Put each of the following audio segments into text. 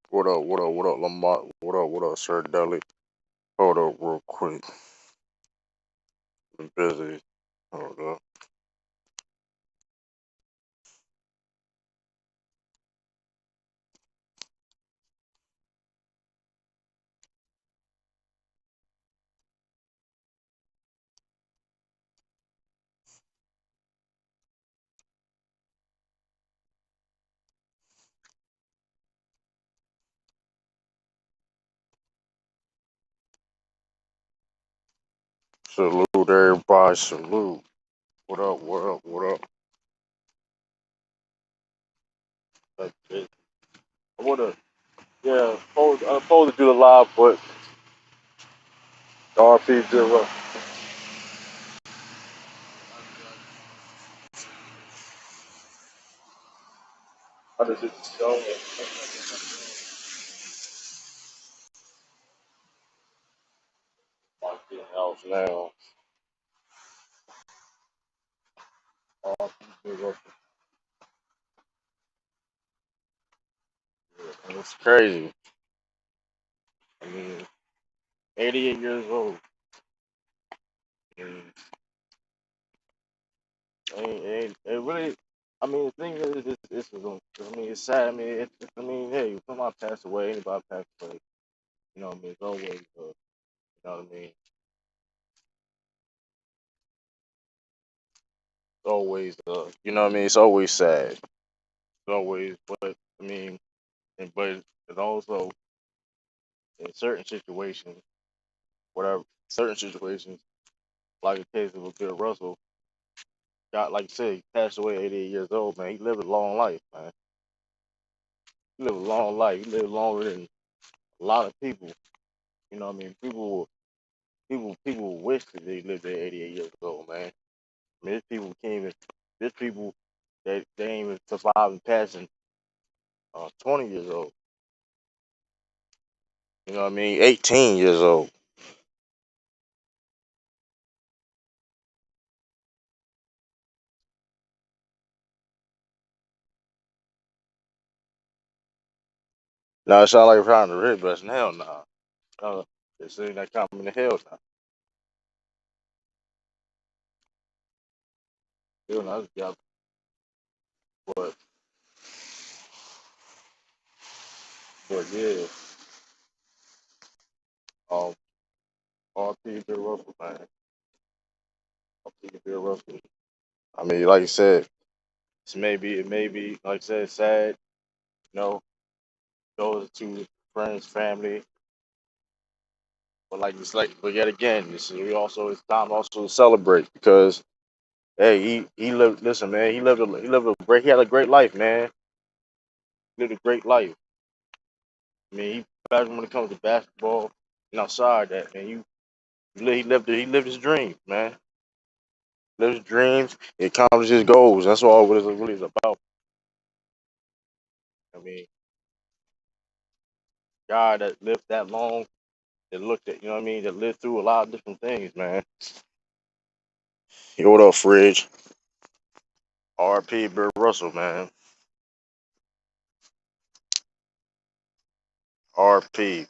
What up? What up? What up, Lamont? What up? What up, Sir Dudley? Hold up, real quick. I'm busy. Hold up. Salute everybody. Salute. What up? What up? What up? That's it. I wanna, yeah. I'm supposed to do the live, but RP did what? I just hit the show. I'm getting out now. RP did what? And it's crazy. I mean, 88 years old. And it really. I mean, the thing is, I mean, it's sad. I mean, I mean, hey, somebody passed away, anybody passed away. You know what I mean? It's always, you know what I mean? It's always, you know what I mean? It's always sad. It's always, but I mean, but it's also in certain situations, whatever, certain situations, like the case of Bill Russell, got like you said, he passed away at 88 years old. Man, he lived a long life, man. He lived a long life. He lived longer than a lot of people. You know what I mean? People wish that they lived at 88 years old, man. I mean, there's people can't even. There's people that they ain't even surviving passing 20 years old. You know what I mean? 18 years old. Now it sound like we're trying to rip us. Hell no. It's ain't that coming to hell now. Hell no, yeah, but yeah. Um, RP Bill Russell, man. RP Bill Russell. I mean, like you said, it may be like I said, sad. You know, those two friends, family, but like but yet again, this is we also it's time also to celebrate because hey, he lived. Listen, man, he had a great life, man. He lived a great life. I mean, when it comes to basketball and outside that, man, he lived his dreams, man. Lived his dreams, he accomplished his goals. That's all what it really is about. I mean, guy that lived that long, that looked at, you know what I mean, that lived through a lot of different things, man. Yo, what up, Fridge? RP Bill Russell, man. RP.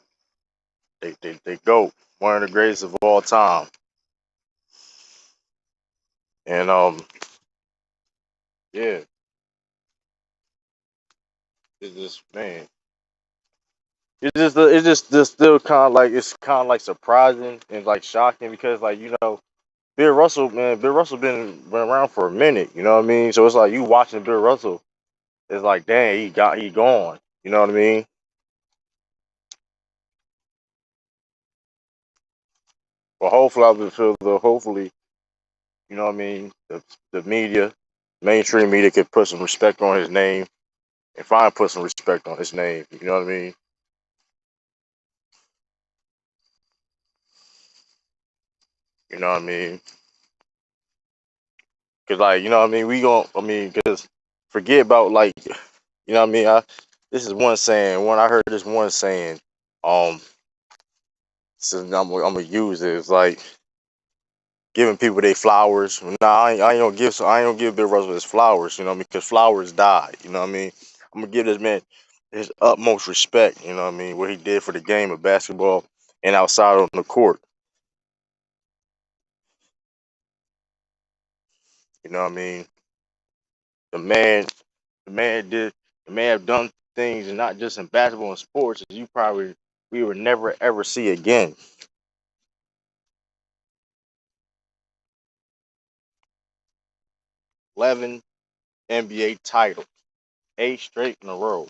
They go. One of the greatest of all time. And yeah, it's just man. It's just still kind of like it's kind of like surprising and like shocking because like Bill Russell, man, Bill Russell been around for a minute. You know what I mean? So it's like you watching Bill Russell. It's like, dang, he gone. You know what I mean? But hopefully, I feel the hopefully, you know what I mean. The media, mainstream media, could put some respect on his name and finally put some respect on his name. You know what I mean? You know what I mean? Cause like you know what I mean. I mean, cause forget about like you know what I mean. This is one saying. I heard this one saying. Um, so I'm gonna use it. It's like giving people their flowers. Nah, I ain't gonna give Bill Russell his flowers. You know what I mean? Because flowers die. You know what I mean? I'm gonna give this man. his utmost respect. You know what I mean? What he did for the game of basketball and outside on the court. You know what I mean? The man, the man did, the man have done things, and not just in basketball and sports, as you probably we would never ever see again. 11 NBA titles, 8 straight in a row.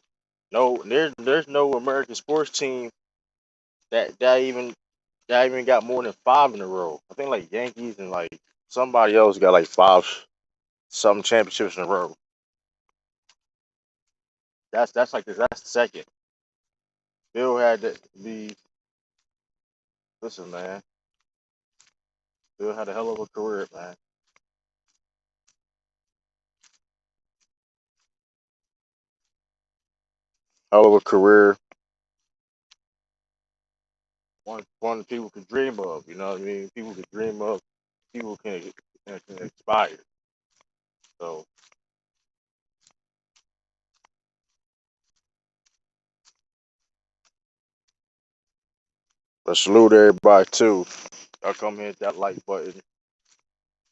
No, there's no American sports team that even got more than 5 in a row. I think like Yankees and like somebody else got like five some championships in a row. That's the second. Bill had to be listen, man. Bill had a hell of a career, man. Hell of a career. One people could dream of. You know what I mean? People could dream of. People can aspire. So but salute everybody too. I come here hit that like button,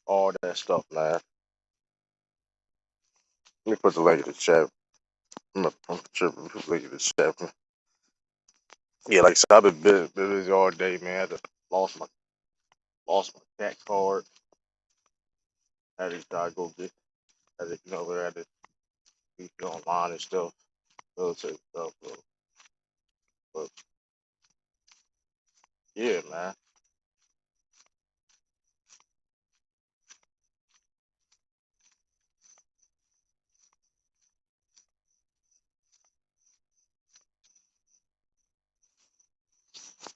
all that stuff, man. Let me put the link in the chat. I'm tripping. Put the link in the chat. Yeah, like I said, I've been busy all day, man. I had to lost my lost my tax card. Had to go get. Had to had to be online and stuff, military stuff. But yeah, man.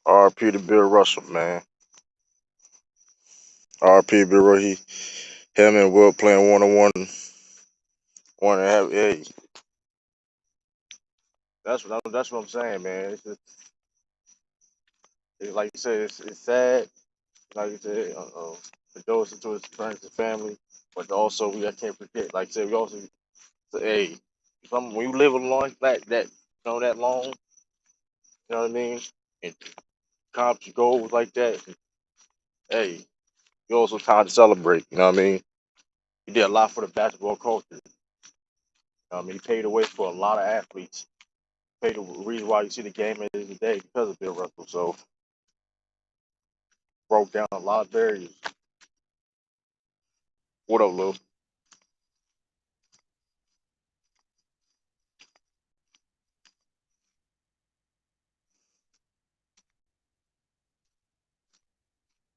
R.P. to Bill Russell, man. R.P. Bill Russell. Him and Will playing 1-on-1, 1.5. Hey, that's what I'm saying, man. It's like you said, it's sad. Like you said, condolences to his friends and family, but also we I can't forget. Like I said, we also hey, when you live a long that long, you know what I mean, and accomplish your goals like that. Hey, you also time to celebrate. You know what I mean? He did a lot for the basketball culture. He paved the way for a lot of athletes. Paved the reason why you see the game is today because of Bill Russell. So broke down a lot of barriers. What up, Lil?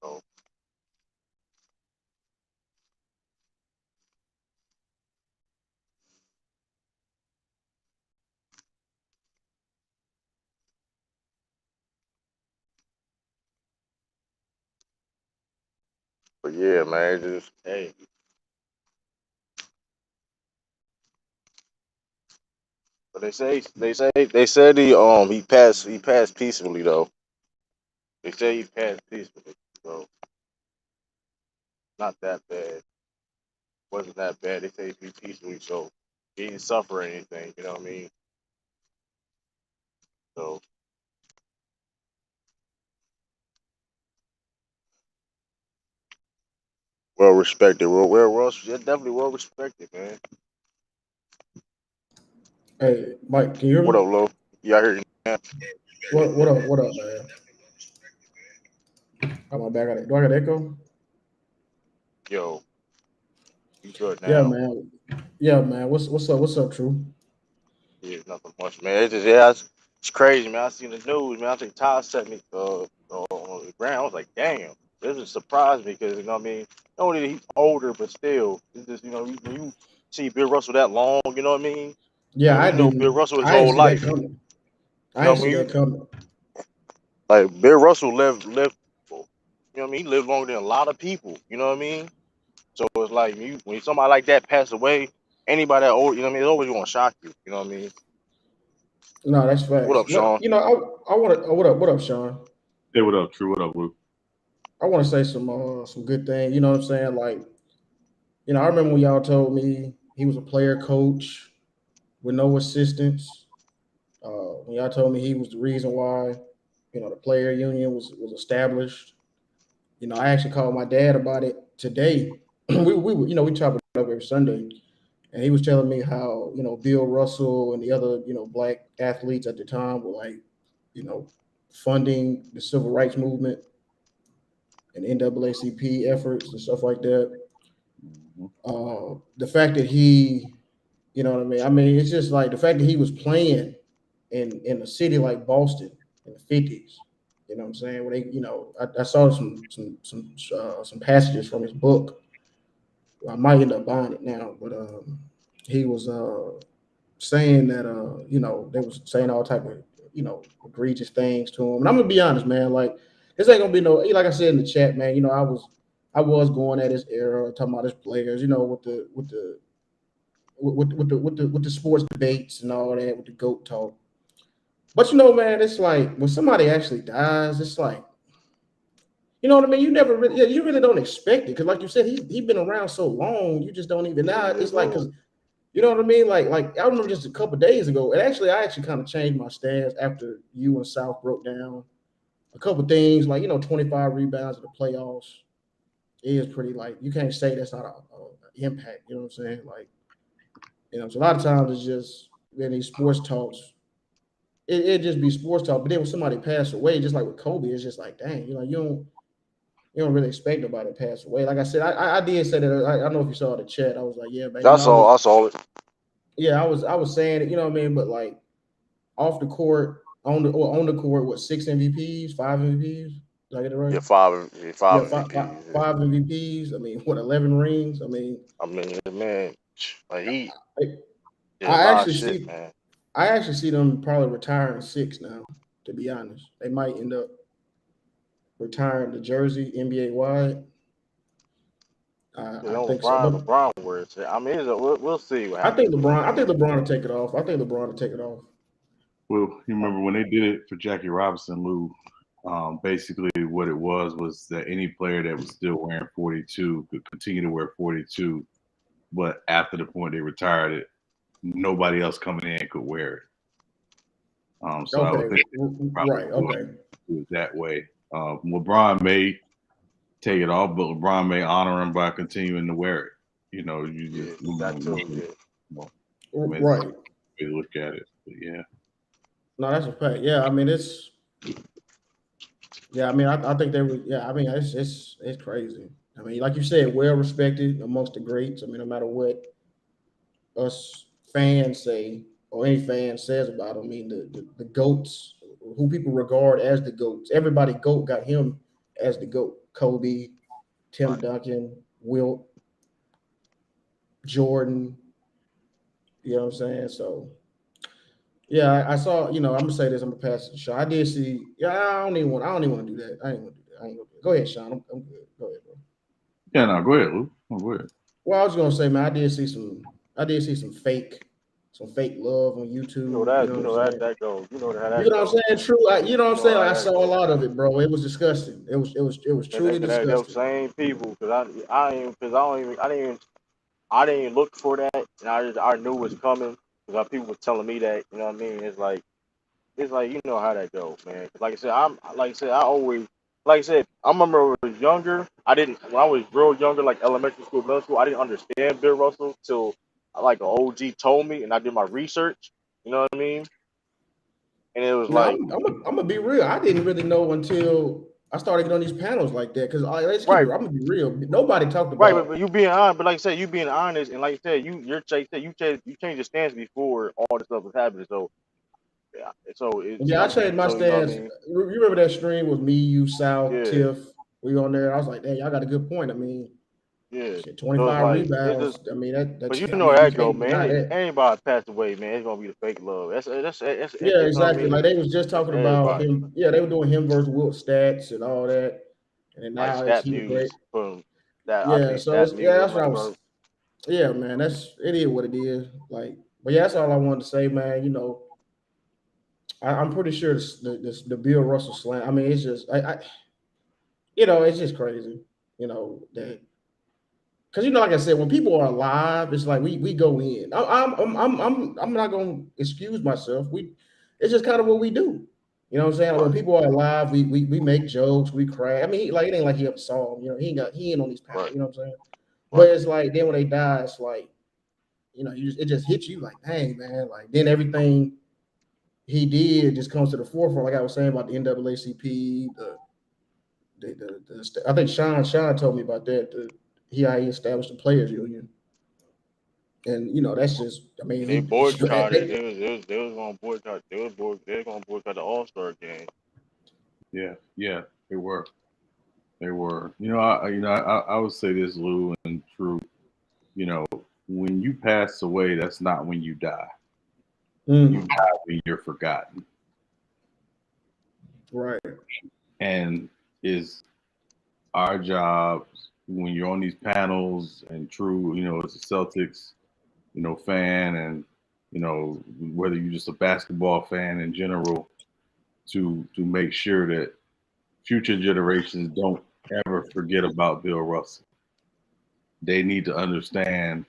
So, but yeah, man, just hey. But they said he passed peacefully though. They say he passed peacefully, so not that bad. Wasn't that bad. They say he peacefully, so he didn't suffer anything. You know what I mean? So well respected. Yeah, definitely well respected, man. Hey, Mike, can you hear What me? up, Lo? Yeah, I hear you now. What up? What up, man? Am I back at it? Do I got echo? Yo, you good Yeah, now? man. Yeah, man. What's up? What's up, True? Yeah, nothing much, man. It's crazy, man. I seen the news, man. I think Todd sent me on the ground. I was like, damn, this just surprised me because you know what I mean. Not only that he's older, but still, it's just when you see Bill Russell that long, you know what I mean. Yeah, And I we know Bill didn't. Russell his I ain't whole see that life. coming. You I know ain't what I see that mean? coming. Like Bill Russell lived, you know what I mean. He lived longer than a lot of people. You know what I mean? So it's like when somebody like that passed away, anybody that old, you know what I mean, it's always gonna shock you. You know what I mean? No, that's What facts. up, No, Sean? I want to. What up, Sean? Hey, what up, True? What up, Luke? I want to say some good things. You know what I'm saying? Like, I remember when y'all told me he was a player coach with no assistants. When y'all told me he was the reason why, the player union was established. I actually called my dad about it today. we talk about it every Sunday, and he was telling me how Bill Russell and the other black athletes at the time were like, you know, funding the civil rights movement and NAACP efforts and stuff like that. Mhm. The fact that he, you know what I mean? I mean, it's just like the fact that he was playing in a city like Boston in the 50s. You know what I'm saying? Where they, I saw some passages from his book. I might end up buying it now, but he was saying that they was saying all type of egregious things to him. And I'm gonna be honest, man. Like this ain't gonna be no like I said in the chat, man. I was going at his era, talking about his players, with the sports debates and all that, with the goat talk. But man, it's like when somebody actually dies, it's like you know what I mean. You never really, yeah, you really don't expect it because, like you said, he been around so long, you just don't even now. Yeah, It's like bro. because you know what I mean. Like I remember just a couple of days ago, and actually, I actually kind of changed my stance after you and South broke down a couple of things, like 25 rebounds in the playoffs is pretty like you can't say that's not a impact. You know what I'm saying? Like so a lot of times it's just in these sports talks it just be sports talk. But then when somebody passed away, just like with Kobe, it's just like, dang, you don't really expect nobody to pass away. Like I said, I did say that. I don't know if you saw the chat. I was like, yeah, man, That's all. I saw it. yeah, I was saying it, you know what I mean. But like off the court, on the court, what 6 MVPs, 5 MVPs? Did I get it right? Yeah, five Yeah, five, five, MVPs. Yeah. five MVPs. I mean, what 11 rings? I mean, I mean, man, like he I, did a I lot of actually shit, see man. I actually see them probably retiring six now. To be honest, they might end up retiring the jersey NBA wide. You I know, think so, but LeBron wears it. I mean, we'll see what I think happens with LeBron. I think LeBron. LeBron will take it off. I think LeBron will take it off. Well, you remember when they did it for Jackie Robinson, Lou? Basically, what it was that any player that was still wearing 42 could continue to wear 42, but after the point they retired it, nobody else coming in could wear it. So I would Okay, think right. probably Okay. do it that way. LeBron may take it off, but LeBron may honor him by continuing to wear it. You Yeah, just that too. nothing. Yeah, Well, I mean, it's Right. a way to look at it. But yeah, No, that's a fact. Yeah, I mean it's. Yeah, I mean I think they would. Yeah, I mean it's crazy. I mean, like you said, well respected amongst the greats. I mean, no matter what us fans say or any fan says about him, I mean the goats who people regard as the goats. Everybody goat got him as the goat. Kobe, Tim right. Duncan, Wilt, Jordan. You know what I'm saying? So yeah, I saw. I'm gonna say this. I'm gonna pass it to Sean. I did see. Yeah, I don't even want. I don't even want to do that. I ain't gonna do that. I ain't gonna do that. Go ahead, Sean. I'm good. Go ahead, bro. yeah. No, go ahead, Lou. No, go ahead. Well, I was gonna say, man, I did see some. I did see some fake love on You know YouTube. You that. know You what I'm know that saying? that goes. You know how You that know what goes, I'm saying? man. True. You know what You I'm know saying? how Like, I that saw a goes, lot of man. it, bro. It was disgusting. It was And they truly could have them disgusting. same people because I didn't even look for that, and I knew it was coming because people were telling me that. You know what I mean? It's like you know how that goes, man. 'Cause like I said, I always like I said, I remember when I was younger. When I was real younger, like elementary school, middle school. I didn't understand Bill Russell till like an OG told me, and I did my research. You know what I mean? And it was No, like, I'm gonna be real. I didn't really know until I started getting on these panels like that. Because let's keep it. right, I'm gonna be real. Nobody talked right, about. but you being honest, but like I said, you being honest, and like I said, you changed your stance before all this stuff was happening. So yeah, Yeah, I changed my so you know what I stance. mean? You remember that stream with me, you, South, Yeah, Tiff? We on there. I was like, "Dang, y'all got a good point." I mean, yeah. shit, So it's 25 like it's just. rebounds. I mean, But that's. you I know mean, you that go, can't man. deny that. Anybody passed away, man, it's gonna be the fake love. Yeah, You know what I exactly. Like mean. they was just That's talking about everybody. him. Yeah, they were doing him versus Wilt stats and all that. And then Like now it's stat he the great. views from that. I Yeah, think so stat yeah, views or that's what I whatever. was. Yeah, man, it is what it is. Like, but yeah, that's all I wanted to say, man. I'm pretty sure the Bill Russell slam. I mean, it's just it's just crazy. That because like I said, when people are alive, it's like we go in. I'm not gonna excuse myself. it's just kind of what we do. You know what I'm saying? Like when Right, people are alive, we make jokes, we cry. I mean, like it ain't like he ever saw him. You know, he ain't on these panels. right, You know what I'm saying? But right. it's like then when they die, it's like it just hits you like, dang man, like then everything he did just comes to the forefront. Like I was saying about the NAACP, I think Sean told me about that. How he established the players union, and that's just I mean They he boycotted. They was gonna boycott. They was gonna boycott the All Star game. Yeah, yeah, they were. They were. I would say this, Lou and True. You know, when you pass away, that's not when you die. You mm, die when you're forgotten. right. And is our job when you're on these panels and True, as a Celtics, fan, and whether you're just a basketball fan in general, to make sure that future generations don't ever forget about Bill Russell. They need to understand,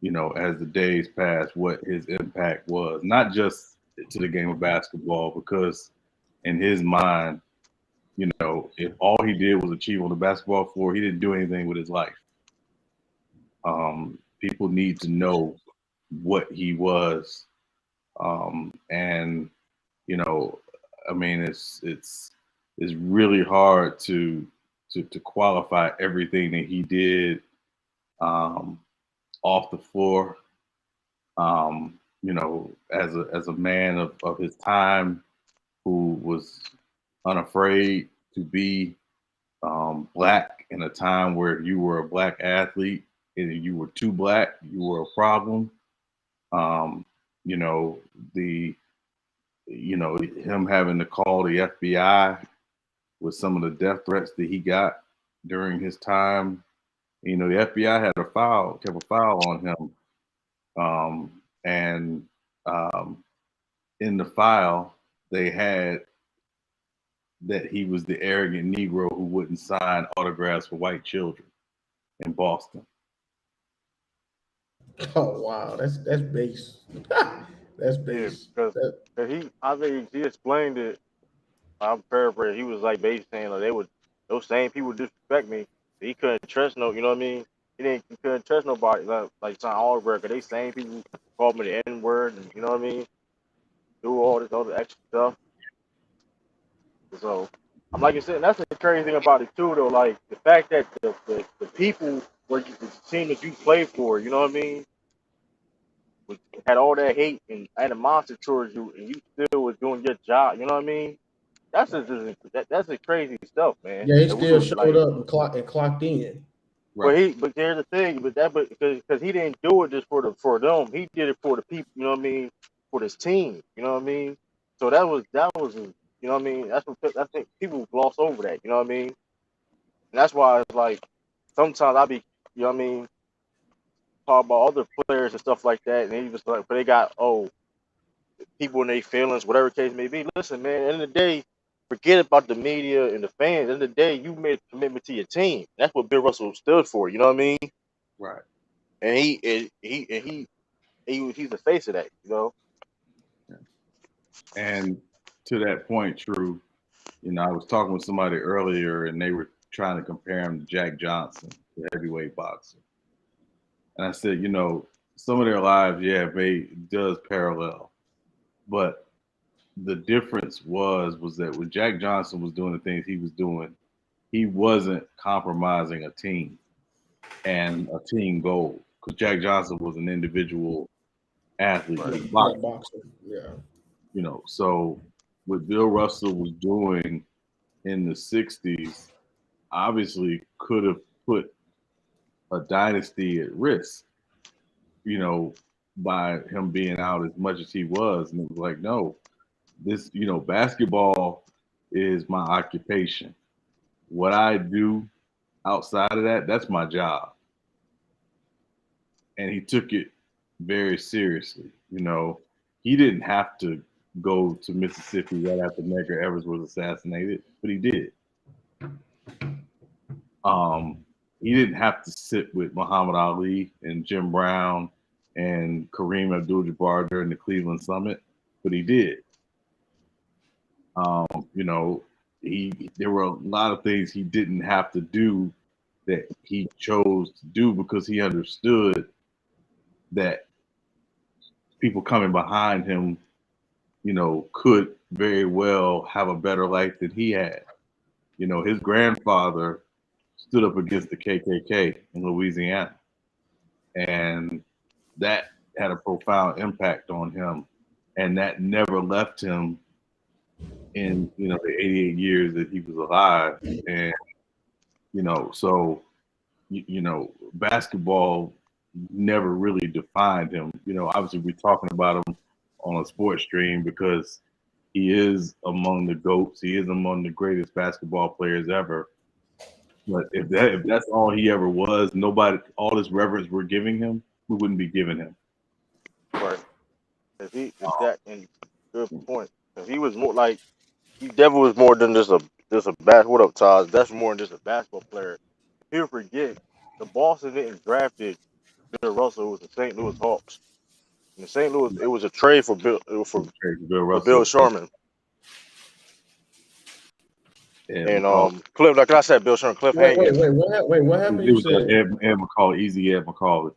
as the days pass, what his impact was, not just to the game of basketball, because in his mind, if all he did was achieve on the basketball floor, he didn't do anything with his life. People need to know what he was, and you know, I mean, it's really hard to qualify everything that he did um, off the floor. As a man of his time who was unafraid to be black in a time where you were a black athlete and you were too black, you were a problem. Um, you know, the him having to call the FBI with some of the death threats that he got during his time. The FBI kept a file on him, and in the file they had that he was the arrogant Negro who wouldn't sign autographs for white children in Boston. Oh wow, that's base. That's Yeah, base. because That, I think he explained it. I'm paraphrasing. He was like basically saying like those same people disrespect me. He couldn't trust no, you know what I mean? He couldn't trust nobody like sign autograph. 'Cause they same people called me the N word, and you know what I mean? Do all this other extra stuff. So I'm like I said, that's the crazy thing about it too, though. Like the fact that the people the team that you play for, you know what I mean, had all that hate and animosity towards you, and you still was doing your job. You know what I mean? That's the crazy stuff, man. yeah, he That we still was showed like, up and clocked in. Right, but here's the thing, because he didn't do it just for them, he did it for the people. You know what I mean? For this team. You know what I mean? So that was you know what I mean? That's what I think people gloss over that. You know what I mean? And that's why it's like sometimes I be you know what I mean talk about other players and stuff like that, and they just like, but they got people in their feelings, whatever the case may be. Listen, man, at the end of the day, forget about the media and the fans. At the end of the day, you made a commitment to your team. That's what Bill Russell stood for. You know what I mean? right. And he's the face of that. You know? And to that point, True, I was talking with somebody earlier and they were trying to compare him to Jack Johnson, the heavyweight boxer. And I said, some of their lives, yeah, does parallel. But the difference was that when Jack Johnson was doing the things he was doing, he wasn't compromising a team and a team goal. Because Jack Johnson was an individual athlete, Right. he was a Yeah, boxer, boxer. Yeah. So what Bill Russell was doing in the 60s obviously could have put a dynasty at risk, you know, by him being out as much as he was. And it was like, no, this, basketball is my occupation. What I do outside of that, that's my job. And he took it very seriously. He didn't have to go to Mississippi right after Medgar Evers was assassinated, but he did. Um, he didn't have to sit with Muhammad Ali and Jim Brown and Kareem Abdul-Jabbar during the Cleveland Summit, but he did. You know, there were a lot of things he didn't have to do that he chose to do because he understood that people coming behind him, you know, could very well have a better life than he had. You know, his grandfather stood up against the KKK in Louisiana, and that had a profound impact on him, and that never left him in, you know, the 88 years that he was alive. And you know, so you know, basketball never really defined him. You know, obviously we're talking about him on a sports stream because he is among the GOATs. He is among the greatest basketball players ever. But if that's all he ever was, nobody, all this reverence we're giving him, we wouldn't be giving him. Right. If that and good point. If he was more like he definitely was more than just a what up, Taj? That's more than just a basketball player. People forget the Boston didn't drafted Bill Russell. It was the St. Louis Hawks. In St. Louis, it was a trade for Bill Bill for Bill Russell Sherman and and McCall. Cliff. Like I said, Bill Sherman, Cliff Wait, wait, Hankins, wait. What happened? It You was said Ed McCall, easy Ed McCall.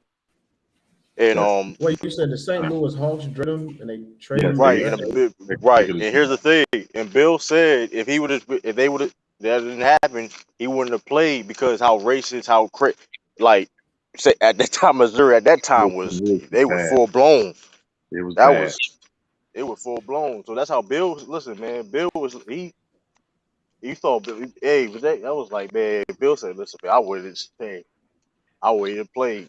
and Yes, you said the St. Louis Hawks traded him and they traded yes, him to right, they and Dallas. right. And here's the thing. And Bill said if they would have, that didn't happen, he wouldn't have played because how racist, like say at that time Missouri at that time was it was they were bad. full blown. It was That bad. was it was full blown. So that's how Bill. Listen, man, Bill was he thought hey, but that was like man. Bill said, listen, man, I would have stayed. I waited and played.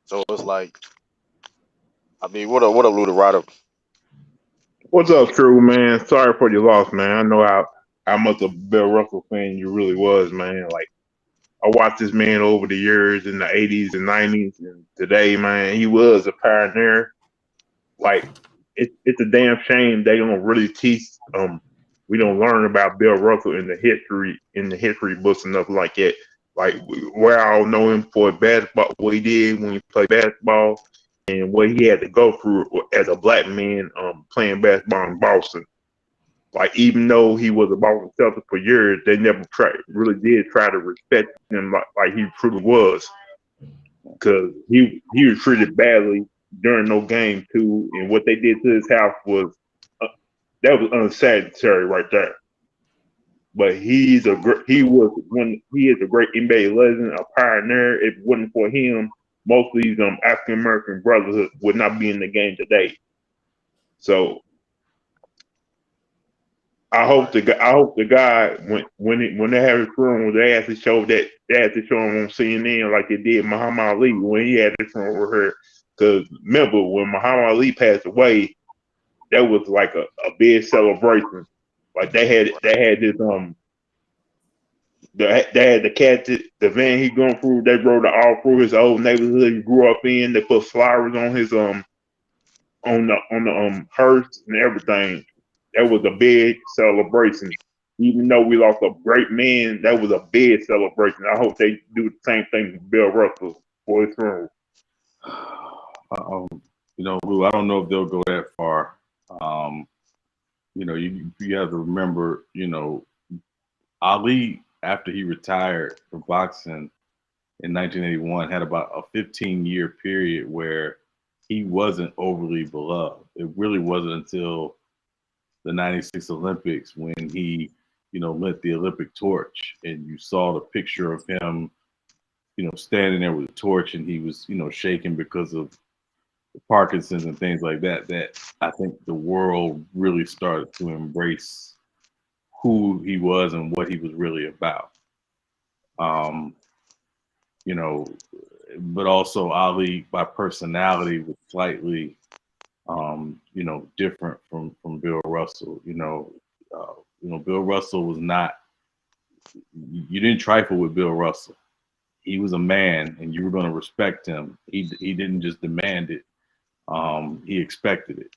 So it's like I mean, what up, Luda Ryder? What's up, True man? Sorry for your loss, man. I know how much a Bill Russell fan you really was, man. Like I watched this man over the years in the '80s and '90s, and today, man, he was a pioneer. Like it's a damn shame they don't really teach we don't learn about Bill Russell in the history books and stuff like that. Like we all know him for basketball, what he did when he played basketball, and what he had to go through as a black man playing basketball in Boston. Like even though he was a Boston Celtic for years, they never really did try to respect him like he truly was, because he was treated badly during no game too, and what they did to his house was uh, that was unsanitary right there. But he is a great NBA legend, a pioneer. If it wasn't for him, most of these African American brotherhood would not be in the game today. So I hope the guy when they have his room, they have to show him on CNN like they did Muhammad Ali when he had his room over here. Because remember when Muhammad Ali passed away, that was like a big celebration. Like they had this they had the cat the van he going through. They rode it all through his old neighborhood he grew up in. They put flowers on his on the hearse and everything. That was a big celebration. Even though we lost a great man, that was a big celebration. I hope they do the same thing to Bill Russell for his funeral. Um, you know, Lou, I don't know if they'll go that far. Um, you know, you have to remember, you know, Ali, after he retired from boxing in 1981, had about a 15-year period where he wasn't overly beloved. It really wasn't until the 96 Olympics when he, you know, lit the Olympic torch and you saw the picture of him, you know, standing there with a torch and he was, you know, shaking because of Parkinson's and things like that, that I think the world really started to embrace who he was and what he was really about. Um, you know, but also Ali by personality was slightly, you know, different from Bill Russell. You know, Bill Russell was not. You didn't trifle with Bill Russell. He was a man, and you were going to respect him. He didn't just demand it. He expected it,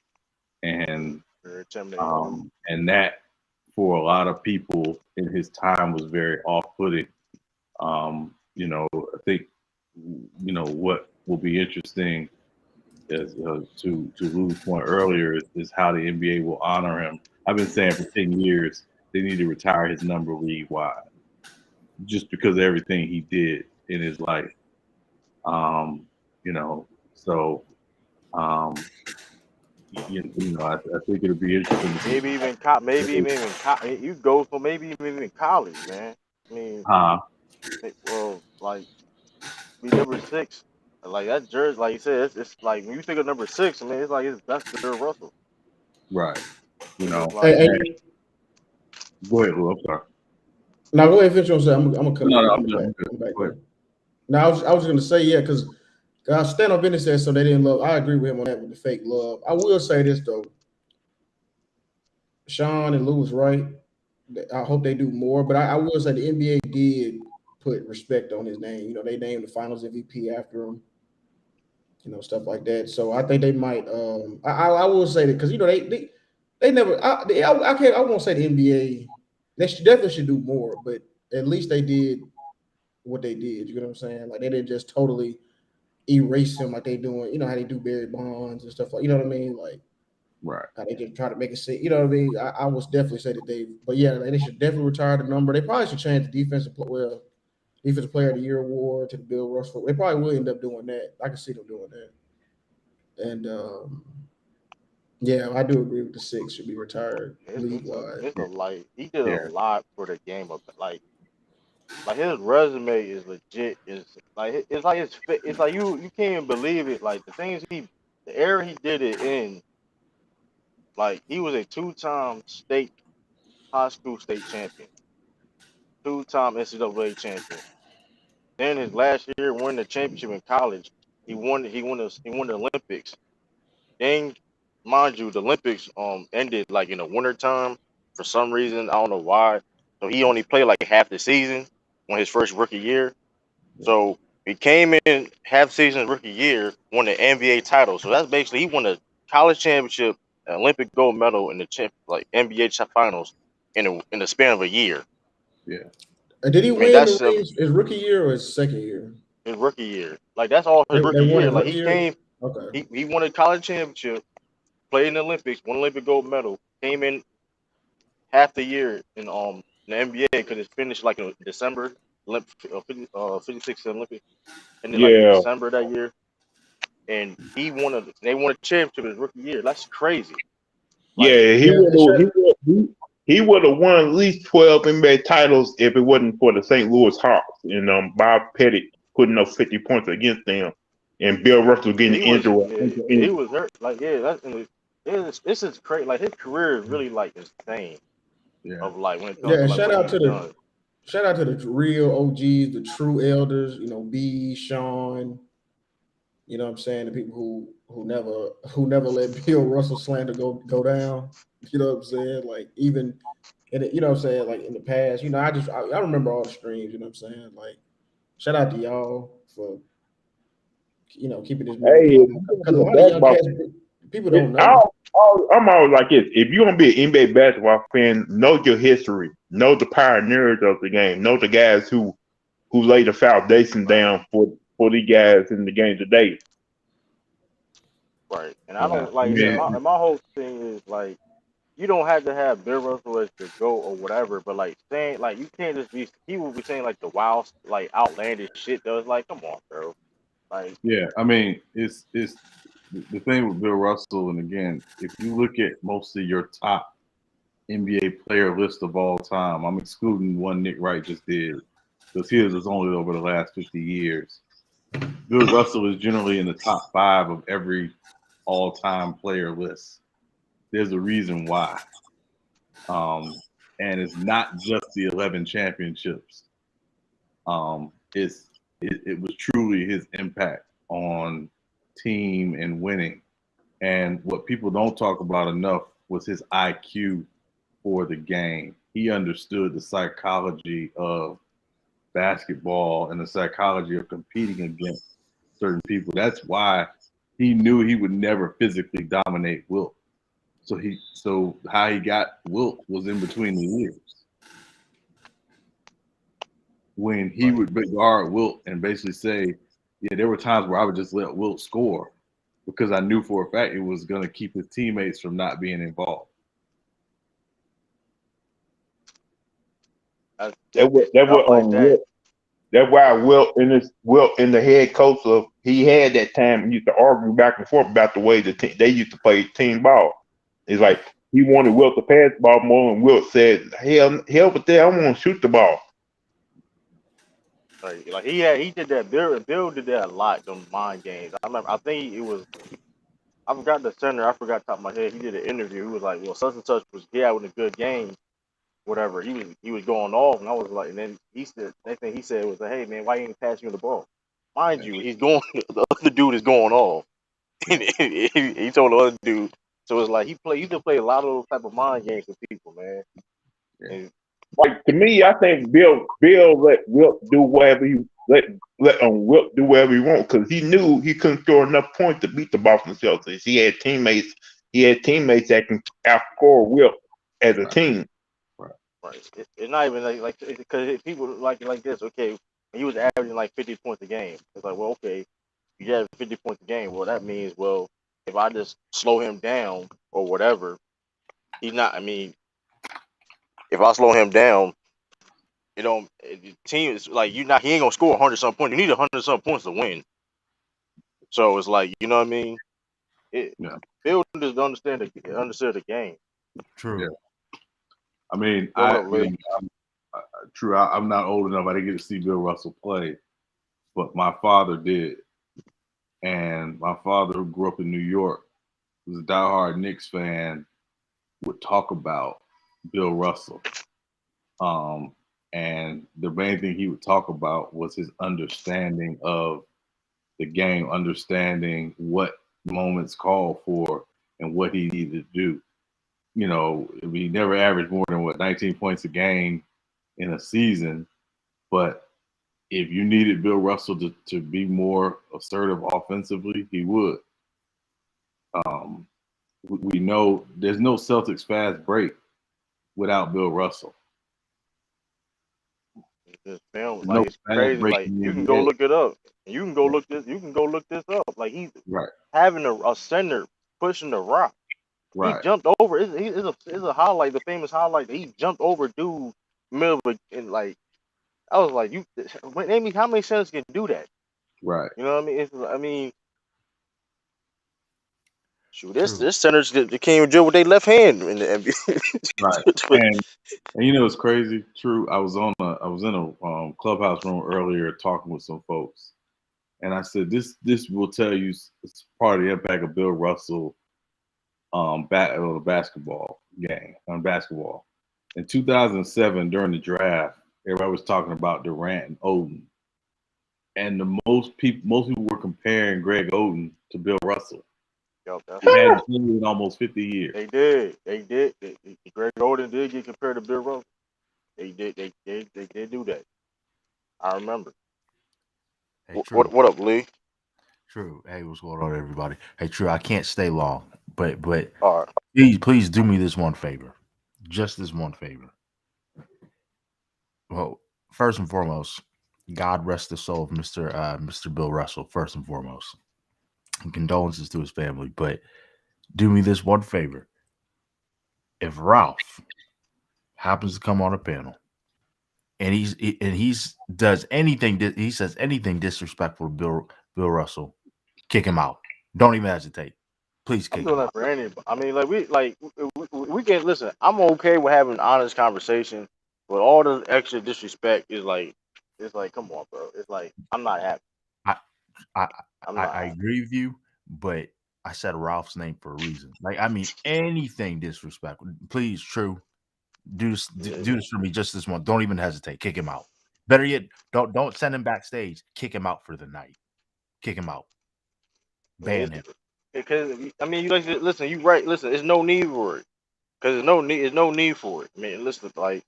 and Very intimidating. and that for a lot of people in his time was very off-putting. You know, I think, you know, what will be interesting as to Lou's point earlier, is how the NBA will honor him. I've been saying for 10 years they need to retire his number league wide, just because of everything he did in his life. Um, you know, so I think it'll be interesting to see. You go for maybe even college, man. I mean, well, like be number 6, like that jersey, like you said, it's like when you think of number 6, I mean, that's Bill Russell. Right. You It's know, just Hey, like and hey, go ahead, Lou. I'm sorry. now go ahead, finish what I'm saying. I'm gonna come No, in. no, I'm I'm back. good. I'm back Go ahead. though. Now I was gonna say yeah, because stand on business said so they didn't love. I agree with him on that with the fake love. I will say this though, Sean and Lou was right. I hope they do more, but I will say the NBA did put respect on his name. You know, they named the Finals MVP after him. You know, stuff like that. So I think they might. I will say that because you know they never. I can't. I won't say the NBA. Definitely should do more, but at least they did what they did. You know what I'm saying? Like they didn't just totally erase him like they doing. You know how they do Barry Bonds and stuff like. You know what I mean? Like Right. how they just try to make it say. You know what I mean? I was definitely say that they. But yeah, they should definitely retire the number. They probably should change the defensive player of the year award to the Bill Russell. They probably will end up doing that. I can see them doing that. And yeah, I do agree with the 6 should be retired league wide. it's a like he did a Yeah. lot for the game of like his resume is legit. It's like you can't even believe it. Like the era he did it in. Like he was a 2-time state high school state champion, 2-time NCAA champion. Then his last year winning the championship in college, he won the Olympics. Then, mind you, the Olympics ended like in the winter time for some reason. I don't know why. So he only played like half the season on his first rookie year. So he came in half season rookie year, won the NBA title. So that's basically he won the college championship, an Olympic gold medal, and the like NBA finals in the span of a year. Yeah. And did he I mean win the that's rings his rookie year or his second year? his rookie year. Like that's all his They rookie won year. his Like rookie he year. came, Okay. he won a college championship, played in the Olympics, won Olympic gold medal, came in half the year in the NBA because it finished like in December. 56 Olympics ended like in Yeah, December that year, and they won a championship his rookie year. That's crazy. Like yeah. He Yeah, would and have. He would have won at least 12 NBA titles if it wasn't for the St. Louis Hawks and Bob Pettit putting up 50 points against them, and Bill Russell getting he was, injured. yeah, he was hurt. Like yeah, this is crazy. Like his career is really like insane. Yeah. Of like when it comes yeah, to and like what he's done. shout out to the real OGs, the true elders, you know, B, Sean, you know what I'm saying, the people who never let Bill Russell slander go down. You know what I'm saying? Like even you know what I'm saying, like in the past, you know, I remember all the streams, you know what I'm saying? Like shout out to y'all for keeping this memory Hey, if alive. you're gonna Because be a a lot of young basketball cats people don't I, know. I'm always like this. If you're gonna be an NBA basketball fan, know your history, know the pioneers of the game, know the guys who laid the foundation Right. down for the guys in the game today. Right. And I Yeah. don't I like Yeah. mean, and my whole thing is like you don't have to have Bill Russell as the GOAT or whatever, but like saying like you can't just be people be saying like the wild like outlandish shit though. It's like, come on, bro. Like yeah. I mean, it's the thing with Bill Russell, and again, if you look at most of your top NBA player list of all time, I'm excluding one Nick Wright just did, because his is only over the last 50 years. Bill Russell is generally in the top 5 of every all-time player list. There's a reason why, and it's not just the 11 championships. It was truly his impact on team and winning. And what people don't talk about enough was his IQ for the game. He understood the psychology of basketball and the psychology of competing against certain people. That's why he knew he would never physically dominate Wilt. So how he got Wilt was in between the years when he right. would guard Wilt and basically say, yeah, there were times where I would just let Wilt score because I knew for a fact it was going to keep his teammates from not being involved. That what Stuff like that. Wilt. That's why Wilt in the head coach of he had that time used to argue back and forth about the way they used to play team ball. It's like he wanted Wilt to pass the ball more, and Wilt said, "Hell with that! I want to shoot the ball." Like he did that. Bill did that a lot. Them mind games. I remember. I think it was. I forgot the center. I forgot top of my head. He did an interview. He was like, "Well, such and such was having a good game, whatever." He was going off, and I was like, and then he said next thing he said was like, "Hey man, why you ain't passing you the ball?" Mind you, he's going. The other dude is going off, and he told the other dude. So it's like he used to play a lot of those type of mind games with people, man. Yeah. And Like to me, I think Bill let Wilt do whatever he let Wilt do whatever he want because he knew he couldn't score enough points to beat the Boston Celtics. He had teammates. He had teammates that can outscore Wilt as a Right. team. right, it's not even like because people like this. Okay, he was averaging like 50 points a game. It's like, well, okay, you have 50 points a game. Well, that means, well, if I just slow him down or whatever, he's not. I mean, if I slow him down, the team is like you not. He ain't gonna score 100 some points. You need 100 some points to win. So it's like you know what I mean. Yeah. Bill just understood the game. True. Yeah. I mean, What up, Lee? True. I'm not old enough. I didn't get to see Bill Russell play, but my father did, and my father, who grew up in New York, was a diehard Knicks fan, would talk about Bill Russell. And the main thing he would talk about was his understanding of the game, understanding what moments call for and what he needed to do. You know, he never averaged more than 19 points a game in a season, but if you needed Bill Russell to be more assertive offensively, he would. We know there's no Celtics fast break without Bill Russell. This film, There's no like it's fast crazy. break Like in you the can go NBA. look it up. You can go look this. You can go look this up. Like he's Right, having a center pushing the rock. He right, jumped over. It's a highlight, the famous highlight that he jumped over dude middle of and like I was like, you, Amy, how many centers can do that? right, You know what I mean? I mean, shoot, this True. this centers that can't even do with their left hand in the right. NBA. And you know it's crazy. True. I was in a clubhouse room earlier talking with some folks, and I said this will tell you it's part of the impact of Bill Russell on the basketball game on basketball. In 2007, during the draft, everybody was talking about Durant and Oden, and the most people were comparing Greg Oden to Bill Russell. Yo, that's He right. hadn't played in almost 50 years. They did. Greg Oden did get compared to Bill Russell. They did. They did do that. I remember. Hey, True. What up, Lee? True. Hey, what's going on, everybody? Hey, True. I can't stay long, but All right. please do me this one favor, just this one favor. Well, first and foremost, God rest the soul of Mr. Bill Russell. First and foremost, and condolences to his family. But do me this one favor: if Ralph happens to come on a panel and he's does anything, he says anything disrespectful to Bill Russell, kick him out. Don't even hesitate. Please I'm kick doing him that out. for anybody. I mean, we can listen. I'm okay with having an honest conversation, but all the extra disrespect is like, it's like, come on, bro. It's like I'm not happy. I I I'm I not happy. agree with you, but I said Ralph's name for a reason. Like, I mean, anything disrespectful. Please, True, Yeah, do this for me just this one. Don't even hesitate. Kick him out. Better yet, don't send him backstage. Kick him out for the night. Kick him out. Ban it's him. because I mean, you like to listen. You right. Listen, there's no need for it because there's no need for it. I mean, listen, And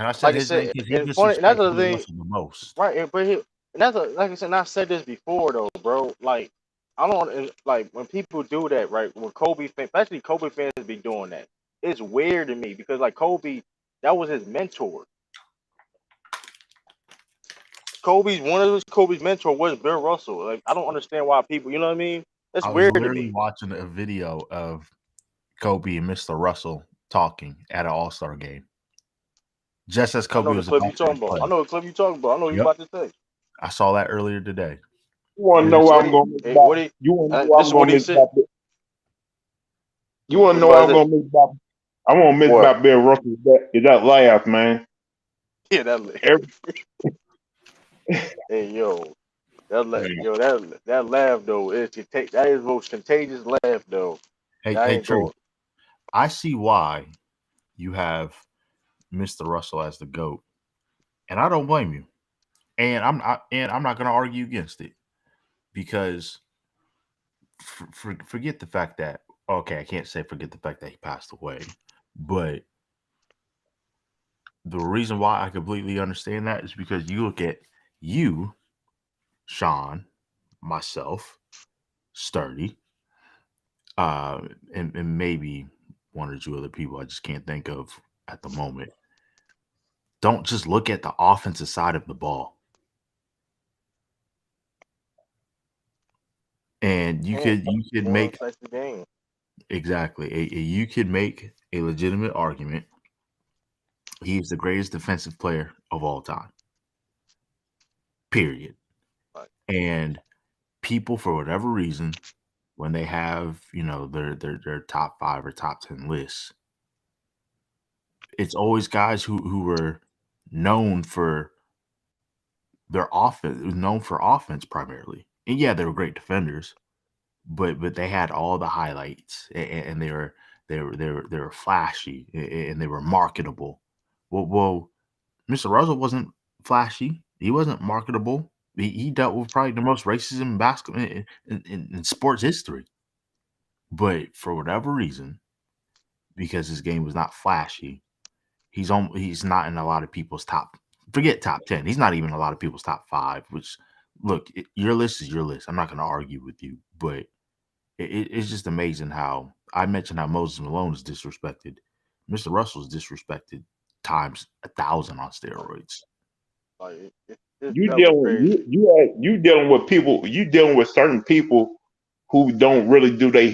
I said like I his name said, because he and funny. And that's disrespects the Bill thing, Russell the most. right? And that's like I said. And I said this before though, bro. Like I don't like when people do that, right? When Kobe fans, especially Kobe fans, be doing that. It's weird to me because like Kobe, that was his mentor. Kobe's mentor was Bill Russell. Like I don't understand why people, you know what I mean? That's I was weird to literally me. watching a video of Kobe and Mr. Russell talking at an All-Star game, just as I know Kobe the was clip about you to talking about. play. I know the clip you talking about. I know what you Yep, about to say. I saw that earlier today. You want to know It's what What I'm he? gonna miss eh, about? What he? You want to know what This I'm is what gonna he miss said. about? You want to What you know what about I'm to say? gonna miss about? I'm gonna miss What? about Bill Russell is that laugh, man. Yeah, that. Every, Hey, yo, Hey, that laugh though is that is the most contagious laugh though. Hey, I hey, ain't True. going. I see why you have Mr. Russell as the GOAT, and I don't blame you. And I'm not going to argue against it because forget the fact that okay, I can't say forget the fact that he passed away, but the reason why I completely understand that is because you look at you, Sean, myself, Sturdy, uh, and maybe one or two other people I just can't think of at the moment. Don't just look at the offensive side of the ball. And you could More make affects the game. exactly you could make a legitimate argument. He's the greatest defensive player of all time. Period. Like, And people, for whatever reason, when they have their top 5 or top 10 lists, it's always guys who were known for their offense, known for offense primarily. And yeah, they were great defenders, but they had all the highlights, and they were flashy, and they were marketable. Well, Mr. Russell wasn't flashy. He wasn't marketable. He dealt with probably the most racism in basketball in sports history. But for whatever reason, because his game was not flashy, he's not in a lot of people's top. Forget top 10. He's not even in a lot of people's top 5. Which, look, your list is your list. I'm not going to argue with you, but it's just amazing how I mentioned how Moses Malone is disrespected. Mr. Russell is disrespected times 1,000 on like, steroids. it's you double dealing crazy. you dealing with people. You dealing with certain people who don't really do their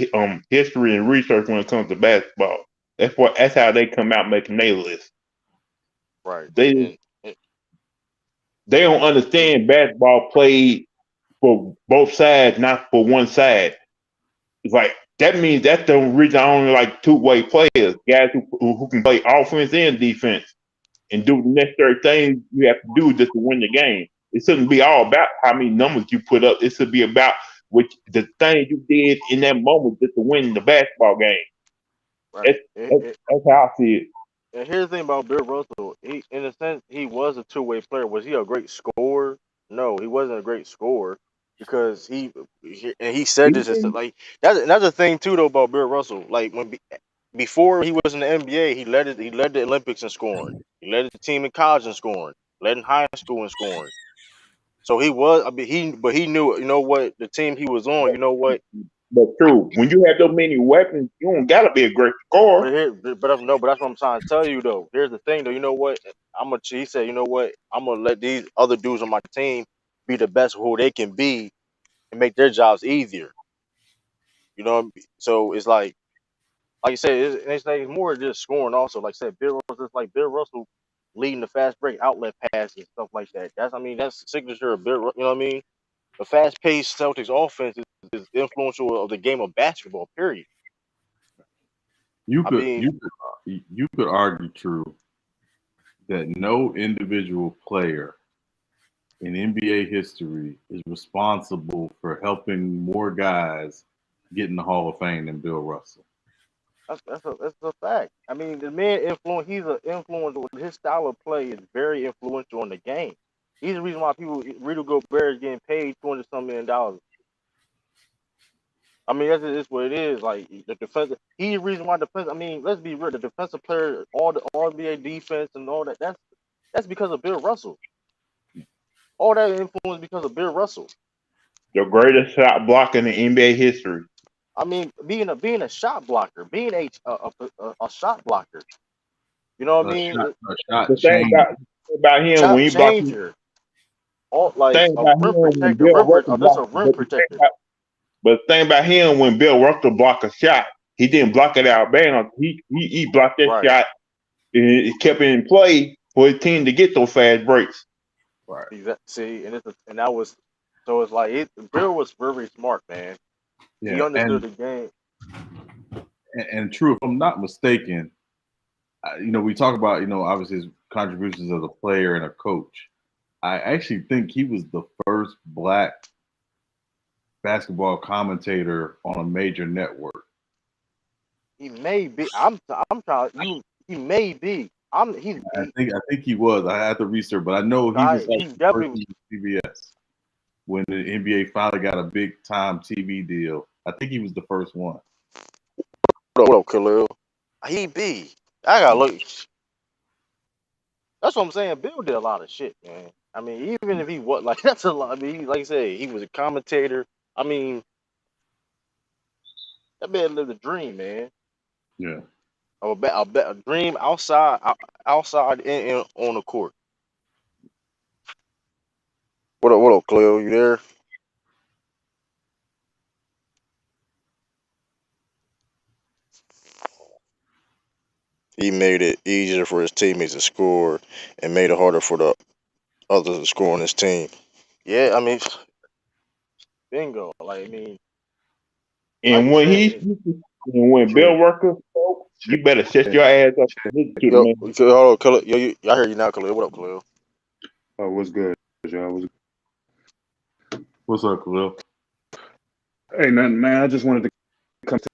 history and research when it comes to basketball. That's how they come out making their list. Right. They And they don't understand basketball played for both sides, not for one side. It's like that means that's the reason I only like two-way players, guys who can play offense and defense and do the necessary things you have to do just to win the game. It shouldn't be all about how many numbers you put up. It should be about the things you did in that moment just to win the basketball game. right. That's, that's how I see it. And here's the thing about Bill Russell. He, in a sense, he was a two-way player. Was he a great scorer? No, he wasn't a great scorer because he said this is like that's the thing too though about Bill Russell. Like before he was in the NBA, he led the Olympics in scoring. He led the team in college in scoring. Led in high school in scoring. So he was. I mean, he knew. You know what? The team he was on. You know what? But true, when you have so many weapons, you don't gotta be a great scorer. No, but that's what I'm trying to tell you though. Here's the thing though. You know what? He said, you know what? I'm gonna let these other dudes on my team be the best who they can be and make their jobs easier. You know. So it's like you said, it's like more just scoring. Also, like I said, Bill Russell, it's like Bill Russell leading the fast break outlet passes and stuff like that. That's signature of Bill. You know what I mean? The fast paced Celtics offense is influential of the game of basketball. Period. you I could mean, you could argue, True, that no individual player in NBA history is responsible for helping more guys get in the Hall of Fame than Bill Russell. that's a fact. I mean, the man influence. He's an influential. His style of play is very influential on the game. He's the reason why Rudy Gobert is getting paid $200 some million. I mean, that's just what it is. Like the defense. He's the reason why defense. I mean, let's be real. The defensive player, all the NBA defense and all that. That's because of Bill Russell. All that influence because of Bill Russell. The greatest shot block in the NBA history. I mean, being a shot blocker, being a shot blocker. You know what I mean? A shot The thing change. about him when Shot he blocked, changer. All the like thing a about rim him when protector, Bill Russell this blocked, a rim protector. But the thing about him, when Bill Russell blocked a shot, he didn't block it out bam. He blocked that Right. shot and it kept it in play for his team to get those fast breaks. Right. See, and that was so it's like Bill was very smart, man. He Yeah. understood the game. And true, if I'm not mistaken, we talk about, obviously his contributions as a player and a coach. I actually think he was the first black basketball commentator on a major network. He may be. I'm trying. He may be. I think he was. I had to research, but I know he was like He's the first definitely. one with CBS when the NBA finally got a big time TV deal. I think he was the first one. What up, Khalil? He be. I gotta look. That's what I'm saying. Bill did a lot of shit, man. I mean, even if he was like that's a lot. I mean, like I said, he was a commentator. I mean, that man lived a dream, man. Yeah. A dream outside and on the court. What up, Cleo? You there? He made it easier for his teammates to score and made it harder for the others to score on his team. Yeah, I mean, bingo. Like I mean, like And you said, when true. Bill Russell spoke, you better shut your ass up and listen to the Yo, man. hold on, Khalil. I hear you now, Khalil. What up, Khalil? Oh, what's good, y'all? What's up, Khalil? Hey, nothing, man. I just wanted to come to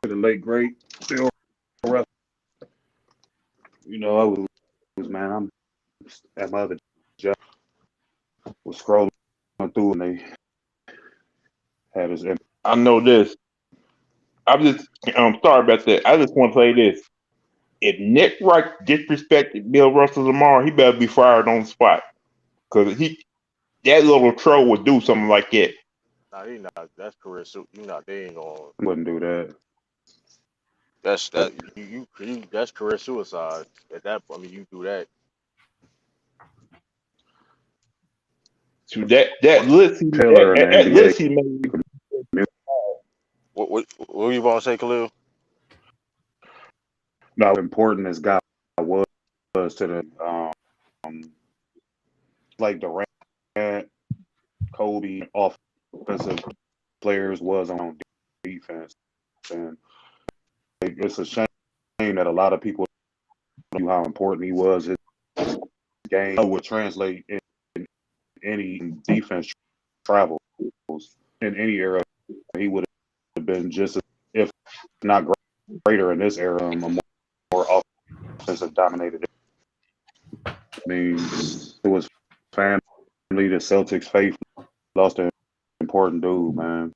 the late great Bill Russell. I was man. I'm at my other job. Was scrolling through and they had his. I know this. I'm sorry about that. I just want to say this. If Nick Wright disrespected Bill Russell tomorrow, he better be fired on the spot. Because that little troll would do something like that. Nah, he not. That's career. You not. They ain't going. Wouldn't do that. That's that. That's career suicide. At that, I mean, you do that. So that What? list Taylor in the that NBA. list he made. What you want to say, Khalil? Now, important as guy was to the like Durant, Kobe, offensive players was on defense, and it's a shame that a lot of people knew how important he was. His game would translate in any defense travels in any era. He would have been just, if not greater in this era, a more offensive dominated. I mean, it was family, the Celtics faith lost an important dude, man.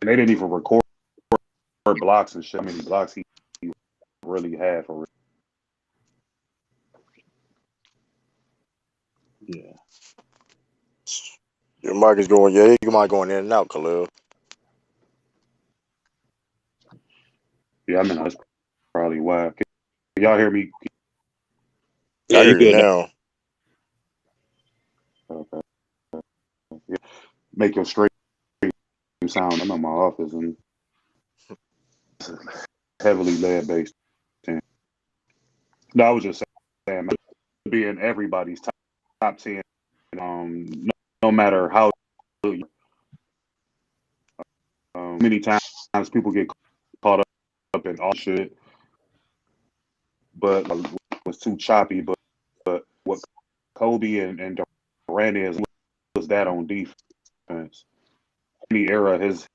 And they didn't even record blocks and shit. How many blocks he really had for real. Yeah. Your mic is going. Yeah, your mic going in and out, Khalil. Yeah, I mean, that's probably why. Can y'all hear me? I Yeah, you hear you good now. now. Okay. Yeah. Make your straight sound. I'm in my office and it's heavily lead based. No, I was just saying, man, being everybody's top 10, no matter how many times people get caught up in all shit, but was too choppy. But what Kobe and Durant was that on defense. Any era, his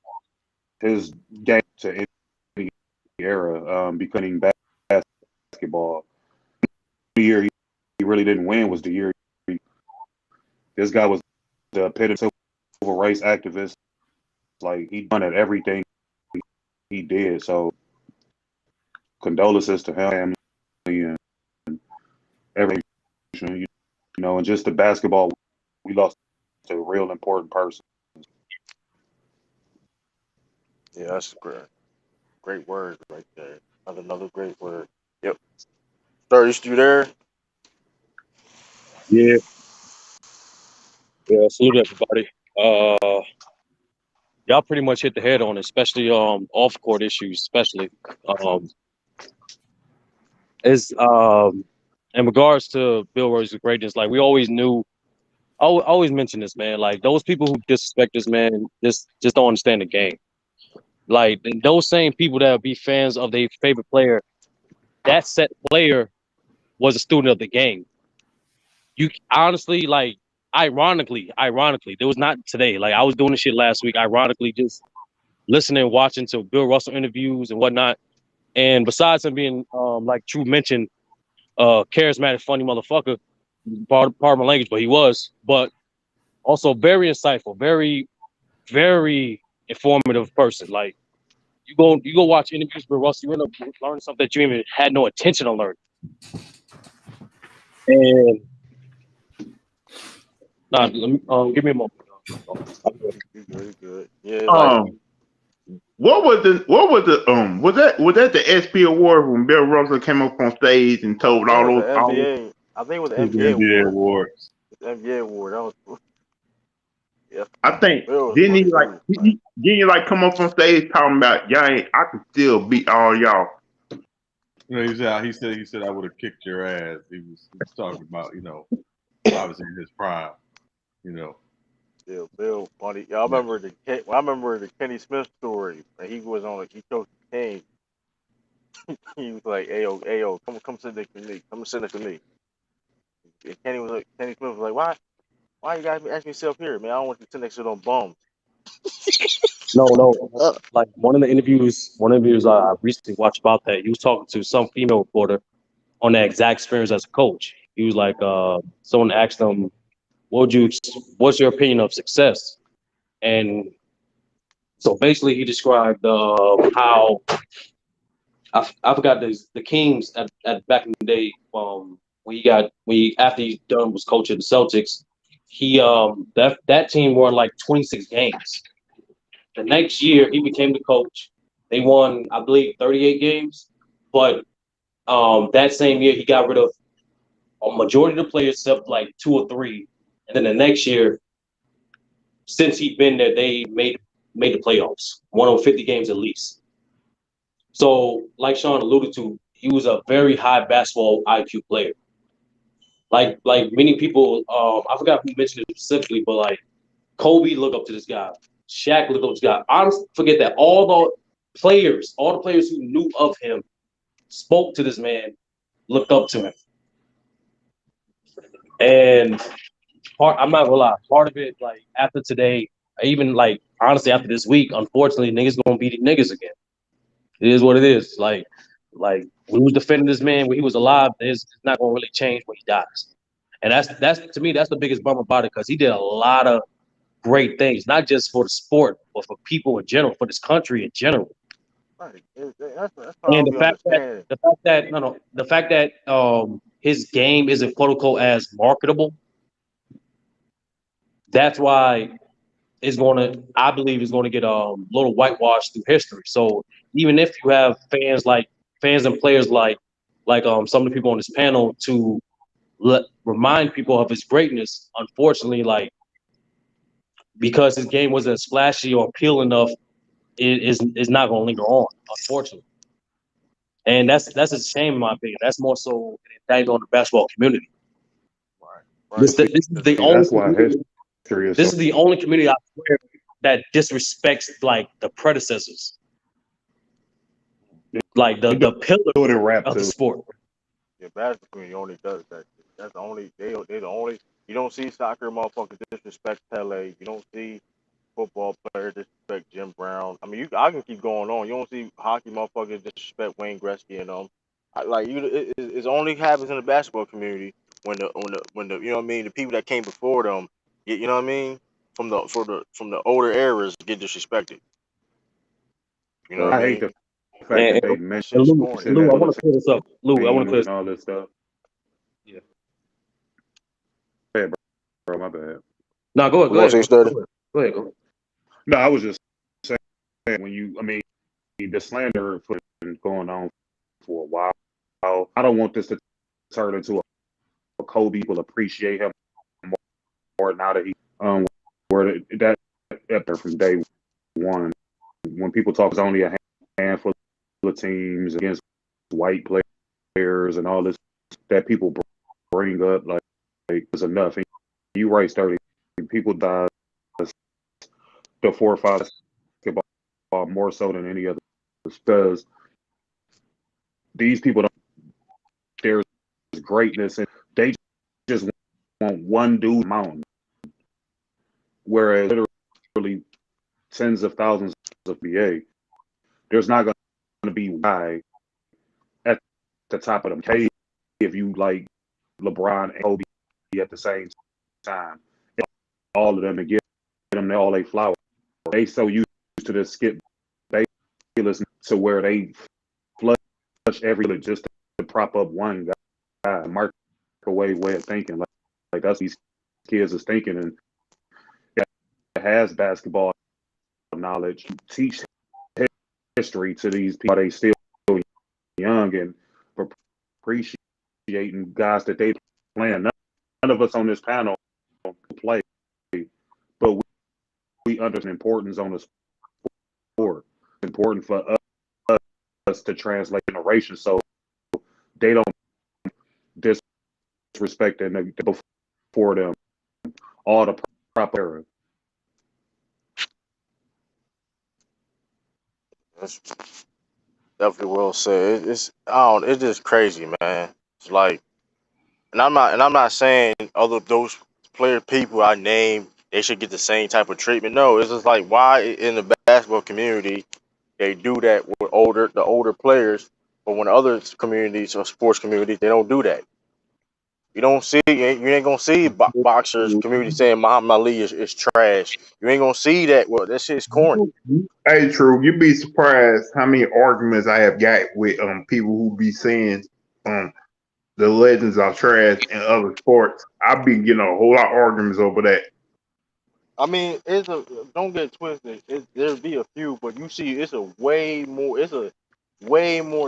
game to any era, becoming basketball. The year he really didn't win was the year this guy was the epitome civil rights activist. Like he done at everything he did. So condolences to him and every and just the basketball we lost a real important person. Yeah, that's great word right there. Another great word. Yep. Sir, you still there? Yeah. Yeah, salute everybody. Y'all pretty much hit the head on it, especially off court issues, especially um is in regards to Bill Russell's greatness. Like we always knew, always mention this man. Like those people who disrespect this man just don't understand the game. Like and those same people that be fans of their favorite player, that set player was a student of the game. You honestly like. Ironically, there was not today. Like I was doing this shit last week. Ironically, just listening, watching to Bill Russell interviews and whatnot. And besides him being, like True mentioned, charismatic, funny motherfucker, part of my language, but he was, but also very insightful, very, very informative person. Like you go watch interviews with Russell, you end up learning something that you even had no intention of learning. And let me, give me a moment. You good. Yeah, like Um, was that the SP award when Bill Russell came up on stage and I told think it was all the those NBA. I think it was the Who's the NBA NBA award. awards? The NBA award. That was yeah. I think Bill was didn't funny he like dude. Like, didn't he like come up on stage talking about y'all ain't I can still beat all y'all. You know, he said I would have kicked your ass. He was talking about, obviously in his prime, you know. yeah, Bill funny. Yeah, I Yeah. remember I remember the Kenny Smith story. Like he was on. He coached the team. He was like, "Ayo, come sit next to me. Come sit next to me." And Kenny Smith was like, why you guys asking yourself here, man? I don't want you to sit next to them bums. No. Like one of the interviews I recently watched about that, he was talking to some female reporter on that exact experience as a coach. He was like, someone asked him, what's your opinion of success? And so basically he described how I forgot the Kings at back in the day, after he done was coaching the Celtics, he that team won like 26 games. The next year he became the coach. They won, I believe, 38 games. But that same year he got rid of a majority of the players except like two or three. And then the next year, since he'd been there, they made the playoffs, won over 50 games at least. So, like Sean alluded to, he was a very high basketball IQ player. Like many people, I forgot who mentioned it specifically, but like Kobe looked up to this guy, Shaq looked up to this guy. Honestly, forget that. All the players who knew of him spoke to this man, looked up to him. And I'm not gonna lie, part of it, like after today, even like honestly after this week, unfortunately, niggas gonna beat niggas again. It is what it is. Like we was defending this man when he was alive. It's not gonna really change when he dies. And that's to me, that's the biggest bummer about it because he did a lot of great things, not just for the sport, but for people in general, for this country in general. Right. That's what I And don't be understanding. the fact that his game isn't quote unquote as marketable, that's why I believe it's gonna get a little whitewashed through history. So even if you have fans and players like some of the people on this panel to remind people of his greatness, unfortunately, like because his game wasn't as flashy or appealing enough, it is not gonna linger on, unfortunately. And that's a shame in my opinion. That's more so an indictment on the basketball community. Right. This is the See, only that's why history is this so. is the only community I swear that disrespects like the predecessors, like They the do it pillars in rap of the too. sport. Yeah, basketball community only does that. That's the only they the only you don't see soccer motherfuckers disrespect Pele. You don't see football players disrespect Jim Brown. I mean, I can keep going on. You don't see hockey motherfuckers disrespect Wayne Gretzky and them. It only happens in the basketball community when the you know what I mean the people that came before them, you know what I mean from the older eras get disrespected. You know what I I hate mean? the fact And, that they That mention shit's corny. Lou, I other want to clear this up. Lou, I want to teams clear and all this stuff. this. Hey, bro, my bad. No, go ahead, You want to say study? go ahead, go. No, I was just saying the slander for been going on for a while. I don't want this to turn into a Kobe will appreciate him more now that he's um, where that there from day one. When people talk, it's only a handful of teams against white players and all this that people bring up like it's enough. And you right, Sterling. People die the 4 or 5 basketball more so than any other because these people don't. There's greatness and they just want one dude mountain, whereas literally tens of thousands of BA, there's not going to be guy at the top of the cave if you like LeBron and Kobe at the same time. All of them and get them all they flower. They so used to this Skip Bayless to where they flush every just to prop up one guy, microwave way of thinking. Like that's these kids is thinking and has basketball knowledge, teach history to these people. They still young and appreciating guys that they playing. None of us on this panel play, but we understand importance on the sport. It's important for us to translate generation so they don't disrespect and before them all the proper era. That's definitely well said. It's I don't. It's just crazy, man. It's like, and I'm not saying other those player people I named they should get the same type of treatment. No, it's just like why in the basketball community they do that with the older players, but when other communities or sports communities they don't do that. You ain't gonna see boxers community saying Muhammad Ali is trash. You ain't gonna see that. Well, that shit's corny. Hey, true. You'd be surprised how many arguments I have got with people who be saying um the legends are trash in other sports. I've been getting a whole lot of arguments over that. I mean, don't get it twisted. There'll be a few, but you see, it's a way more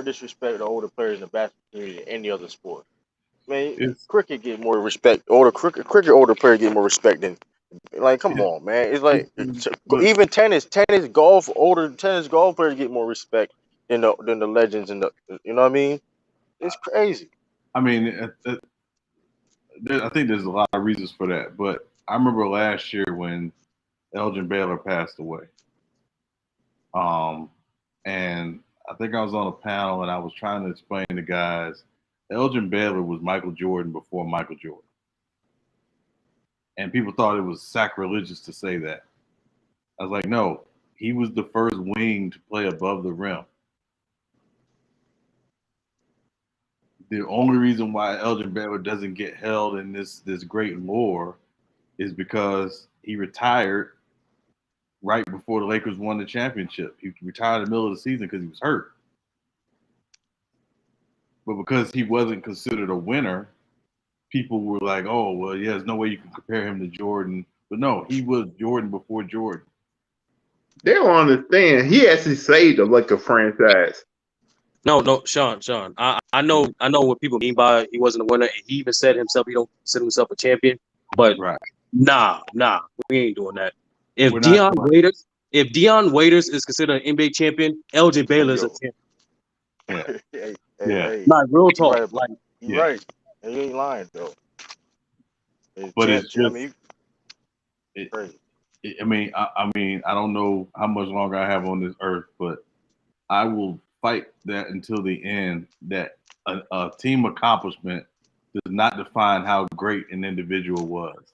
disrespect to older players in the basketball community than any other sport. Man, It's cricket get more respect. Cricket older players get more respect than like. Come it, on, man. It's like but even older tennis golf players get more respect than the legends and the. You know what I mean? It's crazy. I mean, I think there's a lot of reasons for that. But I remember last year when Elgin Baylor passed away. Um, and I think I was on a panel and I was trying to explain to guys, Elgin Baylor was Michael Jordan before Michael Jordan. And people thought it was sacrilegious to say that. I was like, no, he was the first wing to play above the rim. The only reason why Elgin Baylor doesn't get held in this great lore is because he retired right before the Lakers won the championship. He retired in the middle of the season because he was hurt. But because he wasn't considered a winner, people were like, oh, well, yeah, there's no way you can compare him to Jordan. But no, he was Jordan before Jordan. They don't understand. He actually saved the Lakers franchise. No, Sean. I know what people mean by he wasn't a winner, and he even said himself he don't consider himself a champion. But Right. nah, we ain't doing that. If We're not. Dion Waiters is considered an NBA champion, LJ Baylor is a Yo, champion. Yeah. hey, Yeah. hey, Like real you talk. right, Like you Yeah. right. And you ain't lying though. But it's I just, mean, it, crazy. I mean, I don't know how much longer I have on this earth, but I will fight that until the end. That a team accomplishment does not define how great an individual was.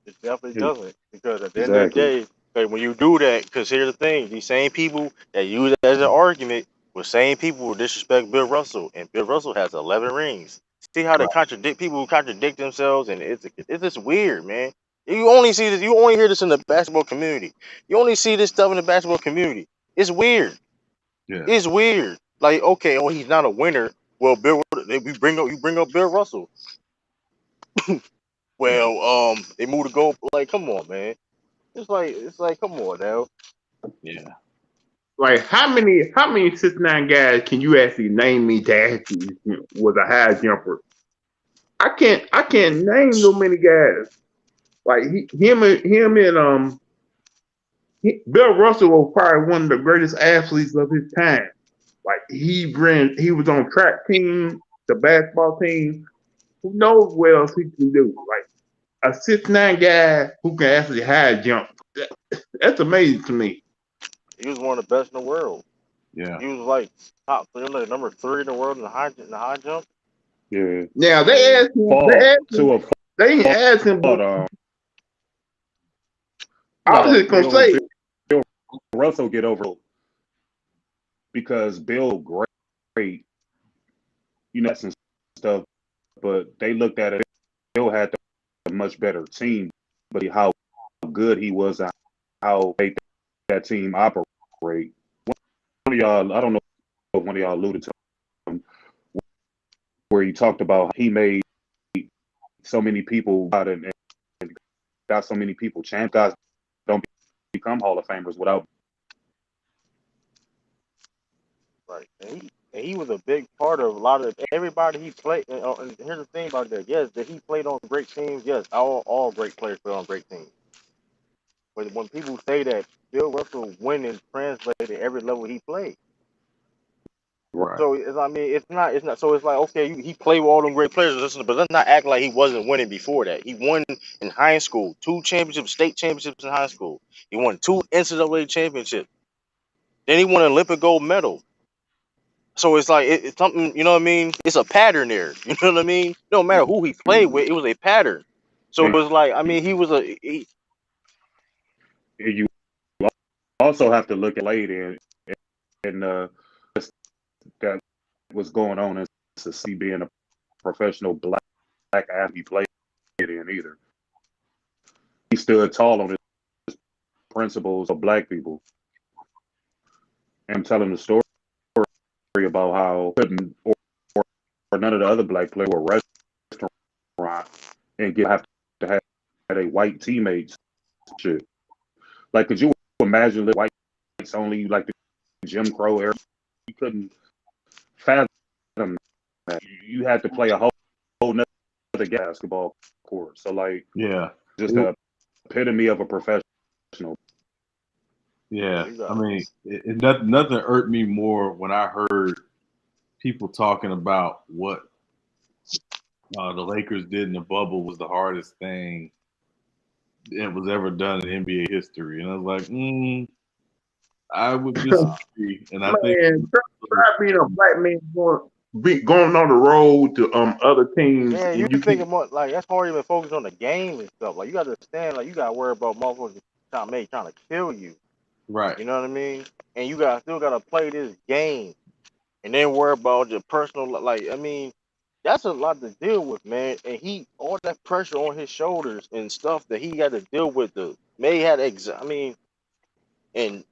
It definitely doesn't because at the end of the Exactly. day, like, when you do that, because here's the thing: these same people that use it as an argument were same people who disrespect Bill Russell, and Bill Russell has 11 rings. See how they Right. contradict people who contradict themselves, and it's just weird, man. You only see this, you only hear this in the basketball community. You only see this stuff in the basketball community. It's weird. Yeah. It's weird. Like, okay, oh, he's not a winner. Well, you bring up Bill Russell. Yeah. Well, they moved the goal. Like, come on, man. It's like, come on now. Yeah. Like how many 6'9" guys can you actually name me that actually was a high jumper? I can't name so many guys. Like him and Bill Russell was probably one of the greatest athletes of his time. Like he was on track team, the basketball team. Who knows what else he can do? Like a 6'9" guy who can actually high jump. That's amazing to me. He was one of the best in the world. Yeah. He was like top, like number 3 in the world in the high jump. Yeah. Now I mean, Fall to a they didn't ask him, but fault. I was No, just gonna say, Bill Russell get over because Bill great, that's and stuff, but they looked at it. Bill had a much better team, but how good he was, and how they that team operate. One of y'all, I don't know if one of y'all alluded to him, where he talked about he made so many people out and got so many people. Champ guys don't become Hall of Famers without. right. And he was a big part of a lot of everybody he played. And here's the thing about that. Yes, that he played on great teams. Yes, all great players play on great teams. But when people say that Bill Russell winning translated every level he played. Right. So I mean, it's not. So it's like okay, he played with all them great players, but let's not act like he wasn't winning before that. He won in high school, 2 championships, state championships in high school. He won 2 NCAA championships. Then he won an Olympic gold medal. So it's like it's something, you know what I mean? It's a pattern there. You know what I mean? No matter who he played with, it was a pattern. So it And was like, I mean, he was you also have to look at late and that was going on in to see being a professional black athlete played in either. He stood tall on his principles of black people. And telling the story about how couldn't or none of the other black players were restaurant and have to have a white teammates shit. Like, could you imagine the whites only like the Jim Crow era? You couldn't fathom that. You had to play a whole nother basketball court. So like, Yeah. just the epitome of a professional. Yeah. you I got mean, nothing irked me more when I heard people talking about what the Lakers did in the bubble was the hardest thing that was ever done in NBA history. And I was like, I would disagree. And I think man, try being a black man going on the road to other teams, man, you and you thinking can't. more like that's hard to even focus on the game and stuff. Like you got to understand, like you got to worry about motherfuckers trying to kill you. right. You know what I mean? And you got still got to play this game, and then worry about your personal. Like I mean, that's a lot to deal with, man. And he all that pressure on his shoulders and stuff that he had to deal with. The May had I mean, and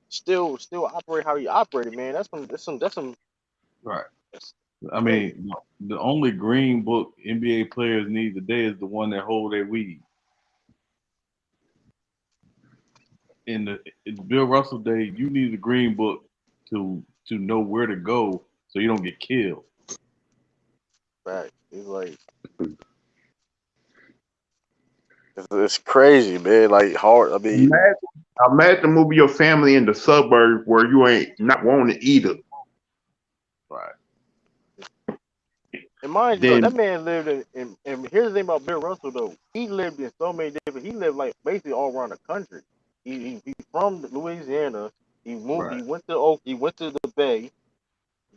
still operate how he operated, man. That's some. Right. That's I crazy. mean, the only green book NBA players need today is the one that hold their weed. In the Bill Russell day, you need a green book to know where to go so you don't get killed. Right. He's like it's crazy, man. Like hard. I mean, Imagine moving your family in the suburbs where you ain't not wanting to eat it. Right. and mind you, though, that Then man lived and here's the thing about Bill Russell though. He lived in so many different. He lived like basically all around the country. He's from Louisiana. He moved. Right. He went to Oak. He went to the Bay.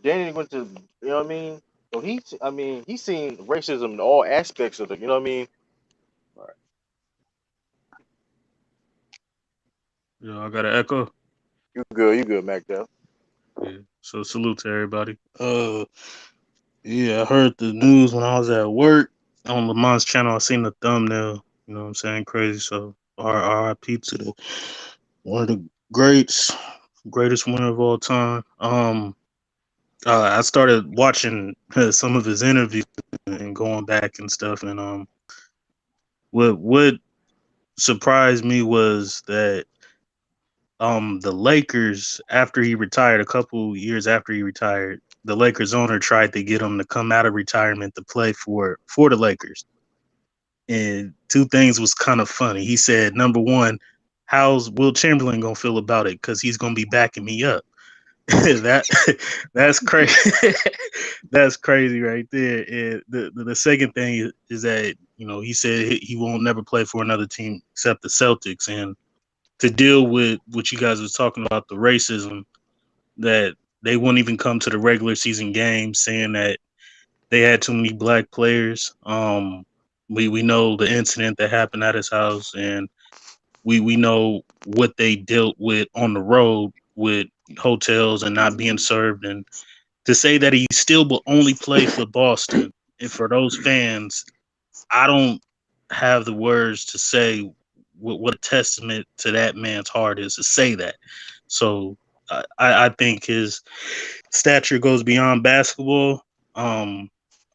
Then he went to. You know what I mean? So I mean, he's seen racism in all aspects of it. You know what I mean? Right. I got an echo. You good, Mac. Def. Yeah. So salute to everybody. Yeah, I heard the news when I was at work on Lamont's channel. I seen the thumbnail. You know what I'm saying? Crazy. So RIP to the one of the greatest winner of all time. I started watching some of his interviews and going back and stuff. And what surprised me was that the Lakers, after he retired, a couple years after he retired, the Lakers owner tried to get him to come out of retirement to play for the Lakers. and two things was kind of funny. He said, number one, how's Will Chamberlain gonna feel about it? Because he's gonna be backing me up. that that's crazy. That's crazy right there. And the second thing is that he said he won't never play for another team except the Celtics, and to deal with what you guys was talking about, the racism, that they wouldn't even come to the regular season games, saying that they had too many black players. We know the incident that happened at his house, and we know what they dealt with on the road with hotels and not being served, and to say that he still will only play for Boston, and for those fans, I don't have the words to say what a testament to that man's heart is to say that. So I think his stature goes beyond basketball. Um,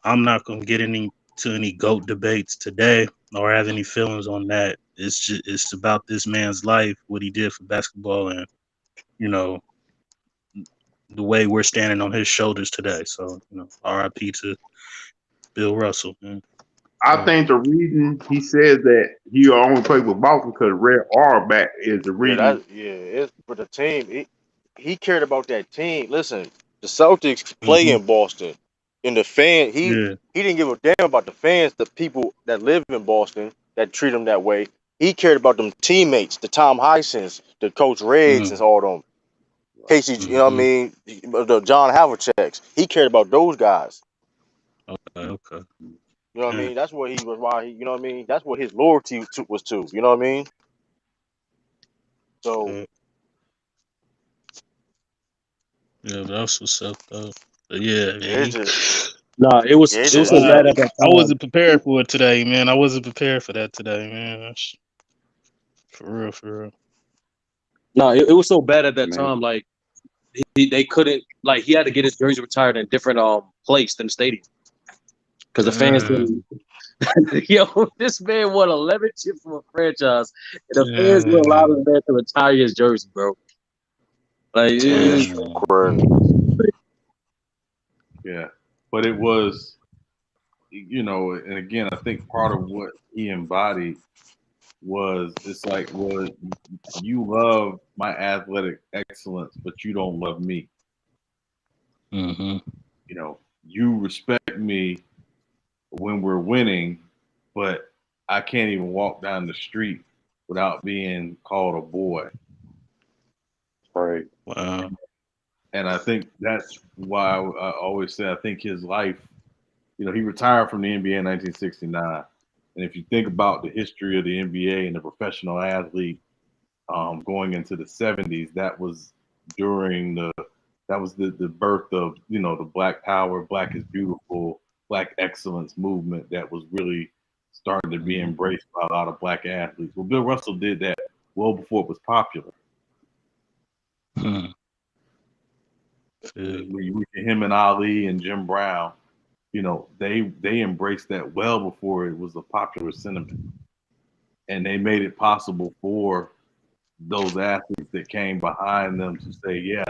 I'm not going to get into any GOAT debates today or have any feelings on that. It's about this man's life, what he did for basketball, and you know the way we're standing on his shoulders today. So R.I.P. to Bill Russell. Man. I think the reason he says that he only played with Boston because Red Auerbach is the reason. It's for the team. He cared about that team. Listen, the Celtics play Mm-hmm. in Boston. And the fan, Yeah. he didn't give a damn about the fans, the people that live in Boston that treat him that way. He cared about them teammates, the Tom Hysons, the Coach Reds, Mm-hmm. and all them. Casey, you know what I Mm-hmm. mean? The John Havliceks. He cared about those guys. Okay. You know what I Yeah. mean? That's what he was. Why he? You know what I mean? That's what his loyalty was to. You know what I mean? So Yeah, that's what's up though. But yeah, man. it's just, Nah, it was it's it was just, so it's I bad just at that time. wasn't prepared for it today, man. I wasn't prepared for that today, man. That's for real, for real. Nah, it was so bad at that Man, time. Like they couldn't, like, he had to get his jersey retired in a different place than the stadium because the fans Damn. didn't. Yo, this man won 11 chips from a franchise, and the fans were allowed Damn. him man to retire his jersey, bro. Like it's Damn. crazy. Yeah, but it was, and again, I think part of what he embodied was it's like, well, you love my athletic excellence, but you don't love me. Mm-hmm. You respect me when we're winning, but I can't even walk down the street without being called a boy. right. Wow. And I think that's why I always say I think his life, he retired from the NBA in 1969. And if you think about the history of the NBA and the professional athlete going into the 70s, that was the birth of, the Black Power, Black is Beautiful, Black Excellence movement that was really starting to be embraced by a lot of Black athletes. Well, Bill Russell did that well before it was popular. Hmm. When you look at him and Ali and Jim Brown, they embraced that well before it was a popular sentiment. And they made it possible for those athletes that came behind them to say,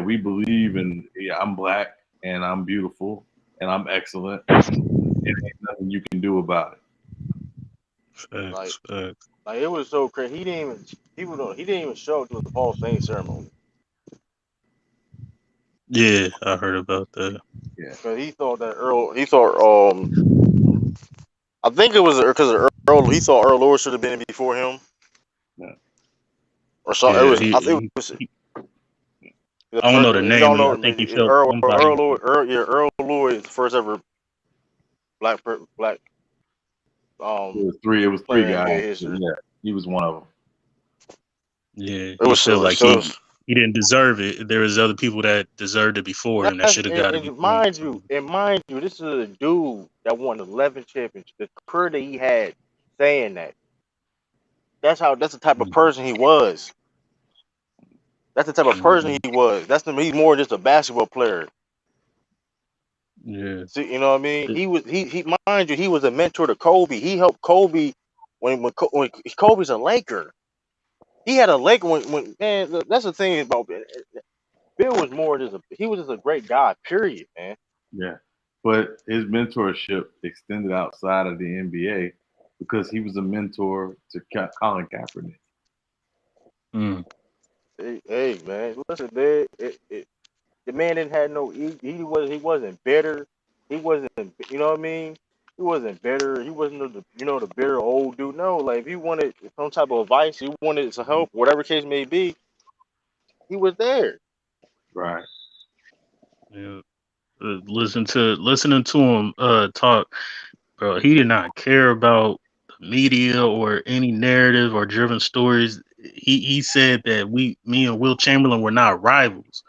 we believe in, I'm Black and I'm beautiful and I'm excellent. And ain't nothing you can do about it. Like, Facts. like it was so crazy. He didn't even show up to the Hall of Fame ceremony Yeah, I heard about that. Yeah. because he thought that Earl. He thought I think it was because of Earl. He thought Earl Lewis should have been before him Yeah. or something. It Yeah, was. I think it was. I don't know the If you name don't of it. know, I think he felt somebody. Earl Lewis is the first ever black It was three player in guys. NBA But history. yeah, he was one of them. Yeah, It he was felt so like so. he didn't deserve it. There was other people that deserved it before him that That's should have got it and before him. mind you, this is a dude that won 11 championships. The career that he had, saying that. That's the type of Mhm. person he was. That's the type of person Mhm. he was. He's more just a basketball player. Yeah. See, you know what I mean? He mind you, he was a mentor to Kobe. He helped Kobe when Kobe's a Laker. He had a Laker when man. That's the thing about Bill was more just he was just a great guy. Period, man. Yeah. But his mentorship extended outside of the NBA because he was a mentor to Colin Kaepernick. Mm. Hey, man, listen, man. The man didn't have no. He wasn't bitter. He wasn't. You know what I mean? He wasn't bitter. He wasn't the bitter old dude. No, like if he wanted some type of advice, he wanted some help, whatever case may be, he was there. Right. Yeah. Listening to him talk, bro. He did not care about the media or any narrative or driven stories. He said that me and Will Chamberlain were not rivals.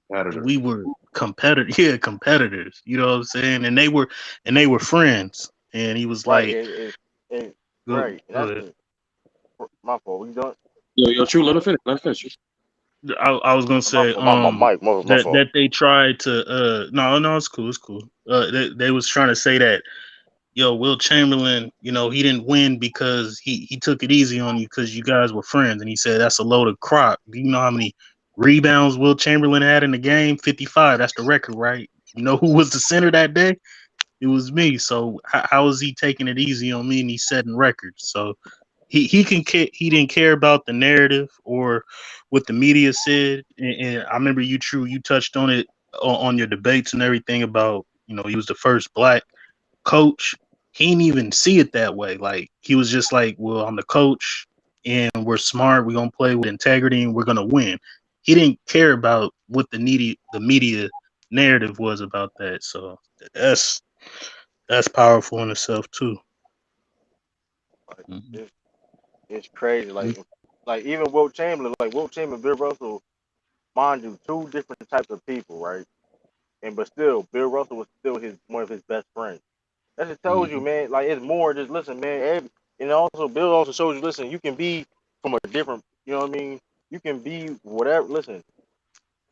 Competitor. We were competitors. Yeah, competitors. You know what I'm saying? And they were friends. And he was Right, like, and go, right, and go that's ahead. my fault. We done. Yo, true. Let him finish. Let him finish. I was gonna My say fault. My fault. that they tried to no, it's cool, it's cool. They was trying to say that, yo, Will Chamberlain, he didn't win because he took it easy on you because you guys were friends. And he said that's a load of crop. Do you know how many rebounds Will Chamberlain had in the game? 55. That's the record, right? You know who was the center that day? It was me. So how is he taking it easy on me and he's setting records? So he didn't care about the narrative or what the media said. And I remember you touched on it on your debates and everything about he was the first black coach. He didn't even see it that way. Like he was just like, well, I'm the coach and we're smart. We're gonna play with integrity and we're gonna win. He didn't care about what the media narrative was about that. So that's that's powerful in itself too. Like, Mhm. it's crazy. Like even Wilt Chamberlain, Bill Russell, mind you, two different types of people, right? And but still, Bill Russell was still his one of his best friends. That just tells you, Mhm. man. Like it's more. Just listen, man. And also, Bill also shows you. Listen, you can be from a different. You know what I mean? You can be whatever. Listen,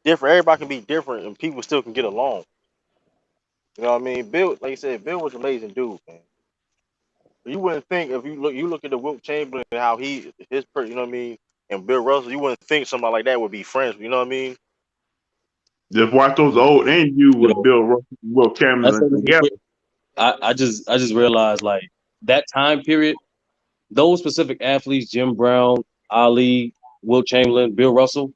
different. Everybody can be different, and people still can get along. You know what I mean? Bill, like you said, Bill was an amazing dude, man. You wouldn't think if you look at the Wilt Chamberlain and how you know what I mean, and Bill Russell, you wouldn't think somebody like that would be friends. You know what I mean? Just watch those old interviews with Yo, Bill Russell, Will I Chamberlain said this real together. quick. I just realized like that time period, those specific athletes, Jim Brown, Ali, Will Chamberlain, Bill Russell,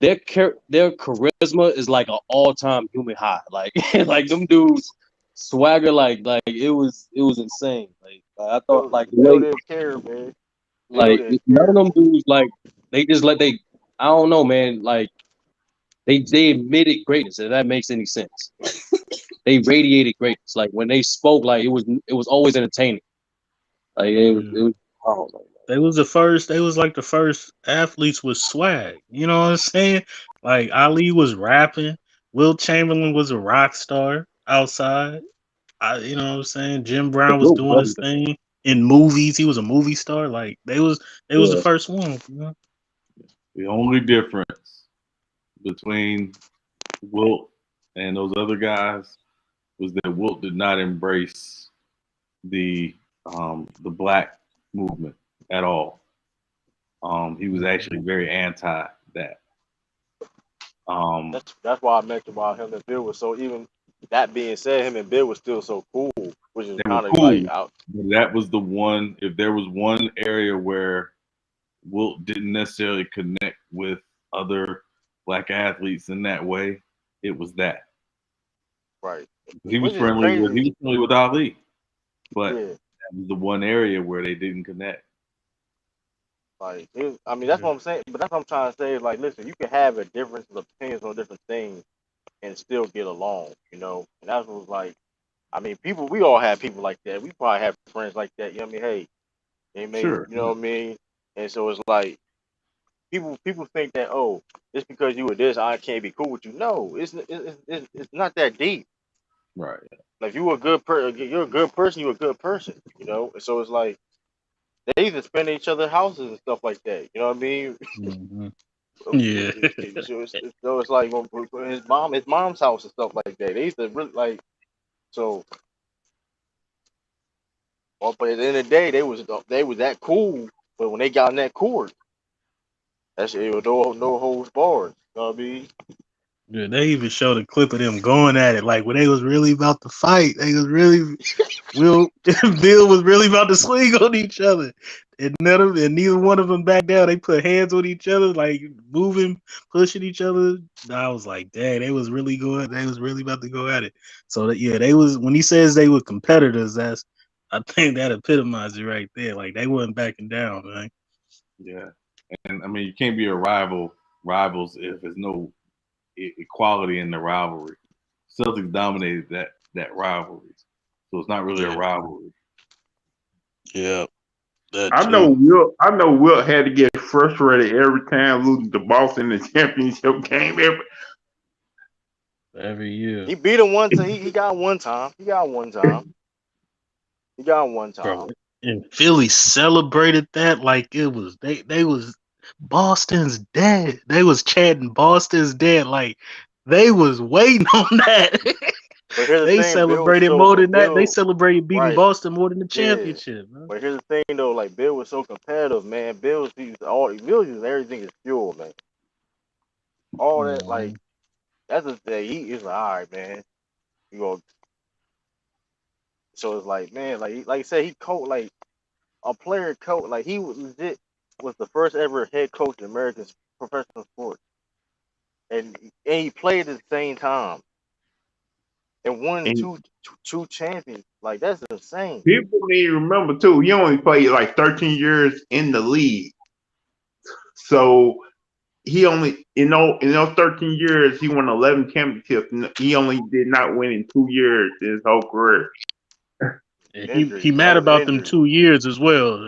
their charisma is like an all time human high. Like like them dudes swagger like it was insane. Like I thought like the Bill way didn't care, man. Bill like didn't none of care. them dudes like they just let they I don't know man like they admitted greatness if that makes any sense. They radiated greatness. Like when they spoke, like it was always entertaining. Like Yeah. it was I don't know. They was like the first athletes with swag. You know what I'm saying? Like Ali was rapping. Will Chamberlain was a rock star outside. You know what I'm saying? Jim The Brown was Bill doing his President. thing in movies. He was a movie star. Like they was the Yeah. first ones. You know? The only difference between Wilt and those other guys was that Wilt did not embrace the black movement at all. He was actually very anti that. Um, That's why I mentioned why him and Bill was so even. That being said, him and Bill was still so cool, which is they were kind of like cool, out. but that was the one. If there was one area where Wilt didn't necessarily connect with other black athletes in that way, it was that. Right, He was which is friendly with crazy. he was friendly with Ali, but Yeah, that was the one area where they didn't connect. I mean, that's Yeah. what I'm saying. But that's what I'm trying to say. Is like, listen, you can have a difference of opinions on different things and still get along. You know, and that's what was like. I mean, people. We all have people like that. We probably have friends like that. You know what I mean? Hey, they may. Sure. You know what I mean? And so it's like people think that just because you were this, I can't be cool with you. No, it's not that deep. Right. Like if you're a good person. You're a good person. You know, and so it's like they even spend at each other's houses and stuff like that. You know what I mean? Mhm. Yeah. So it's like his mom's house and stuff like that. They used to really like so. Well, but at the end of the day, they was that cool. But when they got in that court, that shit was no holds barred. You know what I mean? Yeah, they even showed a clip of them going at it, like when they was really about to fight. They was really Will Bill was really about to swing on each other, and neither one of them back down. They put hands on each other, like moving, pushing each other. I was like, dang, they was really going. They was really about to go at it. So that, yeah, they was when he says they were competitors. I think that epitomized it right there. Like they wasn't backing down, man. Yeah, and I mean you can't be a rivals if there's no equality in the rivalry. Celtics dominated that rivalry, so it's not really a Yeah, rivalry. yeah, that I too. know Wilt. I know Wilt had to get frustrated every time losing to Boston in the championship game. Every year, He beat him one time. He got one time. He got one time. He got one bro. time. And Philly celebrated that like it was they was Boston's dead. They was chanting Boston's dead like they was waiting on that. But here's the They thing, Bill was celebrated so, more but than that. They Bill, celebrated beating right, Boston more than the yeah. championship, man. But here's the thing though, like Bill was so competitive, man. Bill uses everything as fuel, man. All that, like Mhm. that's the thing. He is like, all right, man. You go. So it's like, man, like I said, he coach like a player coach, like he was legit was the first ever head coach in American professional sports, and he played at the same time and won And two champions. Like that's insane. people need to remember too, he only played like 13 years in the league. So he only in those 13 years he won 11 championships. He only did not win in 2 years his whole career. And he Injuries. That mad was about them injuries. 2 years as well.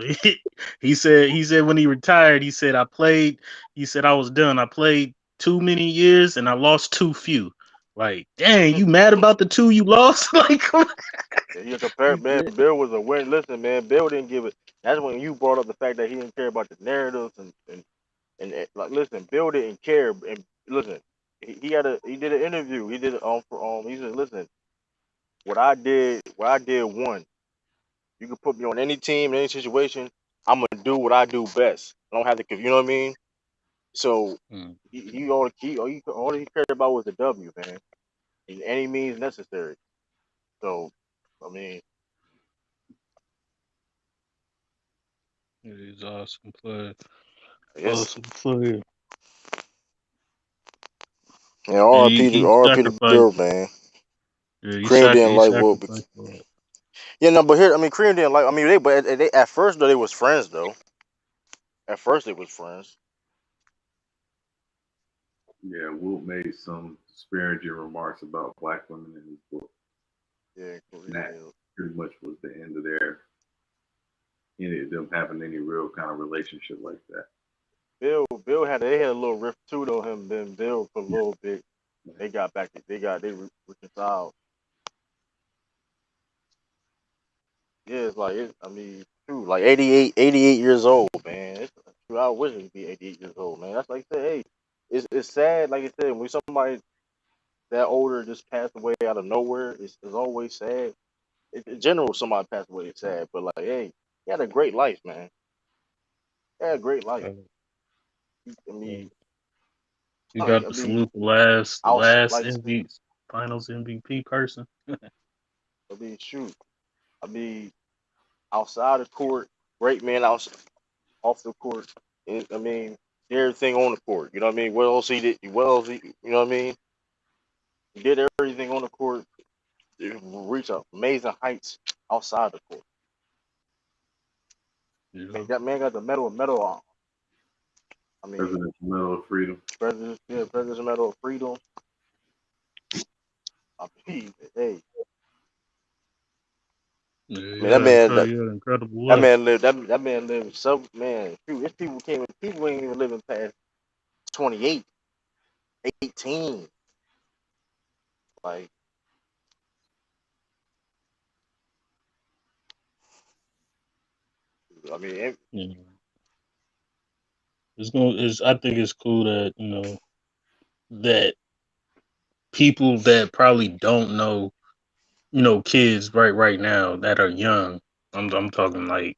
He said when he retired, he said I played. He said I was done. I played too many years and I lost too few. Like, dang, you mad about the two you lost? Like, come Yeah, he compared, man. on. Bill was a win. Listen, man. Bill didn't give it. That's when you brought up the fact that he didn't care about the narratives and like, listen, Bill didn't care. And listen, he did an interview. He did it for he said, listen, what I did won. You can put me on any team in any situation. I'm gonna do what I do best. I don't have to, you know what I mean. So Mm, all he cared about was the W, man, in any means necessary. So, I mean, he's awesome player. I guess Awesome player. yeah. And he R.I.P. to sacrificed. Bill, man. Yeah, Cream didn't he like what, sacrificed for it. yeah, no, but here, I mean, Cream didn't like. I mean, they at first though they was friends though. At first they was friends. Yeah, Wilt made some disparaging remarks about black women in his book, Yeah, and that yeah. pretty much was the end of any of them having any real kind of relationship like that. Bill they had a little rift too though. Him and Bill for a little bit. Yeah. They got back. They reconciled. Yeah, it's like I mean, true, like 88 years old, man. True, I wish it could be 88 years old, man. That's like I said, hey, it's sad. Like I said, when somebody that older just passed away out of nowhere, it's always sad. In general, somebody passed away, it's sad. But like, hey, he had a great life, man. He had a great life. Uh, I uh, mean, You got I to mean, salute the outside, last like, MVP, Finals MVP person. I mean, shoot, I mean, outside the court, great man. Off the court, I mean, did everything on the court. You know what I mean? What else he did? What else he? You know what I mean? He did everything on the court. Reach up amazing heights outside the court. You I mean, know, that man got the medal on. I mean, President's Medal of Freedom. President's Medal of Freedom. I mean, hey, I mean yeah, he had an incredible life. that man lived so man. Shoot, this people ain't even living past 28, 18. Like, I mean, You know, I think it's cool that that people that probably don't know, kids right now that are young. I'm talking like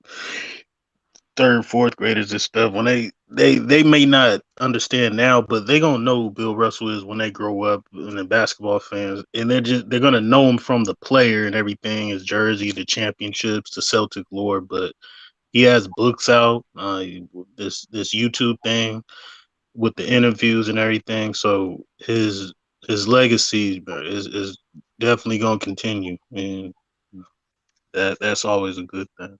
third, fourth graders and stuff. When they may not understand now, but they gonna know who Bill Russell is when they grow up and they're basketball fans, and they're gonna know him from the player and everything, his jersey, the championships, the Celtic lore. But he has books out, this YouTube thing with the interviews and everything. So his legacy is definitely gonna continue, and that's always a good thing.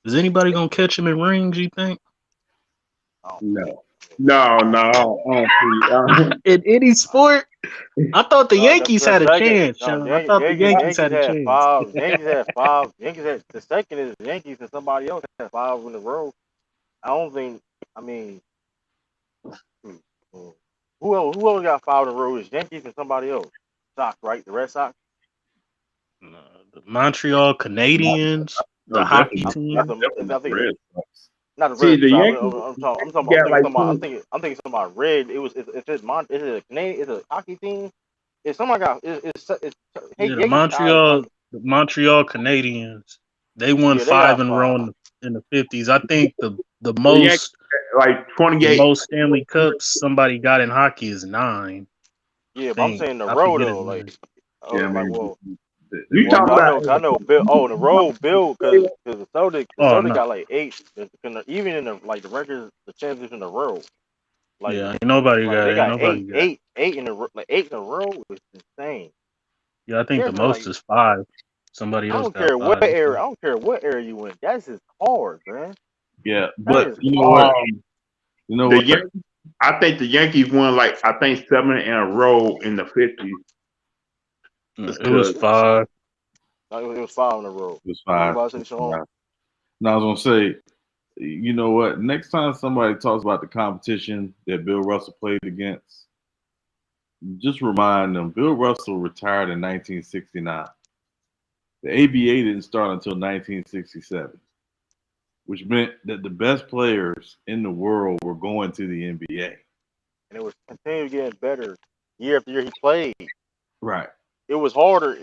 Is anybody gonna catch him in rings? You think? I don't think No. No, no, I don't see. In any sport? I thought the Yankees the had a second, chance, no, Sean. I thought the Yankees Yankees had a had chance. five. Yankees had five. Yankees had the second is Yankees and somebody else had five in a row. I don't think. I mean, hmm, hmm. Who else got five in a row? Is Yankees and somebody else. Sox, right? The Red Sox. The Montreal Canadiens, No, the hockey definitely, team. definitely I not the think Red Sox. not the See, Red the Sox. Yankees I'm got thinking like something about. 20. I'm thinking something about red. Is it a Canadian? Is it a hockey team? If somebody got it's hey Yeah, Yankees. The Montreal Canadiens. They won Yeah, they five got in a row five. in the '50s. I think The Yankees got like the 28. most Stanley Cups somebody got in hockey is 9. Yeah, but I'm think saying the I road forget his though, name. Yeah, I like mean, well, they You won talking cause about I know Bill. Oh, the road Bill, cause the Oh Celtic no, got like eight, even in the like the records, the champions in a row. Like yeah, ain't they got nobody got. eight in a like eight in a row is insane. Yeah, I think the Seriously, most like is 5. Somebody I else don't got care what 5. I area, think. I don't care what area you in. That's just hard, man. Yeah, That but is you know what? hard. um You know the what? Yankees? I think the Yankees won like I think 7 in a row in the 50s. It was Because 5. Like, it was five in a row. It was What you five. about to say, Sean? Now I was gonna say, you know what? Next time somebody talks about the competition that Bill Russell played against, just remind them Bill Russell retired in 1969. The ABA didn't start until 1967, which meant that the best players in the world were going to the NBA. And it was continuing getting better year after year he played. Right. It was harder.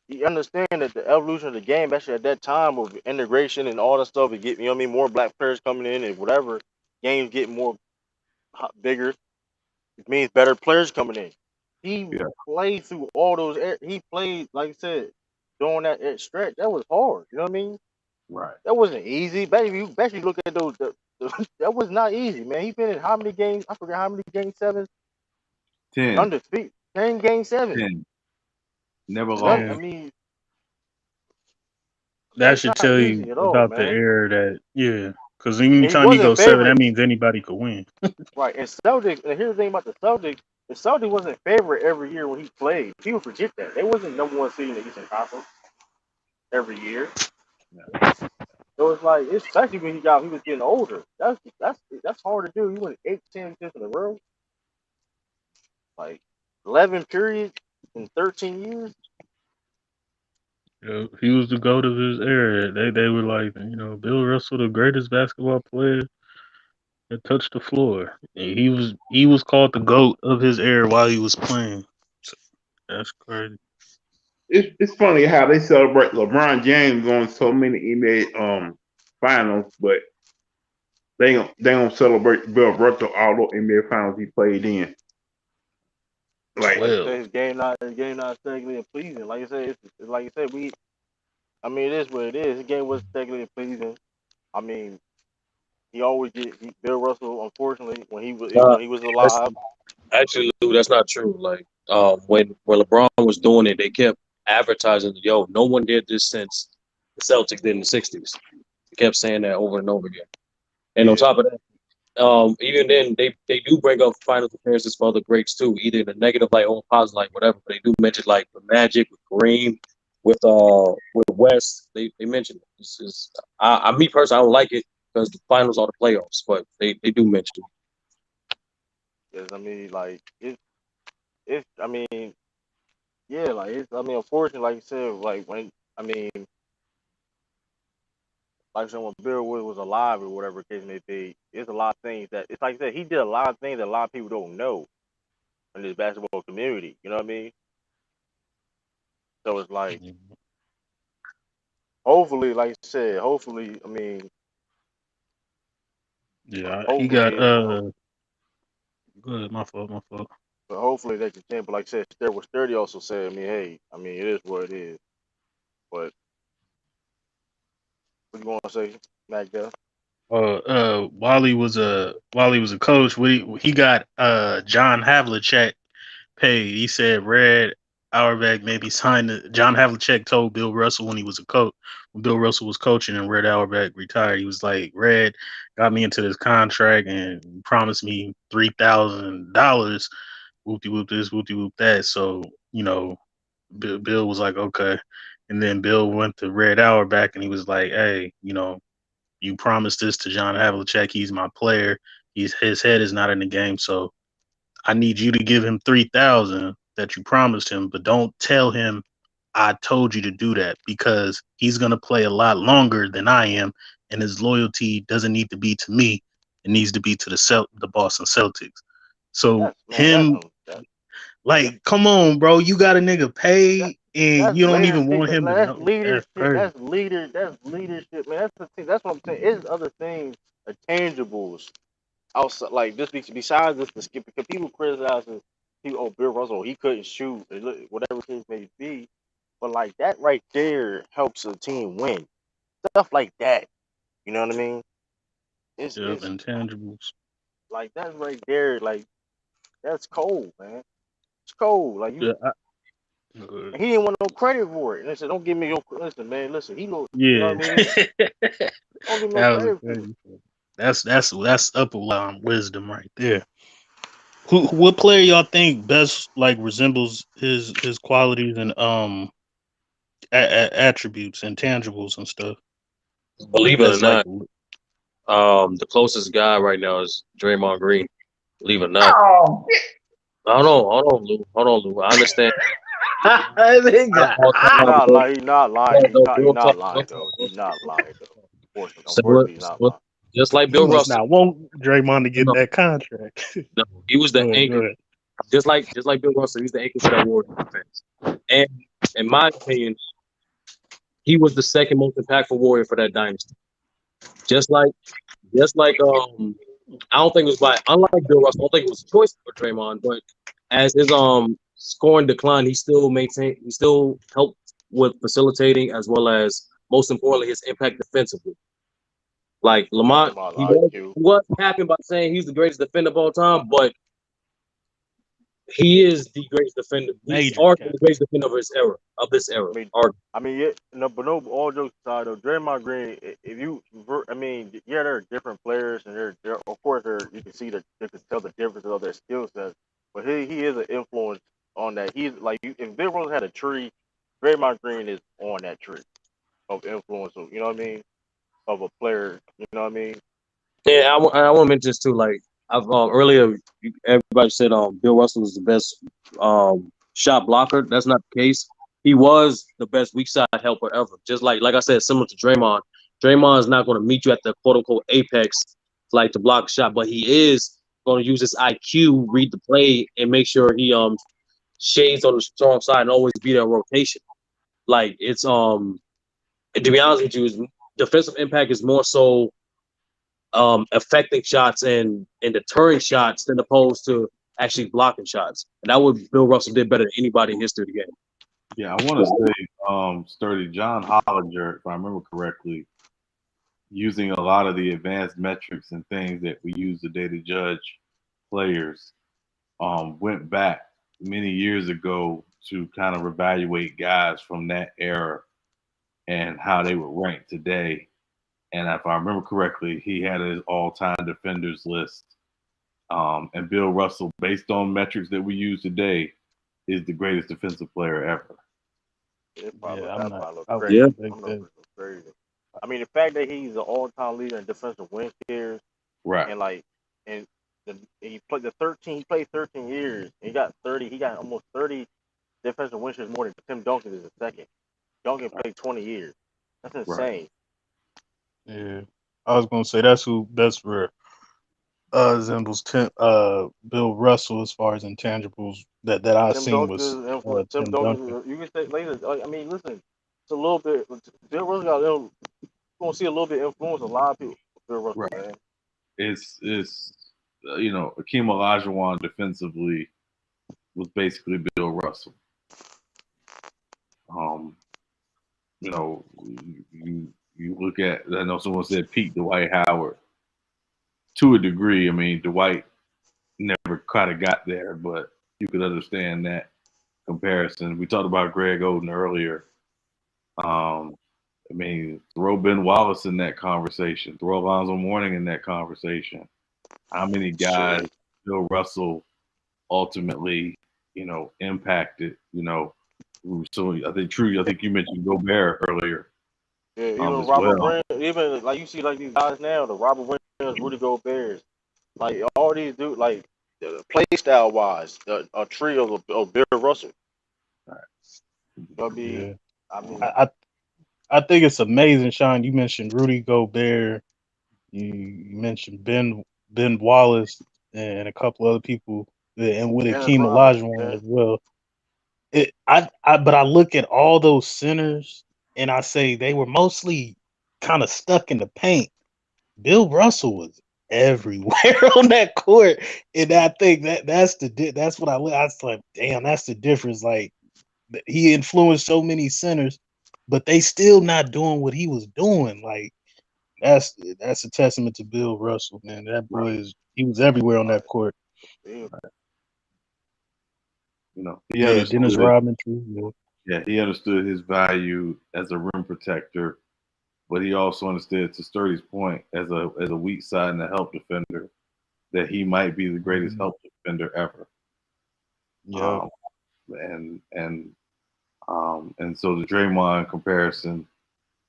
You understand that the evolution of the game, actually at that time with integration and all that stuff, it get you know what I mean, more black players coming in and whatever, games get more bigger. It means better players coming in. He Yeah. played through all those. He played like I said during that stretch. That was hard. You know what I mean? Right. That wasn't easy. Bet you look at those. That was not easy, man. He been in how many games? I forgot how many game sevens. 10. Undefeated. 10 game 7. 10. Never None. lost. I Yeah, mean, that it's should not tell easy you at all, about the man. era that. Yeah, because And he anytime you go wasn't 7, that favorite, means anybody could win. right? And Celtics. And here's the thing about the Celtics: the Celtics wasn't favorite every year when he played. People forget that they wasn't number 1 seed in the Eastern Conference every year. So it's like, especially when he was getting older. That's hard to do. You win 8 championships in a row, like 11 periods in 13 years. He was the goat of his era. They were like, Bill Russell, the greatest basketball player that touched the floor. And he was called the goat of his era while he was playing. So, that's crazy. it's funny how they celebrate LeBron James going so many NBA finals, but they don't celebrate Bill Russell all the NBA finals he played in. Like Like you say, 12. his game not technically pleasing. Like I said, it's like you said, I mean, it is what it is. His game was technically pleasing. I mean, Bill Russell. Unfortunately, Nah, when he was that's alive, actually Lou, that's not true. Like when LeBron was doing it, they kept advertising, yo, no one did this since the Celtics did in the '60s. They kept saying that over and over again. And on yeah, top of that, even then they do bring up finals appearances for other greats too, either in a negative light or positive light, whatever. But they do mention like the Magic with Kareem, with West. They mention it. Me personally, I don't like it because the finals are the playoffs, but they do mention it. because I mean, like it's I mean, yeah, like it's I mean, unfortunately, like you said, like when I mean, like I said, when Bill Wood was alive or whatever case may be, there's a lot of things that it's like I said, he did a lot of things that a lot of people don't know in this basketball community. You know what I mean? So it's like, hopefully, like you said, hopefully, I mean, But Yeah, he got hopefully, good. My fault. but hopefully they can change. But like I said, what Sturdy also said. I mean, hey, I mean, it is what it is. But what you want to say, Mac? Duff? While he was a coach, he got John Havlicek paid. He said Red Auerbach maybe signed John Havlicek told Bill Russell when he was a coach, when Bill Russell was coaching and Red Auerbach retired, he was like, Red got me into this contract and promised me $3,000. Whoopty whoop this, whoopty whoop that. So, Bill was like, okay. And then Bill went to Red Auerbach and he was like, hey, you promised this to John Havlicek. He's my player. His head is not in the game. So I need you to give him 3,000 that you promised him, but don't tell him I told you to do that because he's gonna play a lot longer than I am, and his loyalty doesn't need to be to me; it needs to be to the Boston Celtics. So That's man. him, That like, come on, bro, you got a nigga that paid, and that's you don't even leadership. want him to That's know. That's leadership. crazy. That's leadership, man. That's the thing. That's what I'm saying. It's other things, tangibles outside, like this. Besides this, the skip. Because people criticizing, oh, Bill Russell, he couldn't shoot, whatever case may be. But like that right there helps a team win. Stuff like that. You know what I mean? Yep, It's intangibles. like that's right there. Like that's cold, man. It's cold. Like Yeah, you, and he didn't want no credit for it. And they said, "Don't give me your listen, man. Listen, he know, you know yeah. what I mean? Don't give me no That was a credit for it." crazy. That's upper wisdom right there. What player y'all think best like resembles his qualities and attributes and tangibles and stuff? Believe it or That's like not, the closest guy right now is Draymond Green. Believe it or not. Oh, Hold on, Lou. Hold on, Lou. I understand. they Not got all He's time, not but lying. He's not lying. no, no, He's real not talk, real lying talk, though. real He's talk. not lying though. So, Unfortunately, he's not so lying. just like he Bill must Russell, not want Draymond to get no, that contract. no, he was the Go anchor. ahead. Just like Bill Russell, he's the anchor for that Warriors defense. And in my opinion, he was the second most impactful Warrior for that dynasty. Just like, just like I don't think it was by unlike Bill Russell, I don't think it was a choice for Draymond, but as his scoring declined, he still helped with facilitating as well as most importantly his impact defensively. Like Talking Lamont, about he was IQ. he was capping by saying he's the greatest defender of all time, but he is the greatest defender. He's Major arguably cap. the greatest defender of his era, of this era. I mean, Arguably. yeah, no, but no, all jokes aside, though, Draymond Green, if you, I mean, yeah, there are different players, and of course, you can see you can tell the difference of their skill sets, but he is an influence on that. He's like, if Bill Russell had a tree, Draymond Green is on that tree of influence, you know what I mean, of a player, you know what I mean? Yeah, I want to mention this too. Like I've earlier, everybody said Bill Russell was the best shot blocker. That's not the case. He was the best weak side helper ever. Just like I said, similar to Draymond. Draymond is not going to meet you at the quote unquote apex like to block a shot, but he is going to use his IQ, read the play, and make sure he shades on the strong side and always be there in rotation. Like it's to be honest with you, his defensive impact is more so affecting shots and deterring shots than opposed to actually blocking shots. And that what Bill Russell did better than anybody in history of the game. Yeah, I want to say, Sturdy John Hollinger, if I remember correctly, using a lot of the advanced metrics and things that we use today to judge players, went back many years ago to kind of evaluate guys from that era and how they were ranked today. And if I remember correctly, he had his all-time defenders list. And Bill Russell, based on metrics that we use today, is the greatest defensive player ever. Yeah, That probably look I crazy. Yeah. wouldn't think I'm not that. crazy. I mean, the fact that he's an all-time leader in defensive win shares, Right. and like, and he played 13 years. He got 30. He got almost 30 defensive win shares more than Tim Duncan is a second. Duncan played 20 years. That's Right. insane. Yeah, I was gonna say that's who best for resembles Bill Russell as far as intangibles that I've Tim seen Duncan was is influence. Tim Tim Duncan, Duncan. you can say later. I mean, listen, it's a little bit. Bill Russell got a little. You're gonna see a little bit influence a lot of people. Bill Russell, Right. man. it's Akeem Olajuwon defensively was basically Bill Russell. You know, you look at, I know someone said Pete Dwight Howard. To a degree, I mean, Dwight never kind of got there, but you could understand that comparison. We talked about Greg Oden earlier. I mean, throw Ben Wallace in that conversation, throw Alonzo Mourning in that conversation. How many guys Shit. Bill Russell ultimately, impacted, so I think you mentioned Gobert earlier, Yeah, even as Robert well. Williams, even like you see like these guys now, the Robert Williams, Rudy Gobert, like all these dudes, like play style wise, a trio of Bill Russell. You know what I mean? Yeah. I mean, I think it's amazing, Sean. You mentioned Rudy Gobert. You mentioned Ben Wallace and a couple other people, and with Dennis Akeem Rodman, Olajuwon yeah, as well. But I look at all those centers and I say they were mostly kind of stuck in the paint. Bill Russell was everywhere on that court, and I think that's what I was like, damn, that's the difference. Like he influenced so many centers, but they still not doing what he was doing. Like that's a testament to Bill Russell, man. That Right. boy he was everywhere on that right. court. Yeah. He Yeah, Dennis understood. Rodman too. Yeah, he understood his value as a rim protector, but he also understood, to Sturdy's point, as a weak side and a help defender, that he might be the greatest Yeah. help defender ever. Yep. Um, and so the Draymond comparison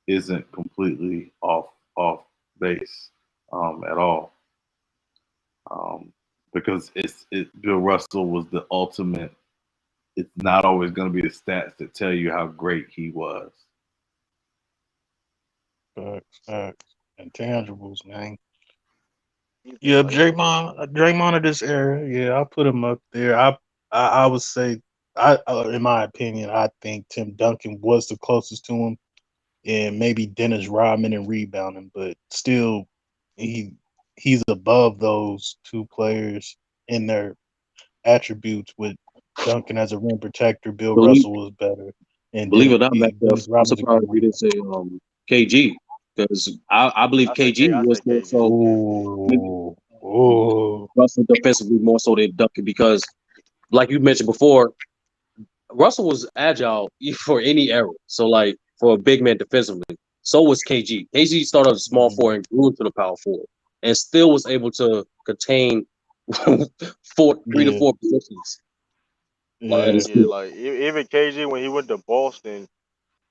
isn't completely off base at all, because Bill Russell was the ultimate. It's not always going to be the stats that tell you how great he was. Facts. Intangibles, man. Even Yeah, like Draymond of this era. Yeah, I'll put him up there. I would say, in my opinion, I think Tim Duncan was the closest to him, and maybe Dennis Rodman in rebounding, but still, he he's above those two players in their attributes. With Duncan as a rim protector, Bill Believe Russell was better, and believe it or not, Metcalf, Dennis I'm Rodman's a surprised great you didn't rebounder. say KG because I believe KG I was say more KG. so Oh, oh, Russell defensively more so than Duncan because, like you mentioned before, Russell was agile for any era. So like for a big man defensively, so was KG. KG started as small mm, four and grew into the power forward, and still was able to contain three to yeah, four positions. Like, yeah, Yeah, like even KG when he went to Boston,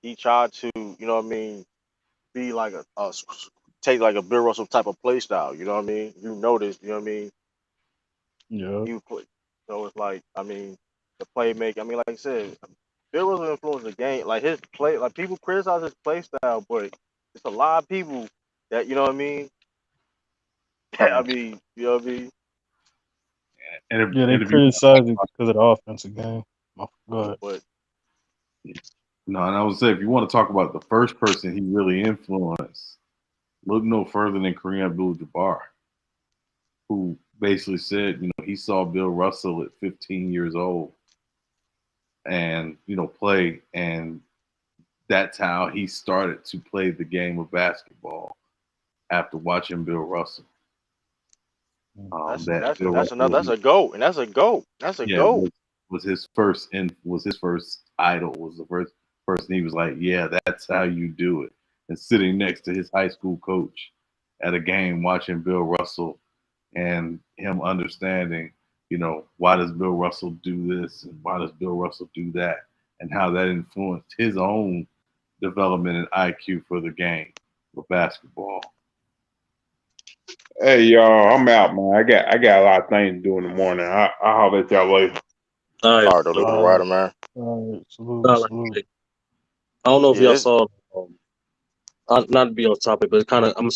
he tried to, you know what I mean, be like take like a Bill Russell type of play style. You know what I mean? You notice, you know what I mean? yeah, You put so it's like I mean the playmaking. I mean, like I said, Bill Russell influenced the game. Like his play, like people criticize his play style, but it's a lot of people that you know what I mean. I Yeah. mean, you know what I mean. And yeah. They if you criticize it because of the offensive game. Go ahead. But no, and I would say if you want to talk about the first person he really influenced, look no further than Kareem Abdul-Jabbar, who basically said, he saw Bill Russell at 15 years old and, play, and that's how he started to play the game of basketball after watching Bill Russell. that's That that's Bill that's another Russell, that's a goat, and that's a goat. That's a yeah, goat. was his first idol, was the first person he was like, yeah, that's how you do it. And sitting next to his high school coach at a game watching Bill Russell and him understanding, why does Bill Russell do this and why does Bill Russell do that, and how that influenced his own development and IQ for the game of basketball. Hey y'all, I'm out, man. I got a lot of things to do in the morning. I'll holler at y'all later. all right, All right, the little All rider right, man. all right. all Salute. right. I don't know if Yeah, y'all this saw. Not to be on topic, but kind of I'm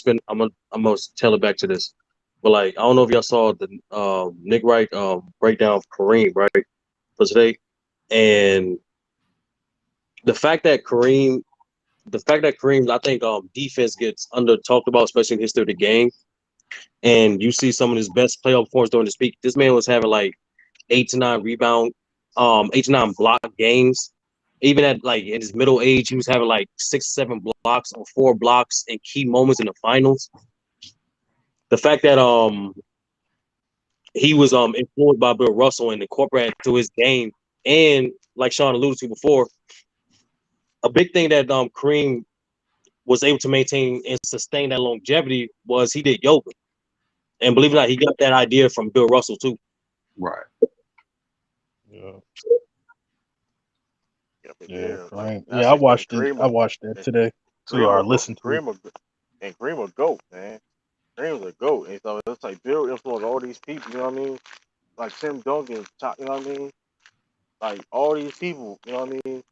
gonna tell it back to this. But like I don't know if y'all saw the Nick Wright breakdown of Kareem right for today, and the fact that Kareem, I think defense gets under talked about, especially in the history of the game. and you see some of his best playoff performance during this peak. This man was having like 8 to 9 rebound, 8 to 9 block games. Even at like in his middle age, he was having like 6, 7 blocks or 4 blocks in key moments in the finals. The fact that he was influenced by Bill Russell and incorporated to his game, and like Sean alluded to before, a big thing that Kareem was able to maintain and sustain that longevity was he did yoga. And believe it or not, he got that idea from Bill Russell too. Right. Yeah, Yeah, but yeah, yeah, like Kareem. that's Yeah, I it. And watched it. I watched that today too, or listened to it. Kareem a goat, man. Kareem's a goat, and so it's like Bill influenced all these people. You know what I mean? Like Tim Duncan, you know what I mean? Like all these people, you know what I mean?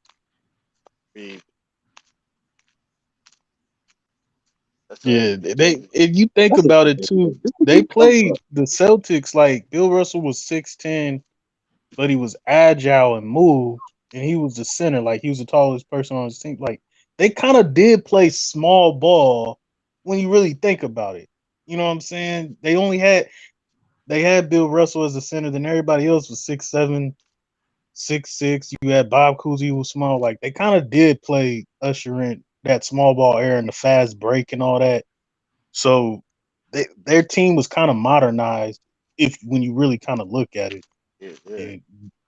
Be that's it. Yeah, they. If you think about it too, they played the Celtics like Bill Russell was 6'10", but he was agile and moved, and he was the center. Like he was the tallest person on his team. Like they kind of did play small ball when you really think about it. You know what I'm saying? They had Bill Russell as the center, then everybody else was 6'7", 6'6". You had Bob Cousy who was small. Like they kind of did play usher in that small ball era and the fast break and all that. So their team was kind of modernized if when you really kind of look at it. Yeah, yeah. And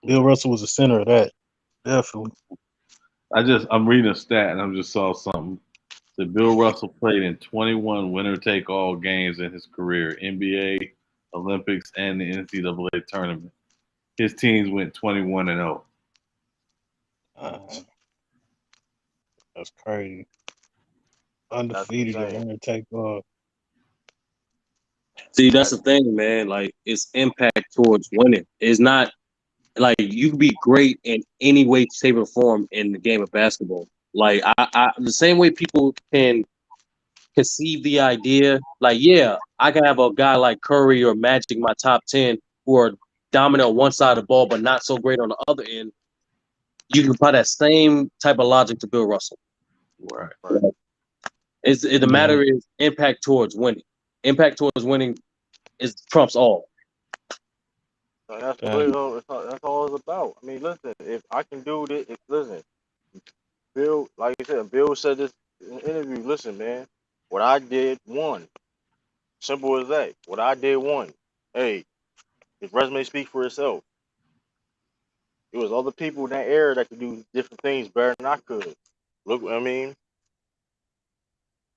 Bill Russell was the center of that. Definitely. I'm reading a stat and I just saw something. That Bill Russell played in 21 winner-take-all games in his career, NBA, Olympics, and the NCAA tournament. His teams went 21-0. That's crazy. That's what I'm Undefeated in saying. winner take all. See, that's That the thing, man. Like it's impact towards winning. It's not like you can be great in any way, shape, or form in the game of basketball. Like I the same way people can conceive the idea, like yeah, I can have a guy like Curry or Magic, my top 10, who are dominant on one side of the ball, but not so great on the other end. You can apply that same type of logic to Bill Russell. Right. right. The Yeah. matter is impact towards winning. Impact towards winning is trumps all. So that's That, really all. That's all it's about. I mean, listen. If I can do this, listen. Bill, like you said, Bill said this in the interview. Listen, man. What I did, won. Simple as that. What I did, won. Hey, his resume speaks for itself. It was other people in that era that could do different things better than I could. Look, I mean,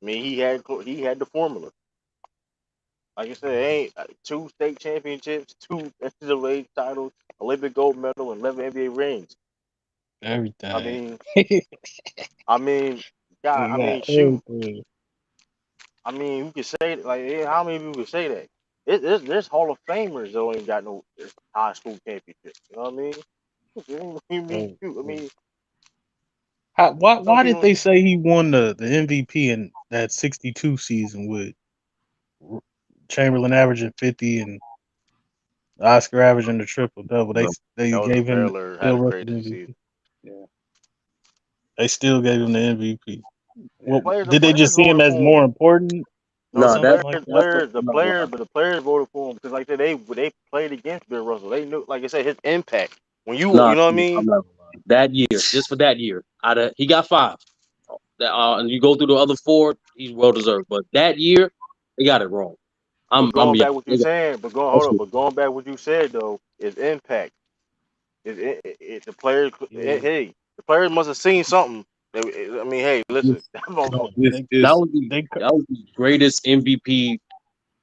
he had the formula. Like I said, ain't 2 state championships, 2 NCAA titles, Olympic gold medal, and 11 NBA rings. I everything. mean, He I mean, God, I got mean, shoot. everything. I mean, you could say like, how many people could say that? There's Hall of Famers that ain't got no high school championship. You know what I mean? I Everything. mean, some Why did people. they say he won the MVP in that 62 season with Chamberlain averaging 50 and Oscar averaging the triple double? They No. they Elgin gave him Baylor had Bill the Russell the greatest season. MVP. Yeah. They still gave him the MVP. The What players, the did they players just see him voted as for more him. important or No, No, the something that's like players, that? that's what players, the I'm not players, lying. but the players voted for him because, like they played against Bill Russell. They knew, like I said, his impact. You No, know what I I'm mean? not lying. That year, just for that year, he got 5. And you go through the other 4, he's well deserved. But that year, they got it wrong. But I'm going yeah. back what They you got saying, but going hold that's up, what, but going back what you said though is impact. The players, Yeah, hey, the players must have seen something. I mean, hey, listen, this, no, This they is they that was the greatest MVP.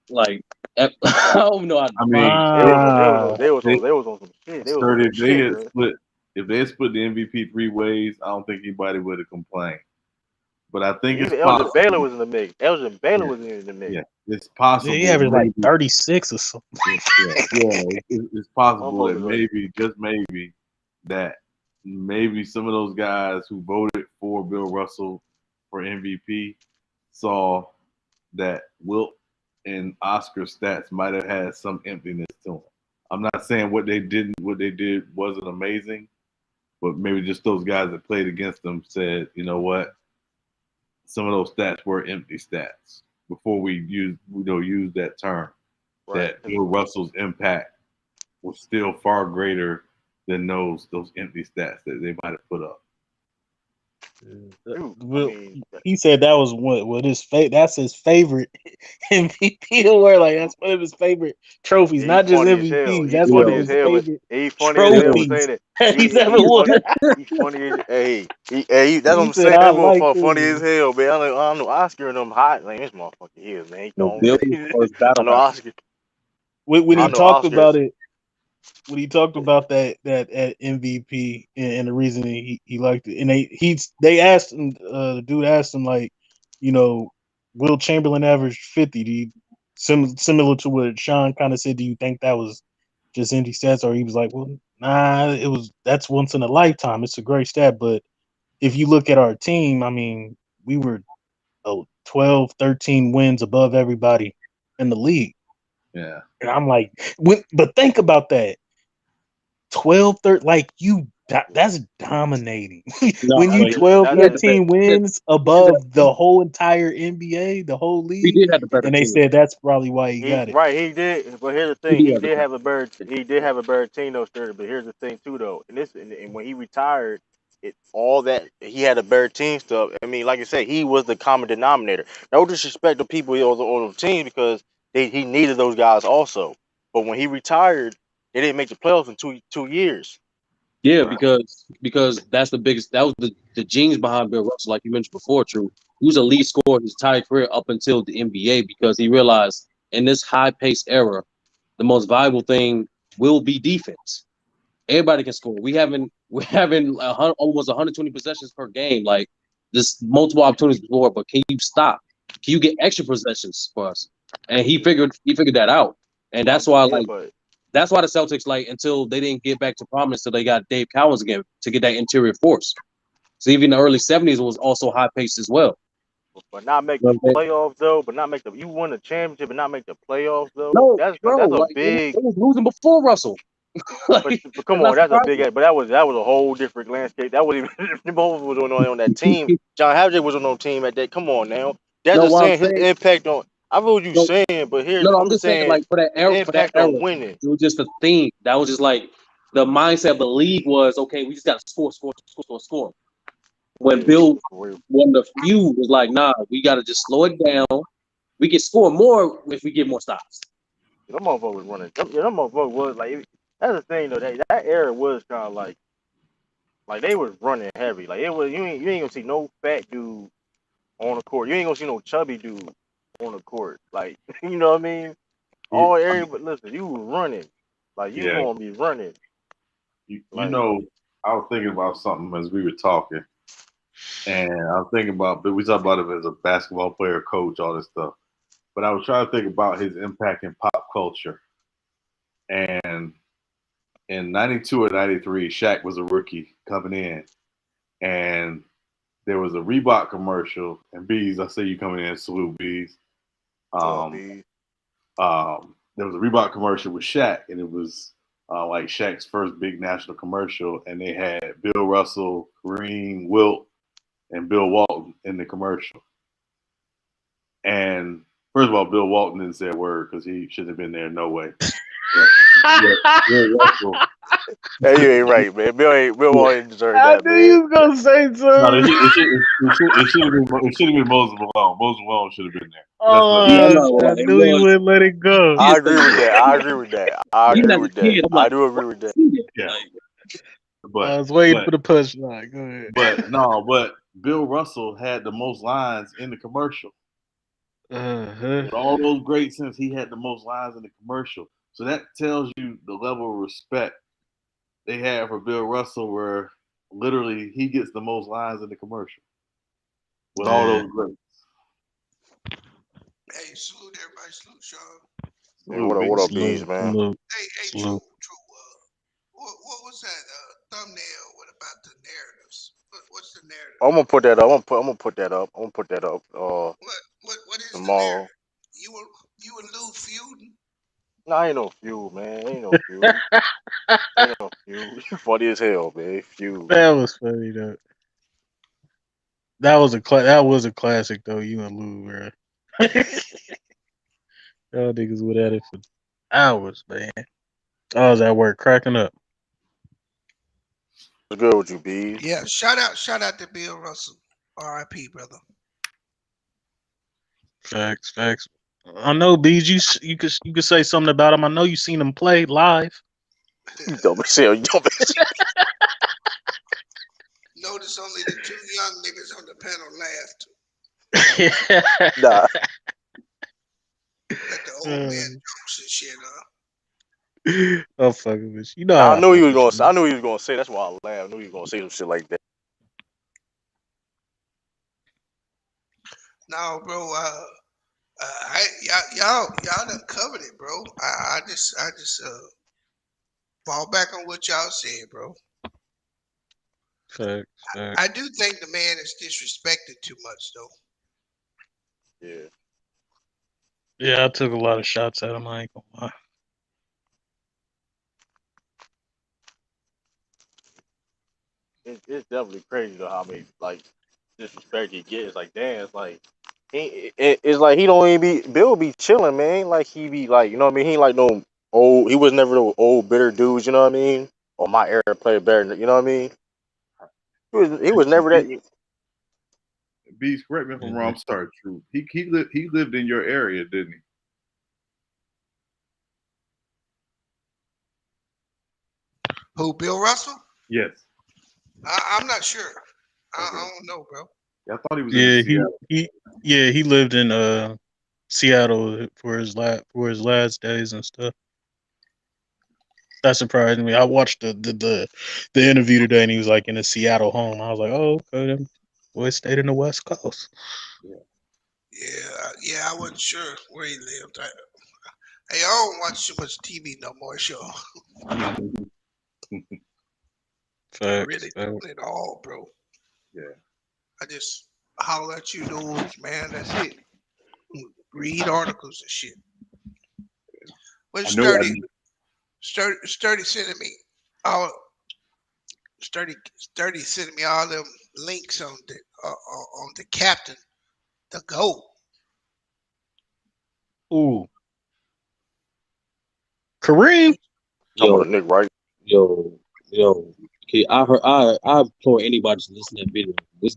Like I don't know how to I define mean, it. they they, was on, they was on, wow. they was they on, they was on some shit. They was on started some if they shit, had man. split if they had split the MVP 3 ways, I don't think anybody would have complained. But I think it's Even Elgin Baylor possible. was in the mix. Elgin Baylor Yeah, was in the mix. yeah. It's Yeah, he possible averaged like maybe 36 or something. it's possible that Motherfuckers like, maybe, just maybe, that maybe some of those guys who voted for Bill Russell for MVP saw that Wilt and Oscar stats might have had some emptiness to them. I'm not saying what they did wasn't amazing, but maybe just those guys that played against them said, you know what, some of those stats were empty stats. before we use that term, Right. that Bill Russell's impact was still far greater than those empty stats that they might have put up. Dude, I Well, mean, he said that was what his that's his favorite MVP award. Like that's one of his favorite trophies, yeah, he not just funny as hell. MVPs. He That's one of funny as his hell. favorite He funny as hell for trophies saying it. he's He ever he won. funny. He funny as that's what He I'm said, saying. "I That like motherfucker funny as this." hell, man. I don't know Oscar and them hot. Like this motherfucker here, man. He No, don't. Bill was first I battle know rapper. Oscar. When I he know talked about Oscar's. it, when he talked about that at MVP and the reason he liked it, and they asked him, the dude asked him like, you know, Will Chamberlain averaged 50. Do you similar to what Sean kind of said? Do you think that was just empty stats, or he was like, well, nah, that's once in a lifetime. It's a great stat, but if you look at our team, I mean, we were 12, 13 wins above everybody in the league. Yeah. And I'm like, but think about that. 12, 13, like that's dominating. No, When you but That, 12, that, he had the that, best. 13 wins He had the above best. the whole entire NBA, the whole He league, did have the better and they team. said that's probably why he he got it. right. He did. But here's the He thing. did He have the did better. have a bird. He did have a bird team though, Sturdy. But here's the thing too though. And when he retired, it all that he had a bird team stuff. I mean, like I said, he was the common denominator. No disrespect to people on the team because he needed those guys also. But when he retired, they didn't make the playoffs in 2 years. Yeah, because that's the biggest. That was the genes behind Bill Russell, like you mentioned before. True, he was a lead scorer his entire career up until the NBA because he realized in this high paced era, the most valuable thing will be defense. Everybody can score. We're having almost 120 possessions per game. Like this, multiple opportunities to score, but can you stop? Can you get extra possessions for us? And he figured that out, and that's why Yeah, like but that's why the Celtics like until they didn't get back to prominence, so they got Dave Cowens again to get that interior force. So even the early '70s was also high paced as well. not make You know the what I'm saying? playoffs though. But not make the you won the championship and not make the playoffs though. No, bro, That's a like big. it was losing before Russell. But, Like but that's come not on, that's a big. surprising. But that was a whole different landscape. That was even if the both was on that team. John Havlicek was on no team at that. Come on now, that's No, just what I'm saying his saying, impact on. I know what you no, saying, but here's no, I'm I'm just just saying saying like for that his era, impact on winning. it was just a theme. That was just like the mindset of the league was okay. We just got to score, score, score, score, score. When Yeah, Bill for real. won the feud was like, nah, we got to just slow it down. We can score more if we get more stops. Them motherfuckers was running. Them motherfuckers was like. That's the thing though. That era was kind of like they was running heavy. Like it was you ain't gonna see no fat dude on the court. You ain't gonna see no chubby dude on the court. Like you know what I mean? It, All area, but listen, you was running. Like you yeah. gonna be running. You Like know, I was thinking about something as we were talking, and I was thinking about, but we talked about him as a basketball player, coach, all this stuff. But I was trying to think about his impact in pop culture. And in '92 or '93, Shaq was a rookie coming in, and there was a Reebok commercial. And Bees, I see you coming in, salute Bees. what up, Um, B? there was a Reebok commercial with Shaq, and it was like Shaq's first big national commercial, and they had Bill Russell, Kareem, Wilt, and Bill Walton in the commercial. And first of all, Bill Walton didn't say a word because he shouldn't have been there, no way. Bill Russell, Hey, you ain't right, man. Bill yeah. ain't deserve I that, knew man. you was gonna say No, something. it should have been Moses Malone. Moses Malone should have been there. That's what. Yeah, Oh, I'm not gonna I lie. It knew you was wouldn't let it go. he I is agree saying with that. that. I agree with that. I Even agree as a with that. kid, I'm I like, do agree what with that. he did? Yeah, Like, but I was waiting but for the punchline. Go ahead. but no, but Bill Russell had the most lines in the commercial. Uh-huh. With all those great scenes, he had the most lines in the commercial. So that tells you the level of respect they had for Bill Russell, where literally he gets the most lines in the commercial with all Yeah. those greats. Hey, salute everybody. Salute Sean. Yeah, Salute, what B. up, bees, Salute, man? salute, Hey, salute. true. What was that thumbnail? What about the narratives? What's the narrative? I'm gonna put that up. I'm gonna put that up. I'm gonna put that up. What is the Tomorrow. narrative? You and Lou feuding? No, ain't no feud, man. Ain't no feud. Ain't no feud. You funny as hell, man. Feud. That was funny though. That was a classic though. You and Lou, bro. Y'all niggas would at it for hours, man. I was at work cracking up. What's good with you, bees? Yeah, shout out to Bill Russell. R.I.P. brother. Facts, facts. I know, Bees. You could say something about him. I know you seen him play live. You don't be saying, you don't be saying. Notice only the two young niggas on the panel laughed. Nah, Let the old man jokes and shit, I'm fucking with you. You know I how I knew he fuck was with gonna. you, I man. knew he was gonna say. That's why I laughed. I knew he was gonna say some shit like that. No, bro. Y'all done covered it, bro. I just fall back on what y'all said, bro. Facts, facts. I do think the man is disrespected too much, though. Yeah, Yeah, I took a lot of shots at him. I ain't gonna lie. it's definitely crazy though how many like disrespect he gets. Like, damn, it's like it's like he don't even be Bill be chilling, man. Like he be like, you know what I mean? He ain't like no old. He was never no old bitter dudes. You know what I mean? Or my era played better. You know what I mean? He was never that. Beast, correct me if I'm Yeah. wrong. I'm sorry, True. He lived in your area, didn't he? Who, Bill Russell? Yes. I'm not sure. Okay. I don't know, bro. Yeah, I thought he was in Yeah, Seattle. he lived in Seattle for his last days and stuff. That surprised me. I watched the interview today, and he was like in a Seattle home. I was like, oh, okay, them boy stayed in the West Coast. Yeah, I wasn't sure where he lived. Hey, I don't watch too much TV no more, so I Facts, really facts. don't at all, bro. Yeah. I just holler at you dudes, man. That's it. Read articles and shit. But I know. sturdy sending me all sturdy sending me all them links on the captain, the GOAT. Ooh, Kareem. Talking Yo, about Nick Wright. yo, yo. Okay, I implore anybody to listen to that video. This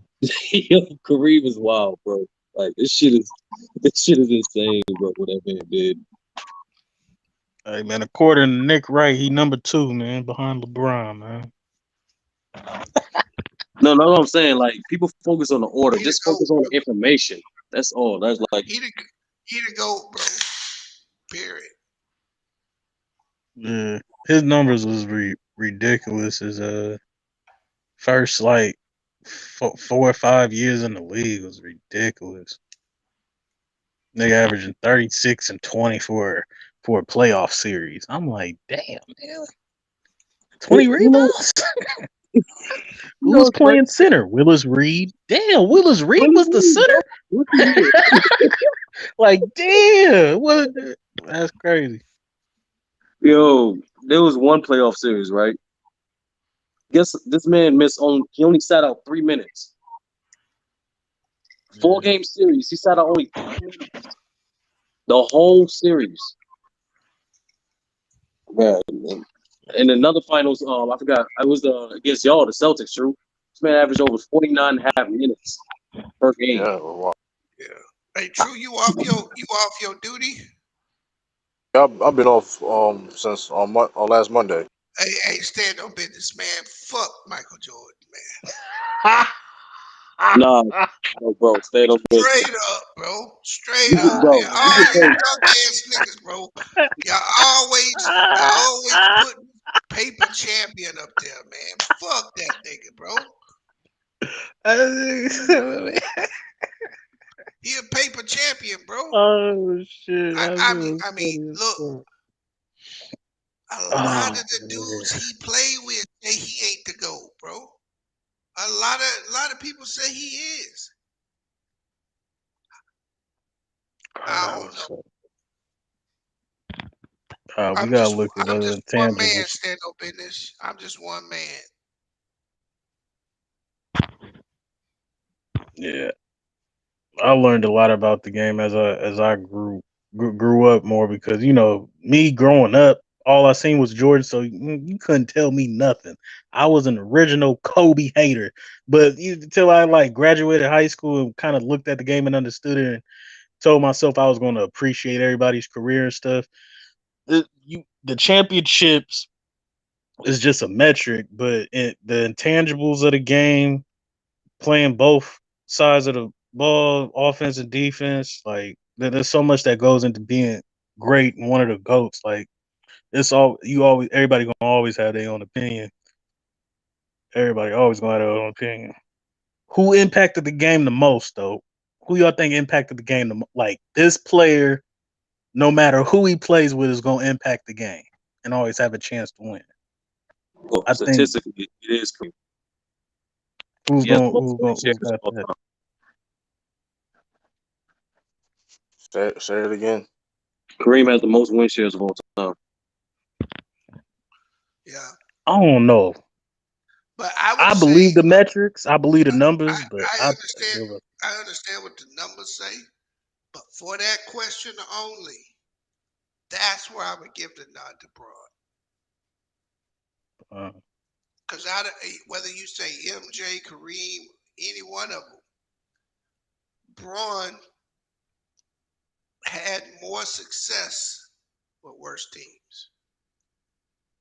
yo, Kareem is wild, bro. Like this shit is insane, bro. What that man did. Hey man, according to Nick Wright, he number 2, man, behind LeBron, man. No, I'm saying like people focus on the order. He the Just GOAT, focus on bro. the information. That's all. That's like He the he the GOAT, bro. Period. Yeah, his numbers was ridiculous. His first like 4 or 5 years in the league was ridiculous. Nigga averaging 36 and 20 for a playoff series. I'm like, damn, man, 20 you know rebounds. you Who know was it's crazy. playing center? Willis Reed. Damn, Willis Reed What is was the he, center. bro? What he did? Like, damn, what? That's crazy. Yo, there was one playoff series, right? Guess this man missed on. He only sat out 3 minutes. Four Yeah. game series. He sat out only 3 minutes. The whole series. Man. And another finals, I forgot. I was against y'all, the Celtics. True. This man averaged over 49 and a half minutes per game. Yeah, well, Yeah. Hey, True, you off your duty? I've been off since on last Monday. Hey, stand on business, man. Fuck Michael Jordan, man. Nah, no, bro, stay up with. Straight up, bro. Straight You up, can, Ah, man. bro. You All can man. you say duck ass niggas, bro. Y'all always put paper champion up there, man. Fuck that nigga, bro. He a paper champion, bro. Oh shit! I, That I shit mean, was I mean, funny as look, fuck. a lot Oh of the man. dudes he play with say he ain't the GOAT, bro. A lot of people say he is. Oh, I that don't was know. so. We I'm gotta just look at I'm other just one man intangibles. stand up in this. I'm just one man. Yeah. I learned a lot about the game as I grew up more because me growing up, all I seen was Jordan, so you couldn't tell me nothing. I was an original Kobe hater, but until I like graduated high school and kind of looked at the game and understood it, and told myself I was going to appreciate everybody's career and stuff. The championships is just a metric, but the intangibles of the game, playing both sides of the ball, offense and defense, like there's so much that goes into being great and one of the goats. Like it's all you always everybody gonna always have their own opinion. Everybody always gonna have their own opinion. Who impacted the game the most though? Who y'all think impacted the game the like this player, no matter who he plays with, is gonna impact the game and always have a chance to win. Well, I think statistically, it is Kareem. He has the most win who shares got of all that? time. Say it again. Kareem has the most win shares of all time. Yeah, I don't know. but I would I say believe the metrics. I believe the numbers, but I I understand. Bill Russell. I understand what the numbers say, but for that question only, that's where I would give the nod to Braun. Uh, Because whether you say MJ, Kareem, any one of them, Braun had more success with worse teams.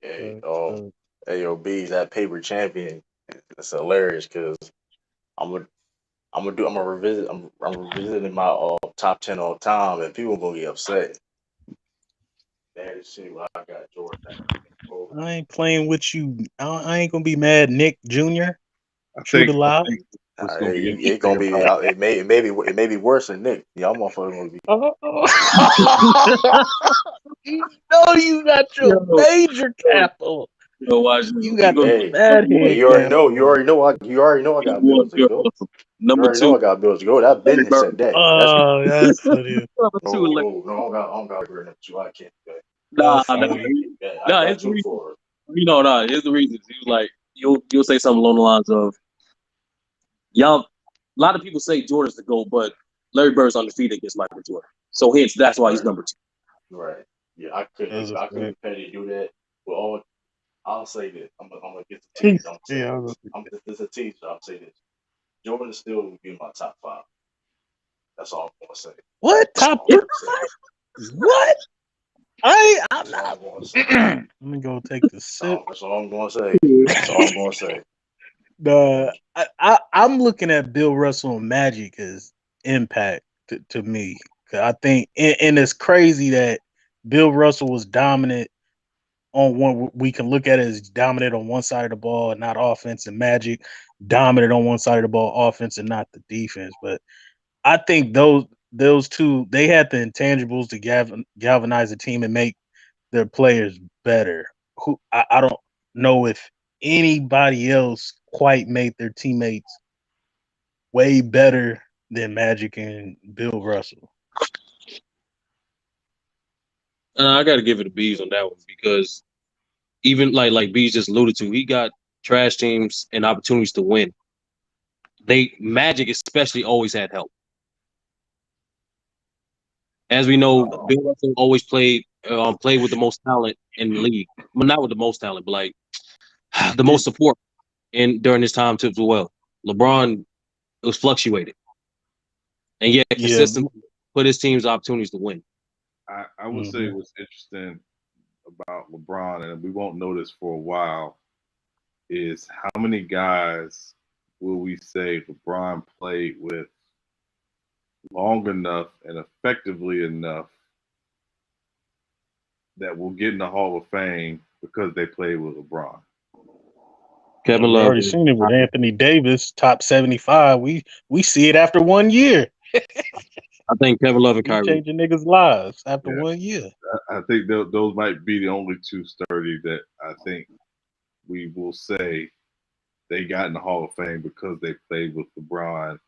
Hey, uh, hey, yo, B's that paper champion. It's hilarious because I'm gonna, I'm gonna revisit. I'm revisiting my top 10 all time, and people gonna get upset. Man, see what I got Jordan. Oh, I ain't playing with you. I ain't gonna be mad, Nick Jr. I True think to I live. think what's going to be it gonna interesting be about it may be worse than Nick. Y'all motherfuckers gonna be. You know you got your Yo, major yo, cap on. yo, watch this. You He got gonna the go Hey, fat number hey, one. head cap on. you already know I Number got one, bills to Bill go. Russell. You Number already know two, I got bills to go. That Larry business Bird. said that. That's Oh, that's funny. Number two, no, no, I don't got a career number two. I can't do that. nah, That's nah, funny. I nah. Here's got the two reason. for it. Nah. Here's the reason. He was like, you'll say something along the lines of, y'all. A lot of people say Jordan's the GOAT, but Larry Bird's undefeated against Michael Jordan. So hence, that's why he's Right, number two. right. Yeah, That's a I couldn't fact. be petty to do that. Well, I'll say this. I'm gonna get the tease. I'm gonna say Yeah. this. This is a tease. I'll say this. Jordan still will be in my top five. That's all I'm gonna say. What That's top all I'm gonna say. five? What? I'm That's all not. I'm gonna say. Let me go take the sip. That's all I'm gonna say. That's all I'm gonna say. I'm looking at Bill Russell and Magic as impact to me. 'Cause I think, and it's crazy that Bill Russell was dominant on one. We can look at it as dominant on one side of the ball and not offense, and Magic dominant on one side of the ball, offense and not the defense. But I think those two, they had the intangibles to galvanize the team and make their players better. I don't know if anybody else quite made their teammates way better than Magic and Bill Russell. I got to give it a B's on that one because even like B's just alluded to, he got trash teams and opportunities to win. Magic especially always had help. As we know, Bill Russell always played with the most talent in the league. Well, not with the most talent, but like the most support in during his time too as well. LeBron, it was fluctuated, and yet Yeah. consistently put his teams opportunities to win. I would say Mhm. what's interesting about LeBron, and we won't know this for a while, is how many guys will we say LeBron played with long enough and effectively enough that will get in the Hall of Fame because they played with LeBron? Kevin We Love, already seen it with Anthony Davis, top 75. We see it after 1 year. I think Kevin Love and He Kyrie. changing niggas' lives after Yeah, 1 year. I think those might be the only two sturdy that I think we will say they got in the Hall of Fame because they played with LeBron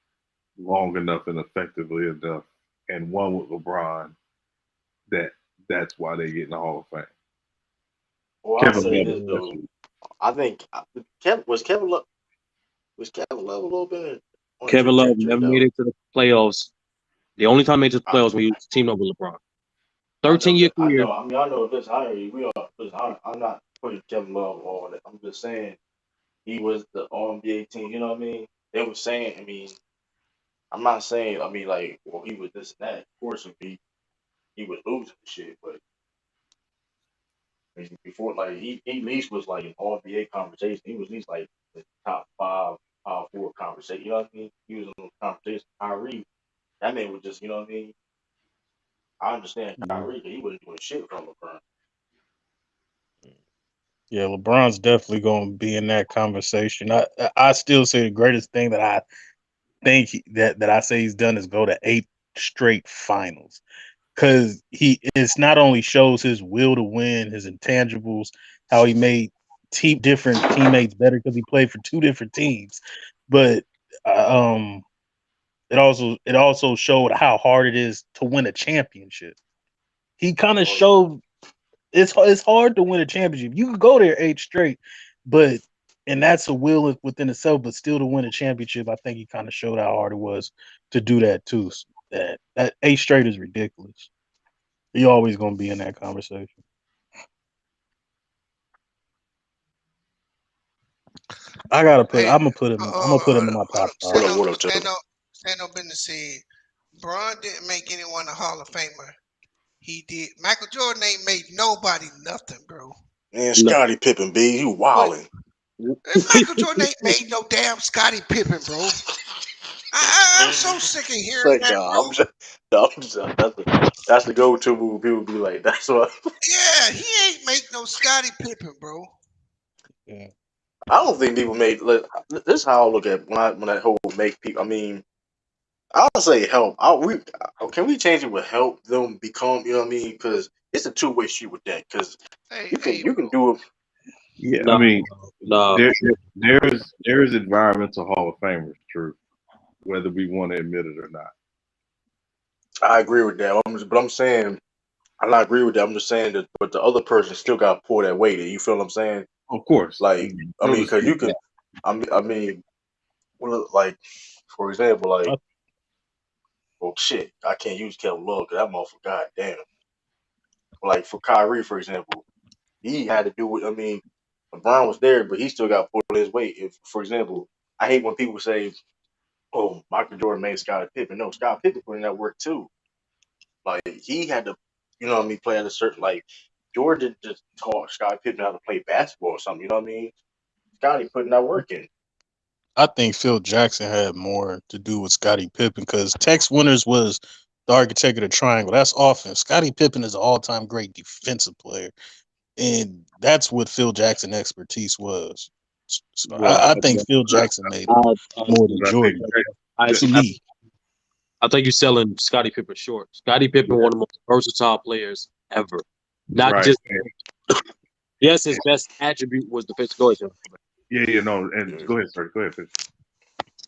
long enough and effectively enough and won with LeBron that that's why they get in the Hall of Fame. Well, I'll Kevin say Love this though. especially. I think Kevin Love a little bit on the Kevin Love trajectory never made though. it to the playoffs The only time he made the I, playoffs when he was teamed up with LeBron. I know 13-year that. I career. know. I mean, I know this. I hear you. We are. Listen, I'm not putting Kevin Love on it. I'm just saying he was the All NBA team. You know what I mean? They were saying. I mean, I'm not saying. I mean, like, well, he was this and that. Of course, if he was losing the shit, but I mean, before, like, he at least was like an All NBA conversation. He was at least like the top five, top four conversation. You know what I mean? He was in those conversations. Kyrie, that man was just. You know what I mean? I understand Yeah. Kyrie, but he wasn't doing shit from LeBron. Yeah, LeBron's definitely going to be in that conversation. I still say the greatest thing that I think that I say he's done is go to 8 straight finals, because it's not only shows his will to win, his intangibles, how he made different teammates better because he played for 2 different teams, but um, it also showed how hard it is to win a championship. He kind of Oh yeah. showed it's hard to win a championship. You can go there 8 straight, but and that's a will within itself. But still, to win a championship, I think he kind of showed how hard it was to do that too. So that 8 straight is ridiculous. He always gonna be in that conversation. Hey, I'm gonna put him. I'm gonna put him hold in up, my hold top up. five. What up, Taylor? Stand up in the scene. Braun didn't make anyone a Hall of Famer. He did. Michael Jordan ain't made nobody nothing, bro. Man, No. Scottie Pippen, B, you But wildin'. Michael Jordan ain't made no damn Scottie Pippen, bro. I'm so sick of hearing Like, that, nah, bro. that's the go-to move. People be like, that's what. Yeah, he ain't make no Scottie Pippen, bro. Yeah. I don't think people made. This is how I look at when that whole make people. I mean, I'll say help. Can we change it with help them become? You know what I mean? Because it's a two-way street with that. Because Hey, you can bro. do it. Yeah, I No, mean, no. there's environmental Hall of Famers, true, whether we want to admit it or not. I agree with that. But I'm saying I'm not agree with that. I'm just saying that, but the other person still got to pull that weight. You feel what I'm saying? Of course, Like, I so mean, to because speak. you can. I mean, well, like, for example, like, I, well, shit, I can't use Kevin Love because that motherfucker, goddamn. Like for Kyrie, for example, he had to do it. I mean, LeBron was there, but he still got to pull his weight. If, for example, I hate when people say, "Oh, Michael Jordan made Scottie Pippen." No, Scottie Pippen put in that work too. Like he had to, you know what I mean, play at a certain like. Jordan just taught Scottie Pippen how to play basketball or something. You know what I mean? Scottie putting that work in. I think Phil Jackson had more to do with Scottie Pippen because Tex Winters was the architect of the triangle. That's offense. Scottie Pippen is an all-time great defensive player, and that's what Phil Jackson expertise was. So Well, I think Phil Jackson made I, more but than I think Jordan I, that, to I, me. I think you're selling Scottie Pippen short. Scottie Pippen, yeah, one of the most versatile players ever. Not right. just yes, his best attribute was defense. Go ahead, John. Yeah, no. And Yeah. go ahead, sir. Go ahead, finish.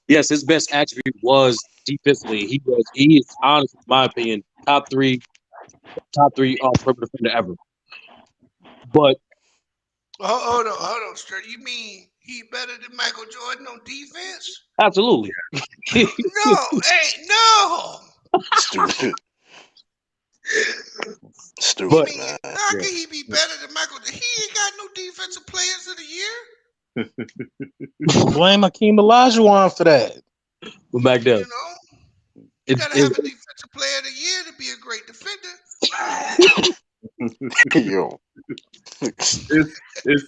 Yes, his best attribute was defensively. He is honestly, in my opinion, top three perimeter defender ever. But Hold on, sir. You mean he better than Michael Jordan on defense? absolutely. No, hey, no. Stupid, You But stupid mean man. how Yeah. can he be better than Michael? He ain't got no defensive players of the year. Blame Akeem Olajuwon for that. back then, You know, you it, gotta it, have a defensive player of the year to be a great defender. Yo, It's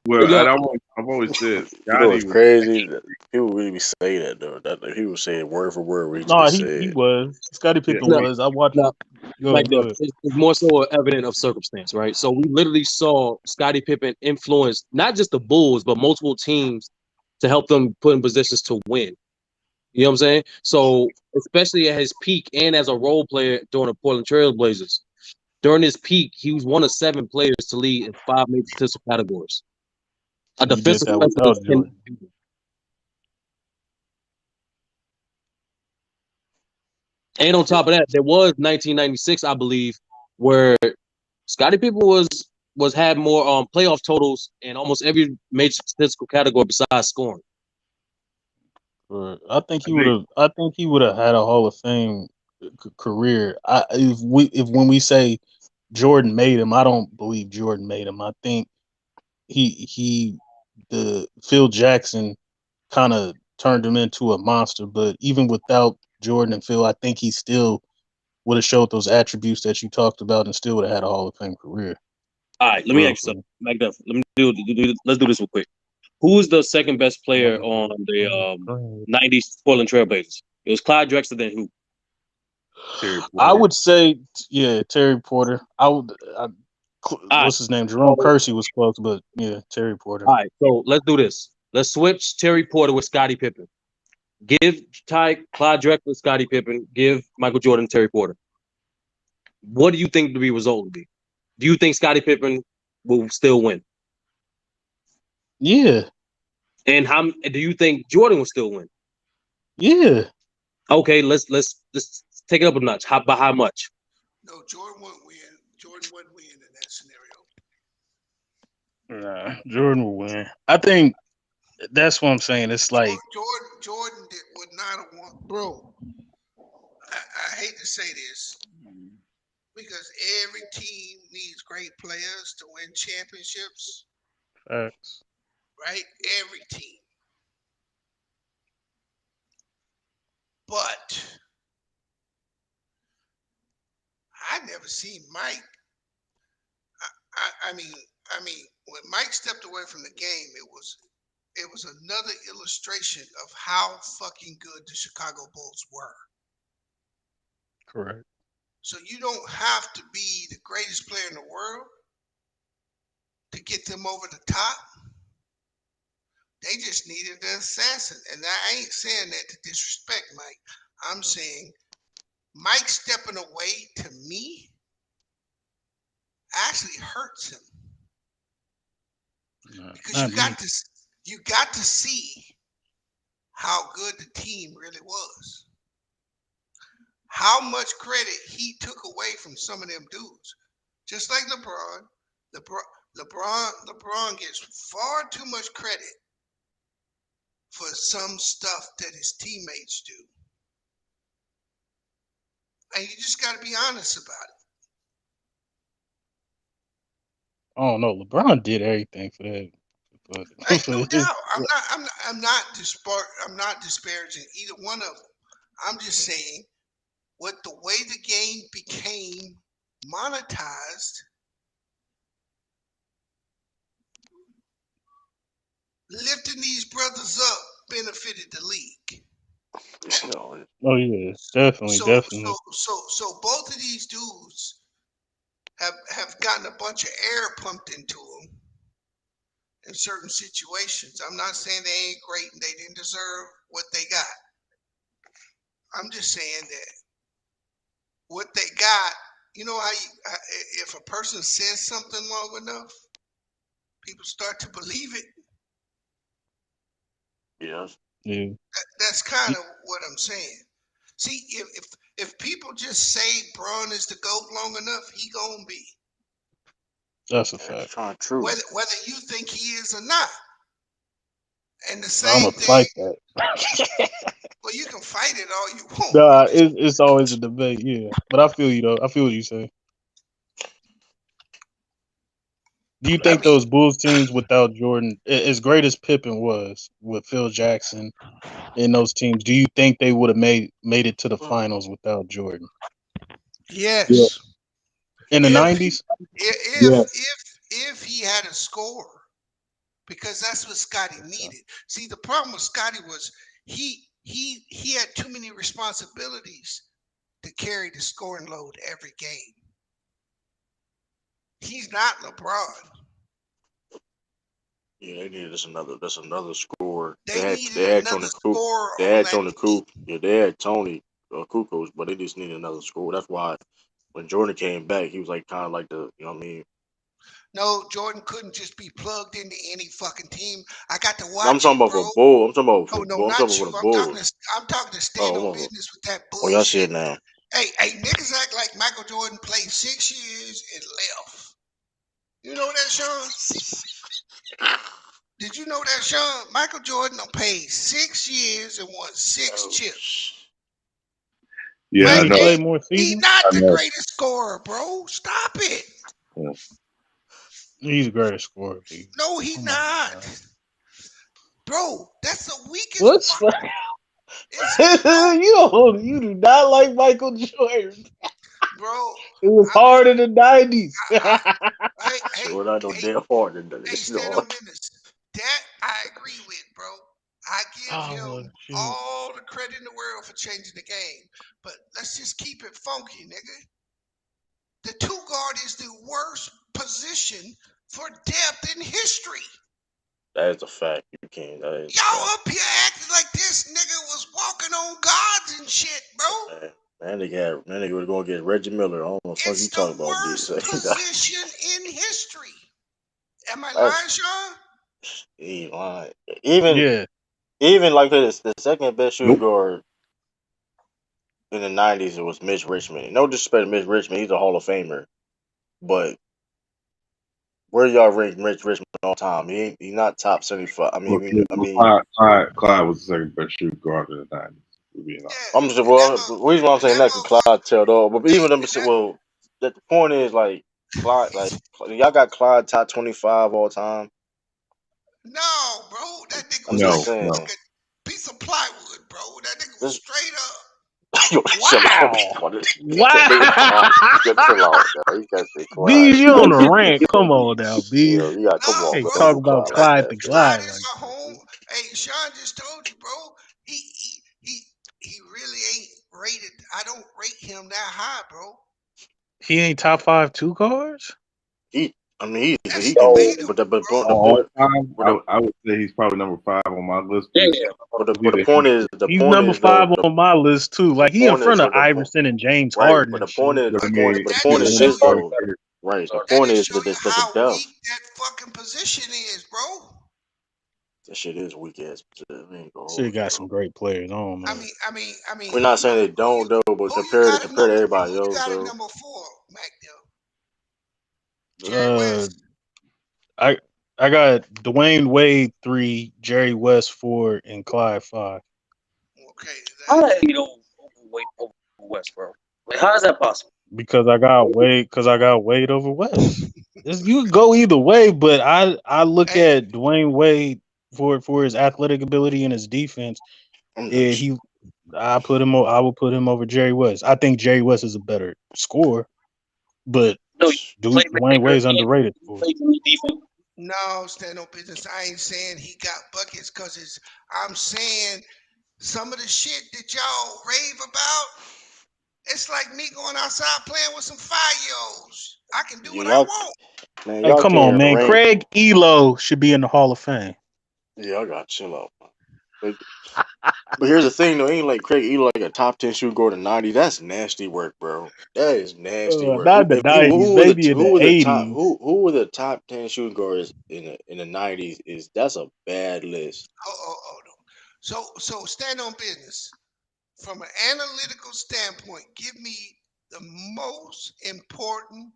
well, you know, and I've always said you know Scotty what's was crazy? extra. That people really be saying that though. That like, people say it word for word what he No, just he said. was. Scottie Yeah, Pippen no, was. I watched. no, Go back ahead. Go then, ahead. it's more so evident of circumstance, right? So we literally saw Scottie Pippen influence not just the Bulls, but multiple teams to help them put in positions to win. You know what I'm saying? So especially at his peak and as a role player during the Portland Trail Blazers, during his peak, he was one of 7 players to lead in 5 major statistical categories. A And he did defensive that specialist without can. Jordan. And on top of that, there was 1996, I believe, where Scottie Pippen was had more playoff totals in almost every major statistical category besides scoring. I think I he would think have. I think he would have had a Hall of Fame career. If when we say Jordan made him, I don't believe Jordan made him. I think he the Phil Jackson kind of turned him into a monster. But even without Jordan and Phil, I think he still would have showed those attributes that you talked about and still would have had a Hall of Fame career. All right, let me For real, ask you for something. Macduff, let me let's do this real quick. Who is the second best player on the real. '90s Portland Trailblazers? It was Clyde Drexler, then who? Terry I Porter. would say, yeah, Terry Porter. All right, What's his name? Jerome Kersey was close, but yeah, Terry Porter. all right. So let's do this. Let's switch Terry Porter with Scottie Pippen. Give Clyde Drexler, Scottie Pippen. Give Michael Jordan, Terry Porter. What do you think the result would be? Do you think Scottie Pippen will still win? Yeah, And how do you think Jordan will still win? yeah. Okay, let's take it up a notch. By how much? No, Jordan wouldn't win. Jordan wouldn't win in that scenario. Nah, Jordan will win. I think that's what I'm saying. It's like Jordan would not have won, bro. I hate to say this because every team needs great players to win championships, facts. right? Every team. But I never seen Mike. I mean, when Mike stepped away from the game, it was another illustration of how fucking good the Chicago Bulls were. Correct. So you don't have to be the greatest player in the world to get them over the top. They just needed an assassin. And I ain't saying that to disrespect Mike. I'm saying Mike stepping away to me actually hurts him Nah, because not me. you got to see how good the team really was. How much credit he took away from some of them dudes. Just like LeBron gets far too much credit for some stuff that his teammates do. And you just got to be honest about I don't know. LeBron did everything for that. But it. Hey, for no his, doubt. I'm not disparaging either one of them. I'm just saying, with the way the game became monetized, lifting these brothers up benefited the league. oh yeah, definitely, definitely. So both of these dudes have gotten a bunch of air pumped into them in certain situations. I'm not saying they ain't great and they didn't deserve what they got. I'm just saying that what they got, you know how if a person says something long enough, people start to believe it. Yes. Yeah, That's kind of what I'm saying. See, if people just say Braun is the GOAT long enough, he gonna be. that's a That's fact. kind of true. Whether you think he is or not. And the I'm same gonna thing, fight that. well, you can fight it all you want. Nah, it's always a debate. Yeah, but I feel you though. I feel what you say. Do you I think mean, those Bulls teams without Jordan, as great as Pippen was with Phil Jackson in those teams, do you think they would have made it to the finals without Jordan yeah, yes. in the If he '90s? yeah. if he had a score, because that's what Scotty needed. See, the problem with Scotty was he had too many responsibilities to carry the scoring load every game. He's not LeBron. Yeah, they needed that's another score. They They needed had another Tony Coop. scorer They on had that Tony team. Coop. Yeah, they had Tony Kukoc, but they just needed another score. That's why when Jordan came back, he was like kind of like the you know what I mean. No, Jordan couldn't just be plugged into any fucking team. I got to I'm watch talking him, about for bro. Bull. I'm talking about Oh for no, Bull. I'm talking not about you. for the Bulls. I'm talking to stand Oh, on business with that oh, y'all see it bullshit. now. Hey, niggas act like Michael Jordan played 6 years and left. You know that, Sean? Did you know that, Sean? Michael Jordan done played 6 years and won 6 Oh, chips. Yeah, I Nigga know. play He, more he seasons. not I the know. greatest scorer, bro. Stop it. Yeah. He's the greatest scorer, B. No, he Come on, not. man. Bro, that's the weakest What's fuck. It's no, you do not like Michael Jordan. bro. It was I'm just hard in the 90s. hey, so not no hey, damn hard in hey, this, stand no. on business. That I agree with, bro. I give Oh, well, him shit. all the credit in the world for changing the game. But let's just keep it funky, nigga. The two guard is the worst position for depth in history. That is a fact. You can't. That is a Y'all fact. up here acting like this nigga was walking on gods and shit, bro. Man, nigga was gonna get Reggie Miller. I don't know what the fuck you It's talking the about, B. worst So, position in history. Am I that's lying, Sean? he lying. Even Yeah. even like this, the second best shooting Nope. guard in the '90s it was Mitch Richmond. No disrespect to Mitch Richmond, he's a Hall of Famer. But where y'all rank Mitch Richmond all time? He's not top 75. Look, Clyde was the second best shooting guard in the 90s. To be honest. I'm Yeah, just the reason why I'm and saying that that because Clyde motherfucker. tailed off. But Hey, even them, and that well, the point is like Clyde, like y'all got Clyde top 25 all time. no, bro, that nigga I'm was just like No, a no. saying. fucking piece of plywood, bro. That nigga was This, straight up. yo, chill out, Wow. bro. That nigga Clyde. Wow. You gotta chill out, yo. You gotta say Clyde. B, you on the rant. Come on now, B. You got come No, on, Can't bro. bro. Don't talk do about Clyde like Clyde that, the bro. Glide Clyde is like a that. home. Hey, Sean just told you, bro. He really ain't rated. I don't rate him that high, bro. He ain't top 5 two guards? I mean, That's he can, debatable, but the but, bro. but, All but, time, but, the, I would say he's probably number 5 on my list. Yeah, But yeah. but the point is He's number 5 though on my list too. the Like he in point is front of but the point Iverson and James right, Harden but and shit. but I But mean, that he point was just is one of show the this you. first though. players. Right, the That point just is show that you this the how depth. weak that fucking position is, bro. That shit is weak ass. We ain't gonna Shit hold you got though. some great players. I don't I know. mean, I mean, I mean, We're not saying they who don't you though, but who you got at compare to number everybody who you else got at though. number 4, Mac? Jerry Uh, West. I I got Dwayne Wade 3, Jerry West 4, and Clyde 5 Okay, How that the hell you don't wait over West, bro? Like, how is that possible? because I got Wade over West. You could go either way, but I look hey, at Dwayne Wade for his athletic ability and his defense. I'm Yeah, just I would put him over Jerry West. I think Jerry West is a better scorer, but No, you Dwayne playmaker Wade's and underrated you for. play some defense. no, stand on business. I ain't saying he got buckets because it's. I'm saying some of the shit that y'all rave about. It's like me going outside playing with some 5-year-olds. I can do what I y'all want. man, Hey, y'all come on, can't man. rank. Craig Elo should be in the Hall of Fame. Yeah, I got chill out. But, but here's the thing though, ain't like Craig Elo like a top 10 shooter go to 90. That's nasty work, bro. That is nasty work. Not the '90s, maybe in the '80s. who were the top 10 shooting guards in the 90s? Is that's a bad list. Oh, no. So stand on business. From an analytical standpoint, give me the most important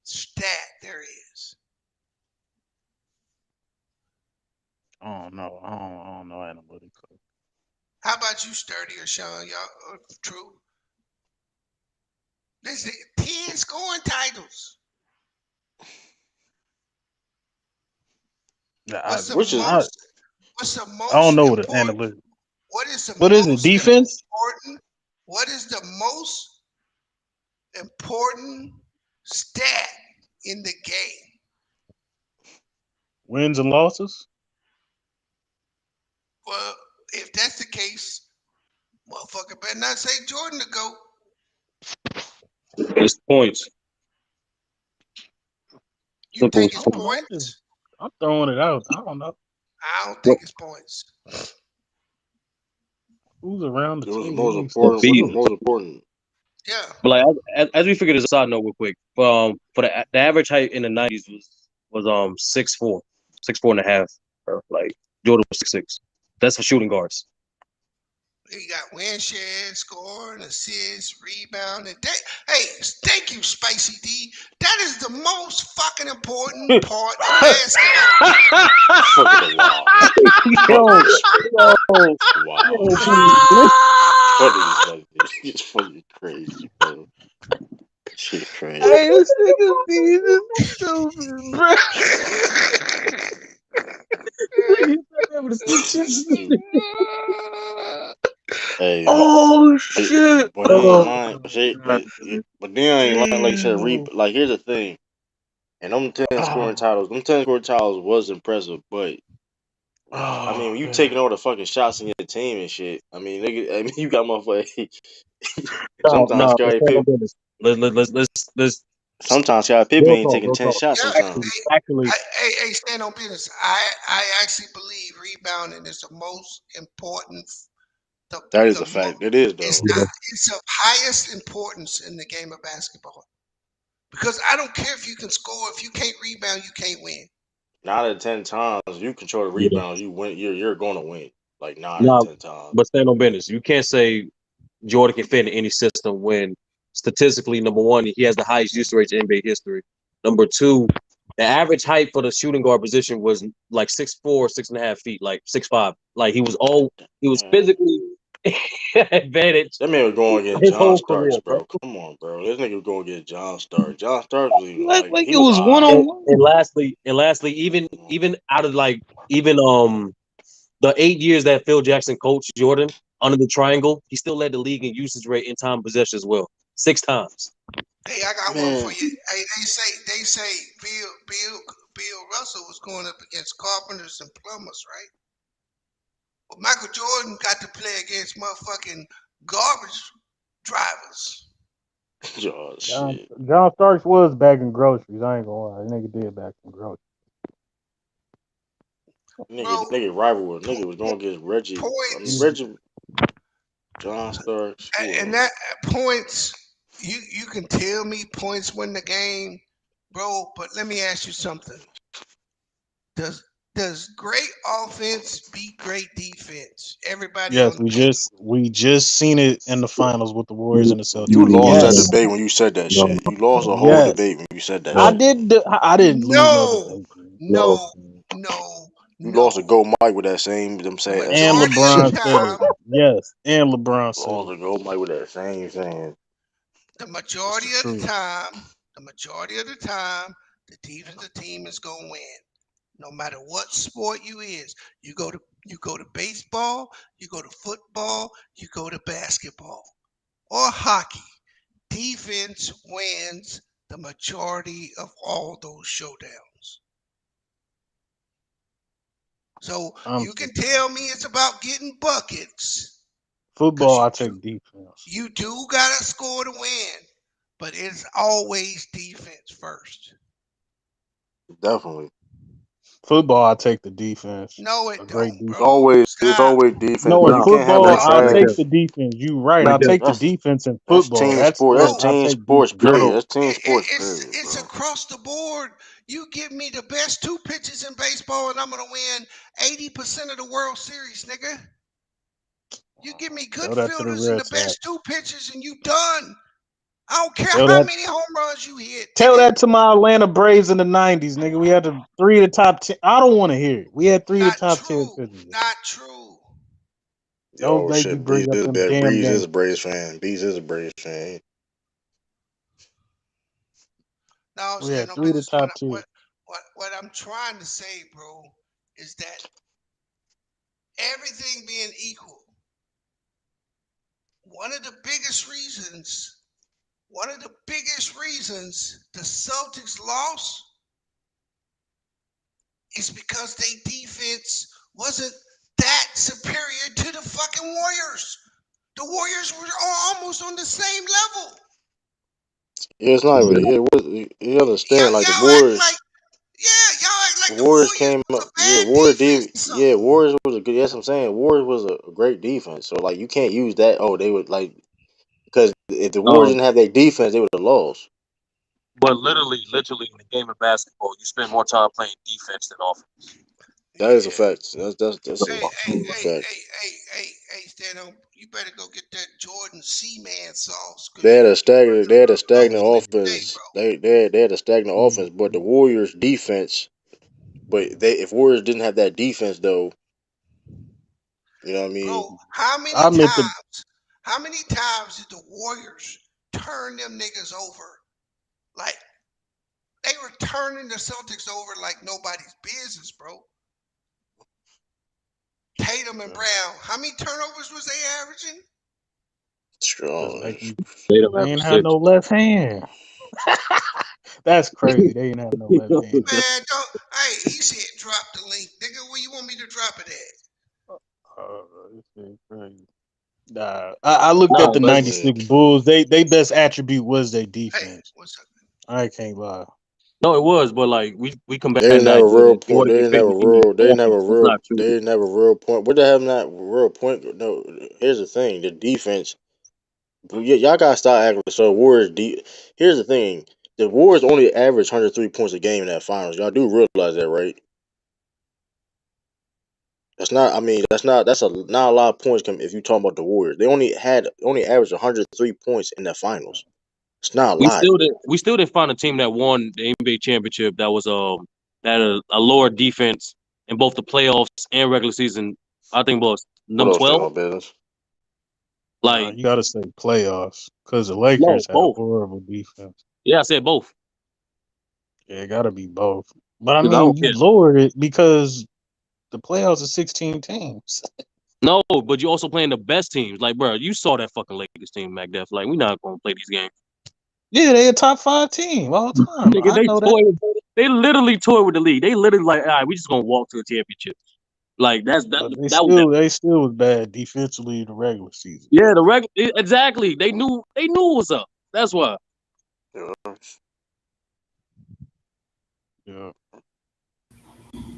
stat there is. I don't know. I don't know analytical. How about you, Sturdy or Sean? Y'all, true. This is 10 scoring titles. I, What's the Which is I most? What's the I don't most know what an important? analytic. What is the What is it? most Defense, important? What is the most important stat in the game? wins and losses. Well, if that's the case, motherfucker better not say Jordan to go. It's points. You Simple think as I it's don't know. points? I'm throwing it out. I don't know I don't think it's points. who's around the it was the team. most Let me see. important. What's the beat. most important? Yeah. But like as we figure this side note real quick, for the average height in the '90s was 6'4", 6'4" and a half. Bro. Like Jordan was 6'6". That's for shooting guards. He got win share, scoring, assists, rebound, and hey, thank you, Spicy D. That is the most fucking important part of basketball. Fucking wow. Yo, yo, Wow. yo, Funny, it's fucking crazy, bro. Shit crazy. Hey, this nigga B is stupid, bro. Hey, Oh but, shit! but he ain't lying. Shit, but then ain't like you said, Damn. like here's the thing. And them 10 scoring titles was impressive, but I mean, Oh when you man. taking all the fucking shots in your team and shit, I mean, nigga, I mean, you got motherfucker. Sometimes no, let's Scottie handle Pippen, business. Let's sometimes Scottie Pippen real ain't talk, taking real 10 talk. shots. Yeah, Sometimes Actually, hey, stand on business. I actually believe rebounding is the most important. The that is the a mo- fact. It is it's though. not. Yeah. It's of highest importance in the game of basketball because I don't care if you can score. If you can't rebound, you can't win. 9 out of 10 times you control the Yeah. rebounds, you win. You're going to win. Like nine out of No, ten times. but stand on business. You can't say Jordan can fit in any system when statistically, number one, he has the highest use rate in NBA history. Number two, the average height for the shooting guard position was like 6'4", 6.5 feet, like 6'5". Like he was Man, physically advantage that man was going against his John whole Starks, career, bro. bro. Come on, bro. This nigga was going against John Starks. John Starks was even like like like he it was was one alright. on And one. lastly, even out of like even the 8 years that Phil Jackson coached Jordan under the triangle, he still led the league in usage rate in time possession as well, 6 times. Hey, I got one for Man, you. Hey, they say Bill Russell was going up against carpenters and plumbers, right? Well, Michael Jordan got to play against motherfucking garbage drivers. oh John, shit. John Starks was bagging groceries. I ain't gonna lie, nigga did bag some groceries. Nigga, Bro, nigga rival was po- nigga was going against Reggie. I mean points Reggie, John Starks. Who and else? that points you can tell me points win the game, bro, but let me ask you something. Does does great offense beat great defense? Everybody Yes, on the paper. we just seen it in the finals with the Warriors and the You Celtics. lost that Yes, debate when you said that No, shit. You lost a whole yes, debate when you said that I no, shit. did. I didn't lose no No, debate, man. no. no, no, You lost a no. gold mic with that same them saying that And same Majority of LeBron the shit, said bro. it. time, Yes, and LeBron said Lost it. a gold mic with that same saying. the It's majority the of the truth. time, the majority of the time, the defensive team is gonna win. No matter what sport you is. You go to baseball, you go to football, you go to basketball or hockey. Defense wins the majority of all those showdowns. So I'm you can football. tell me it's about getting buckets, because Football, I take defense. you do gotta score to win, but it's always defense first. Definitely. Football, I take the defense. No, A it great don't, defense. bro. It's Stop. always defense, No, but in you No, can't have football, that no, I'll right take there, trash. the defense. You right. right I'll there. take the That's defense in that's football. team That's sport. That's sports. No, I'll team take sports. defense. No, Period. no. That's team sports. Period, It's bro. across the board. You give me the best two pitches in baseball, and I'm gonna win 80% of the World Series, nigga. You give me good Tell that to the fielders and Red the best Sox. two pitches, and you done. I don't care Tell how that. many home runs you hit, Tell nigga. that to my Atlanta Braves in the '90s, nigga. We had the three of the top 10. I don't want to hear it. We had three of Not the top 10 true. pitchers. Not true. Don't Yo, make me shit. Breeze bring up is them bad. damn Breeze is games. a Braves fan. Breeze is a Braves fan. No, I'm We saying had no three of the business. top 10. What I'm trying to say, bro, is that everything being equal, one of the biggest reasons, one of the biggest reasons the Celtics lost is because their defense wasn't that superior to the fucking Warriors. The Warriors were almost on the same level. Yeah, it's not even. Yeah, you understand? Like Y'all act like, yeah, y'all act like The the Warriors Warriors came was up. a Yeah, bad defense or Yeah, something. Warriors was a good. Yes, I'm saying Warriors was a great defense. So like, you can't use that. Oh, they would like because if the Warriors No, didn't have their defense, they would have lost. but literally in the game of basketball, you spend more time playing defense than offense. That is a Yeah. fact. That's Hey, a hey, huge hey, fact. hey, hey, hey, hey, Stano, you better go get that Jordan Seaman sauce because They you had a stagnant. They had a stagnant bubbling today, offense. bro. They had a stagnant offense, but the Warriors defense. But if Warriors didn't have that defense though, you know what I mean? Bro, how many I meant to. times? How many times did the Warriors turn them niggas over? Like they were turning the Celtics over like nobody's business, bro. Tatum and Brown, how many turnovers was they averaging? Just Strong. make me. They don't They have ain't had six. no left hand. That's crazy. They ain't have no left hand. Man, don't. Hey, he said drop the link, nigga. Where you want me to drop it at? This is crazy. Nah, I looked at No, the but Mm. '96 Bulls. They best attribute was their Hey, defense. what's up? I can't lie. no, it was. But like we They combating didn't have that a with real point. They Jordan didn't have a defending team real. They didn't have a offense. That's real. not true. They didn't have a real point. What they have not real point? No. Here's the thing. The defense. Y'all gotta stop acting so Warriors. Here's the thing. The Warriors only average 103 points a game in that finals. Y'all do realize that, right? That's not. I mean, that's not. That's not a lot of points. If you talk about the Warriors, they only averaged 103 points in the finals. It's not a lot. We still didn't find a team that won the NBA championship that was that a lower defense in both the playoffs and regular season. I think was What number else stand 12. on business? Nah, Like you gotta say playoffs because the no, Lakers had a both. horrible defense. Yeah, I said both. Yeah, it gotta be both. But I Because I mean, don't you care. lowered it because the playoffs are 16 teams. No, but you also playing the best teams. Like, bro, you saw that fucking Lakers team, McDuff. Like, we not gonna play these games. Yeah, they a top 5 team all the time. Nigga, I they know that. toy. They literally toy with the league. They literally like, all right, we just gonna walk to the championship. Like But that was that. they still was bad defensively in the regular season. Yeah, the regular exactly. They knew it was up. That's why. You know, Yeah.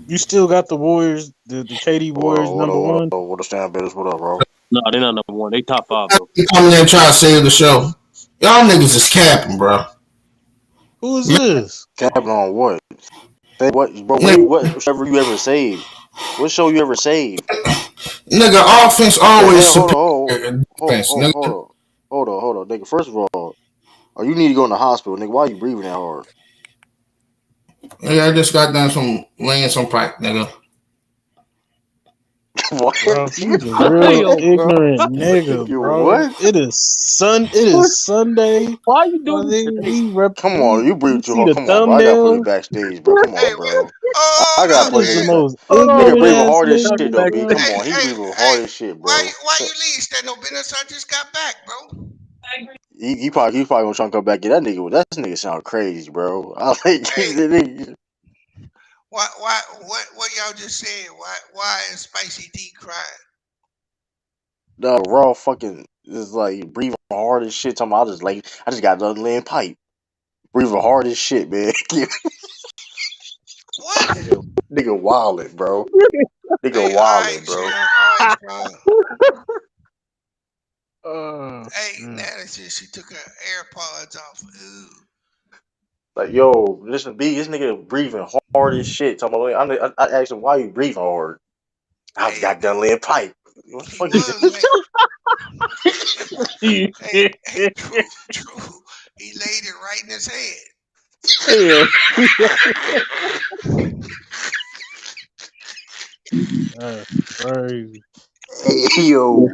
You still got the Warriors, the KD What up? Warriors What number up? What one. up? What up? Stand on business? What up, bro? No, they're not number one. They top five though. You coming in trying to save the show. Y'all niggas is capping, bro. Who is this? Capping on what? Say what, bro? Nigga, What show you ever saved? What show you ever saved? nigga, offense Okay, always hold on, superior than defense, nigga. hold on, nigga. First of all, you need to go in the hospital, nigga. Why you breathing that hard? Nigga, I just got done some laying some pipe, nigga. What? Bro, he's a real What, Yo, bro? ignorant nigga, You bro. what? It is Sunday. why you I doing think this? Come on, you we breathe too see hard. the Come on, bro. I gotta put you thumbnail. backstage, bro. Come Hey, on, what? bro. I Hold gotta up, That put is the man. this. most Hold Nigga ignorant on. breathing ass hard as That's shit, nigga, though. back B, bro. come Hey, on. He hey, breathing hey, hard as shit, why bro. why you leave? That no business. I just got back, bro. He probably gonna try to come back. Yeah, that nigga sound crazy, bro. I like Hey, the nigga. what y'all just said? Why is Spicy D crying? The raw fucking is like breathing hard as shit. Talking about I just got done laying pipe. Breathing hard as shit, man. What? Nigga wildin', bro. Nigga Hey, all right, wildin', bro. Sean. All right, Sean. Hey, Yeah. Nana said she took her AirPods off. Ooh. Like, yo, listen, B, this nigga breathing hard as shit. Talking about, I asked him why you breathing hard. I just Hey, got done laying pipe. What the he fuck you was, man. Hey, hey, Yeah. true. He laid it right in his head. Hell. That's crazy. Hey, yo,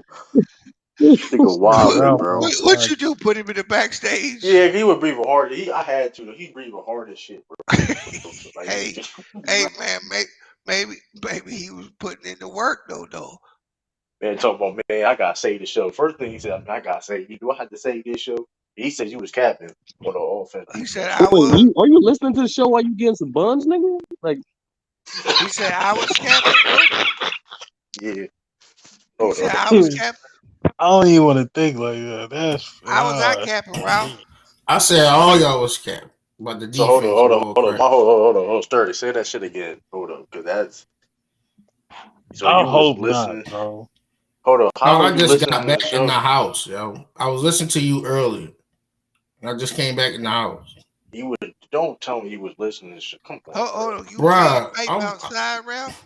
nigga Nigga wildin', Ralph bro. on What crack. you do? Put him in the backstage? Yeah, he was breathing hard. I had to. He breathing hard as shit, bro. Like, Hey, hey, man. Maybe he was putting in the work, though. man, talking about, man, I gotta save the show. First thing he said, I gotta save. Do I have to save this show? He said you was capping on the offense He said defense. I Wait, was. are you listening to the show while you getting some buns, nigga? Like, He said I was capping, bro. Yeah. He Hold said up. I was capping. I don't even want to think like that. How was I capping, Ralph? I said all y'all was capped, but the So hold on, defense hold was on, all hold on. crap. Hold on. Sturdy, say that shit again. Hold up, cause that's so I you was hope not, listening. bro. Hold on, No, how were I you just listening got to the back in the show? house, yo. I was listening to you earlier. I just came back in the house. You would don't tell me you was listening to the show. Come on, Hold bro. on. You was laying Bruh, pipe I'm outside, Ralph?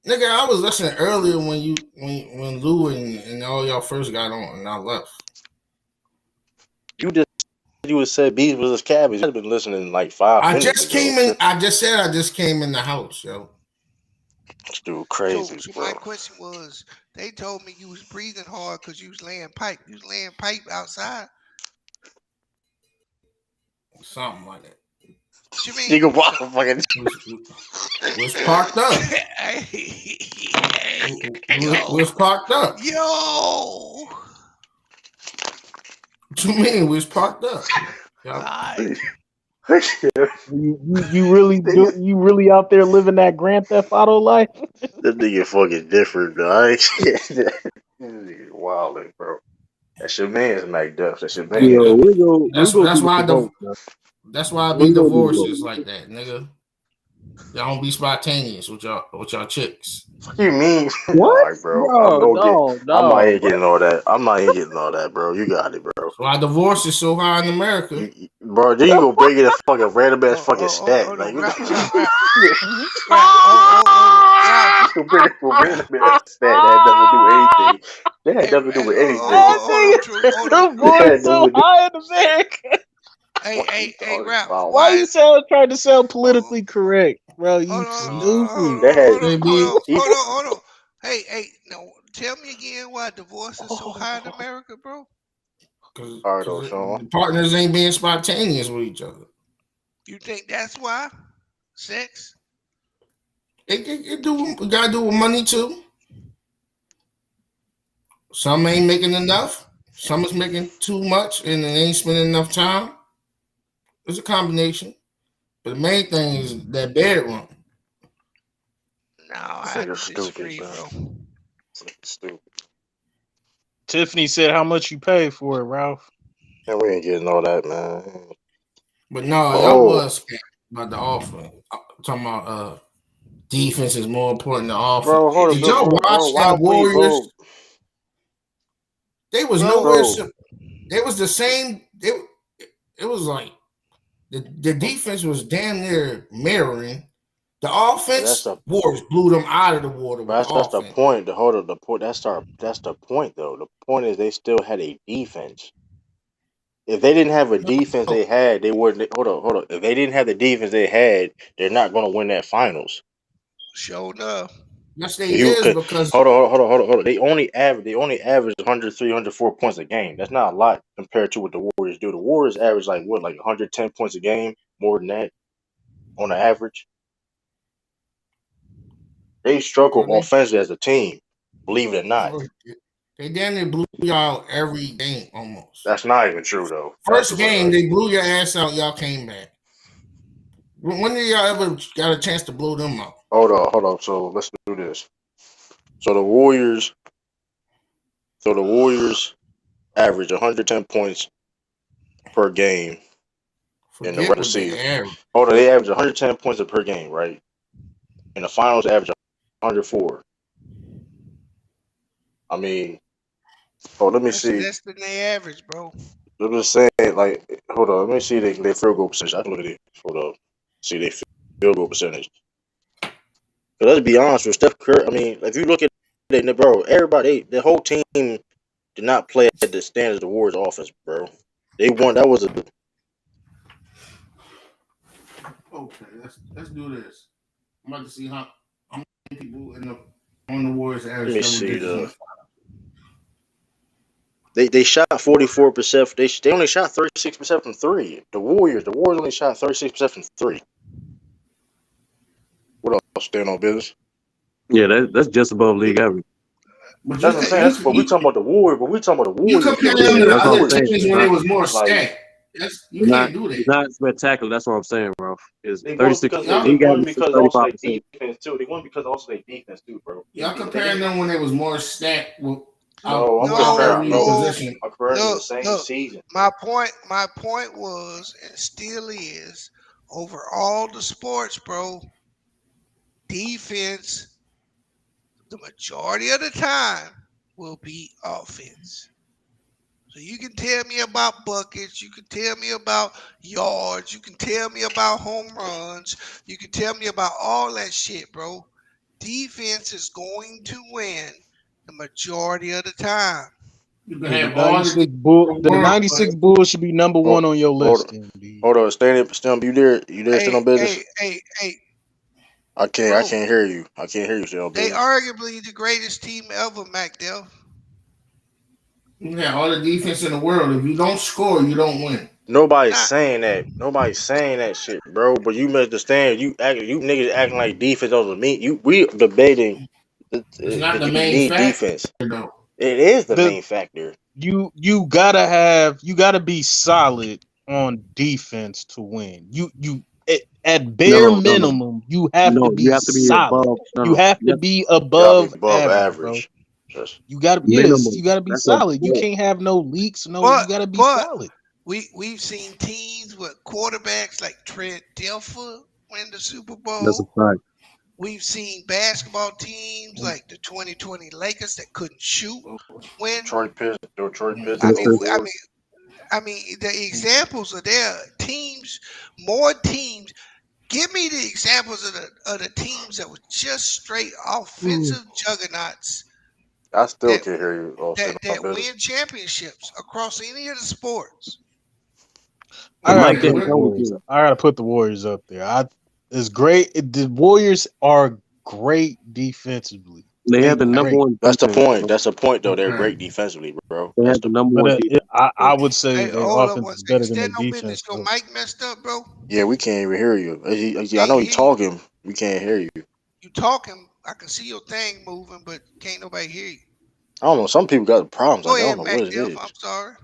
Nigga, I was listening earlier when Lou and all y'all first got on and I left. You would said bees was his cabbage. I've been listening like 5 minutes ago. I just said I just came in the house, yo. This dude So, crazy, so bro. my question was, they told me you was breathing hard because you was laying pipe. You was laying pipe outside. Something like that. What you mean? Nigga, why fucking Was parked up. Was parked up. Yo. What you mean? Was parked up. Yo. Right. You really do? You really out there living that Grand Theft Auto life? That nigga fucking different, bro. I ain't This nigga wildin', bro. That's your man's Macduff. That's your Yeah, man's. That's do why the vote, bro. that's why I We be gonna do the divorces vote. like that, nigga. Y'all don't be spontaneous with y'all chicks. What you mean? What? Alright, bro. Bro, I'm not no. even getting all that. I'm not even getting all that, bro. You got it, bro. That's why divorce is so high in America. Bro, then you go bring in a fucking random ass fucking stat. Oh, Like, no, what Ralph, the Ralph. You bring a random ass stat that had nothing to do with anything. That had nothing to do with anything. Hold on, True. Hold on. That had nothing to do. high in America. What you Hey, talking Ralph. about? Why you trying to sound Oh, politically correct, bro? You hold stupid. That had on. Hey, no. Tell me again why divorce is so high in America, bro. Cause, All right, though, 'cause Sean. the partners ain't being spontaneous with each other. You think that's why? Sex? It gotta do with money too. Some ain't making enough. Some is making too much and they ain't spending enough time. It's a combination. But the main thing is that bedroom. No, I This have to nigga's stupid, disagree, bro. bro. This nigga's stupid. Tiffany said how much you paid for it, Ralph. And we ain't getting all that, man. But no, y'all Oh, was about the offense. Talking about defense is more important than offense. bro, hold up, Did y'all bro. watch that Why we, Warriors? bro, They was nowhere. bro? They was the same. It was like the defense was damn near mirroring the But that's offense. the Warriors blew them out of the water with the that's the offense. point. Hold up, the point. That's the point, though. The point is they still had a defense. If they didn't have a defense No, they had, they wouldn't. Hold up. If they didn't have the defense they had, they're not going to win that finals. Sure enough. yes, they If you is could because hold on. They only average 100, 304 points a game. That's not a lot compared to what the Warriors do. The Warriors average like 110 points a game, more than that on the average. They struggle offensively as a team, believe it or not. they damn near blew y'all every game almost. That's not even true though. First game they blew your ass out. Y'all came back. When did y'all ever got a chance to blow them out? Hold on. So let's do this. So the Warriors average 110 points per game in the Forget regular what they season. average. Hold on, they average 110 points per game, right? In the finals, they average 104. I mean, let me That's see. less than they average, bro. I'm just saying, like, hold on, let me see their field goal percentage. I can look at it. Hold on, see their field goal percentage. But let's be honest with Steph Curry. I mean, if you look at it, bro, the whole team did not play at the standards of the Warriors offense, bro. They won. That was a. Okay, let's do this. I'm about to see how many people on the Warriors average Let me double see digits in the the. They shot 44%. They only shot 36% from three. The Warriors only shot 36% from three. What else? Stand on business. Yeah, that's just above league average. But That's what I'm saying. But we talking about the Warriors. But we talking about the you Warriors compare though. them Yeah, to the that's what I'm other saying. teams It's when it not, was more Like stacked. You can't do that. it's not spectacular. That's what I'm saying, Ralph. It's they won 36. because they Y'all, League won average is because also their 35%. defense too. They won because also their defense too, bro. y'all They comparing didn't. them when it was more stacked No, I'm without comparing. every No, possession. I'm comparing the Look, same look. season. My point was, and still is, over all the sports, bro, defense, the majority of the time, will be offense. So you can tell me about buckets, you can tell me about yards, you can tell me about home runs, you can tell me about all that shit, bro. defense is going to win the majority of the time. You can Hey, have all the The world, but 96 Bulls should be number Hold, one on your hold, list, MB. hold on. Stump, you there? You there? Still Hey, on business? hey, hey, hey, I bro. can't hear you. I can't hear you. Still on They business. arguably the greatest team ever, MacDell. you can have all the defense in the world. If you don't score, you don't win. Nobody's Not saying that. Nobody's saying that shit, bro. But you misunderstand. You niggas acting like defense doesn't mean you. We debating It's not the that you main need factor, defense. though. It is the The main factor. you gotta be solid on defense to win. At bare No, no, no, minimum, you have to no. You be have to be solid. above. No, You no. have You to have be You gotta be above above average, bro. average. Just You minimum. gotta be That's a solid. You fact. can't have no leaks, but you gotta be but solid. we've seen teams with quarterbacks like Trent Dilfer win the Super That's a Bowl. fact. We've seen basketball teams like the 2020 Lakers that couldn't shoot win. Detroit I Pistons Yes, mean, sir. I mean, the examples are there. Teams, more teams. Give me the examples of the teams that were just straight offensive juggernauts I still that can't hear you. Oh, still on that business. win championships across any of the sports. I And gotta Mike Yeah, put the D'Antoni Warriors. too. I gotta put the Warriors up there. It's great. The Warriors are great defensively. They They have the number great. one That's the defense, point. bro. That's the point, though. They're okay. great defensively, bro. They That's have the the number But one defense. I would say Hey, their hold up offense one is second. better than Stand their on business. defense. Your So mic messed up, bro. yeah. We can't even hear you. I Can't know you hear you. talking. We can't hear you. You talking. I can see your thing moving, but can't nobody hear you. I don't know. Some people got problems. Go Like I don't ahead, know Mac what it Diff. is. I'm sorry.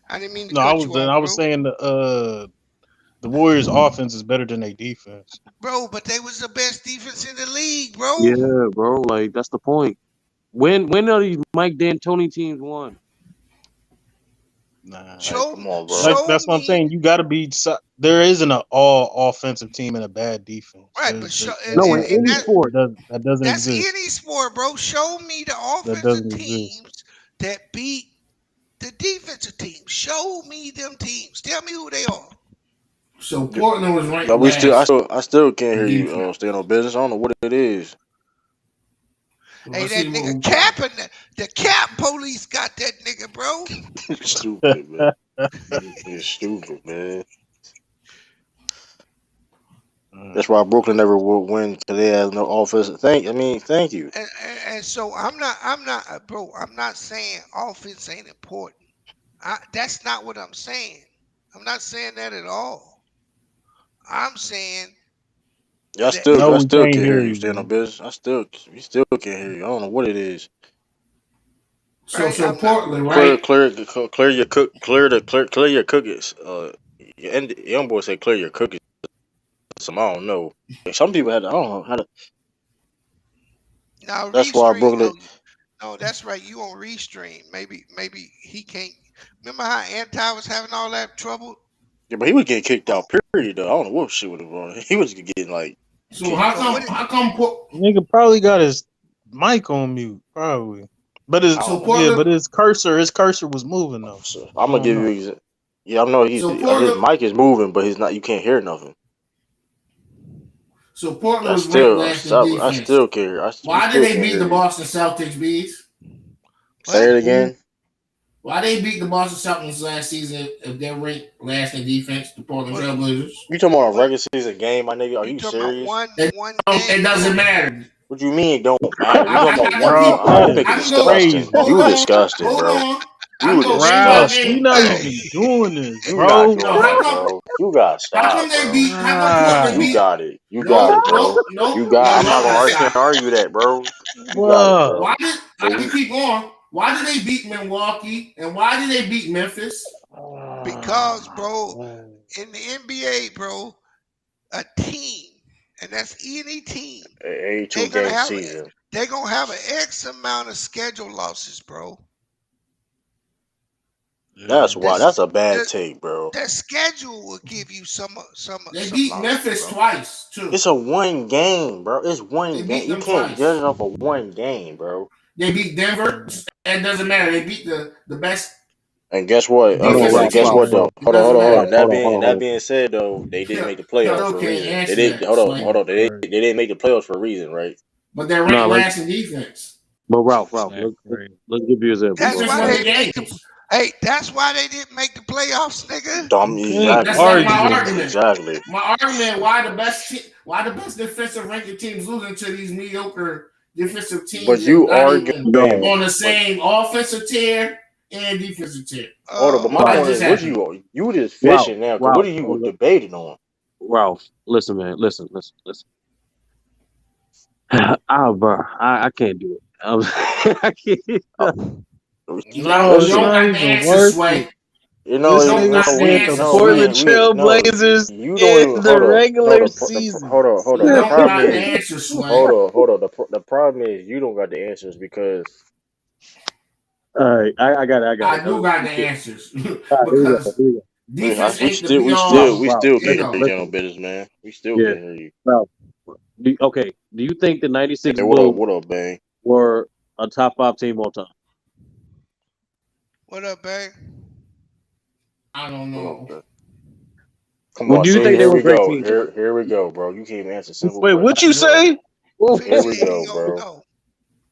I didn't mean to no, cut you off, I was bro. saying the Warriors offense is better than their defense. Bro, but they was the best defense in the league, bro. Yeah, bro. Like that's the point. When are these Mike D'Antoni teams won? Nah. Hey, come on, bro. Show That's what I'm me. saying. You got to be. There isn't an all offensive team and a bad defense. Right, but show No, in any sport. That doesn't that's exist. any sport, bro. Show me the That offensive doesn't exist. teams that beat the defensive team. Show me them teams. Tell me who they are. So Portland was ranked But last I still can't in hear you. defense. Staying on business. I don't know what it is. So Hey, let's that see nigga what capping the cap police got that nigga, bro. Stupid, man. You're stupid, man. That's why Brooklyn never would win because they have no offense. Thank you. And so I'm not, bro. I'm not saying offense ain't important. That's not what I'm saying. I'm not saying that at all. I'm saying that No, I we still can't can't hear hear you. you, Staying on man. business. We still can't hear you. I don't know what it is. right. so I'm not. Portland, right? Clear your cookies. And young boy said clear your cookies. Some I don't know. Some people had. I don't know how to. Now That's why restream. Brooklyn. No, that's right. You on restream. Maybe he can't. Remember how Anti was having all that trouble? Yeah, but he was getting kicked Oh, out. Period. Though I don't know what shit was wrong. He was getting like So kicked how so out. what? come how come Nigga probably got his mic on mute, probably. But I so don't know. Portland his cursor was moving though. So I I'm gonna don't give know. you. Yeah, I know so his Portland mic is moving, but he's not. You can't hear nothing. so Portland was ranked last in I defense. still can't. We Why did still they can't beat hear the you. Boston Celtics, bees? Say What? it again. Why they beat the Boston Celtics last season if they're ranked last in defense, the Portland What? Trailblazers? You talking about a What? regular season game, my nigga? Are You you talking about serious? one It game? doesn't matter. What you mean it don't matter? You talking I, about I can one? keep Bro, Oh, that that is nigga I can go disgusting. crazy. You hold on, disgusting, hold bro. on. I You can go game by Roush, disgusting. we game. not Hey, even doing this, You not bro. No, doing that, bro. You gotta how come stop, they bro. beat how come Portland You Wow. beat got it. You got no, it, bro. no, no, You got. no, I'm not y'all gotta gonna. I stop. can't argue that, bro. You got it, Bro. bro. Why did I So can keep on? Why did they beat Milwaukee and why did they beat Memphis? because bro, in the NBA, bro, a team, and that's any team, a they're 82 gonna game have season. they're gonna have an X amount of schedule losses, bro. That's why. This That's a bad the take, bro. that schedule will give you some They beat losses, Memphis bro. twice too. It's a one game, bro. It's They one game. beat You them can't judge twice. it off of one game, bro. They beat Denver. It doesn't matter. They beat the best. And guess what? Hold on, And Defensive Ralph, guess team, Ralph, what though? Ralph, it Hold on, doesn't hold on, hold Ralph. on. matter. Hold on, hold on, That hold on. being said though, they didn't make the You playoffs still for a can't reason. answer that, Hold Sway. on. Crazy. They didn't make the playoffs for a reason, right? But they're No, ranked last in defense. but Ralph, That's crazy. let's give you an example. That's Defense why won they the didn't make the. games. Hey, that's why they didn't make the playoffs, nigga. Dumb, You can't That's exactly, not my argue. argument. exactly. My argument: why the best defensive ranking teams losing to these mediocre defensive But teams that's you not arguing, even No, on the but same offensive tier and defensive tier? hold on. But my Why Ralph, point this is, what happening? you just Ralph, fishing now? Cause what Ralph, are you debating on? Ralph. Listen, man. Listen. Bro, I can't do it. I can't. Uh, No, You it's don't Listen, not got the even answers, worth it. Sway. You This don't nigga got the said the answers, Portland Sway. Trailblazers you don't in even the hold on. No, regular season. hold You on. The don't problem got the is, answers, Sway. hold on. The problem is you don't got the answers because All right, I got it. I do got the answers All right, here we go. because Here we go. defense ain't the be all. we Ralph, still You can't listen, hear know, you, general listen. business, man. We still Yeah, can't hear you. Ralph. Okay. Do you think the '96 Hey, Bulls what up, bang? were a top 5 team all time? What up, bang? I don't What up, know. bang? Come Well, on, do you see, think they here were a we great go. team? Here we go, bro. You can't even answer simple Wait, what questions, you bro. say? He Here said we he go, don't bro. know.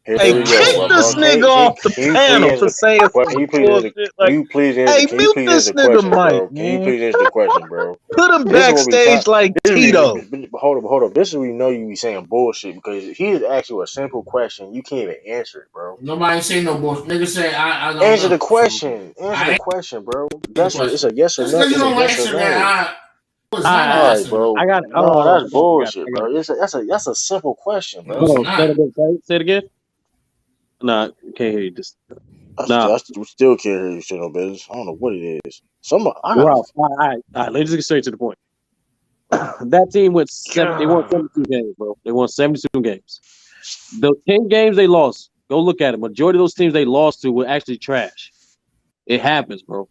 Here Hey, we I go, kick don't bro. this know. nigga off the Can you please panel answer for the saying can some you please answer bullshit. Like, hey, can you mute please answer this the nigga question, Mike, bro? Can you man. please answer the question, bro? Put him This is what we try. backstage like Tito. Hold up. This is we know you be saying bullshit because he is asking you a simple question. You can't even answer it, bro. Nobody say no bullshit. Nigga say I don't Answer the know. So question. Answer I the ain't question, bro. the Yes or it's question. a yes or Just no. because you It's a don't yes or answer no. that, it's not an I All right, answer. bro. I got it. Hold No, on. that's I got it. bullshit, bro. That's a simple question, No, bro. it's Hold on. Say it not. again. Say it again. Nah, can't hear you. Just nah. We still can't hear you, shit, no business. I don't know what it is. I gotta. Ralph. All right. Let's just get straight to the point. That team went seven. They won God. 72 games, bro. They won 72 games. The 10 games they lost. Go look at it. Majority of those teams they lost to were actually trash. It happens, bro.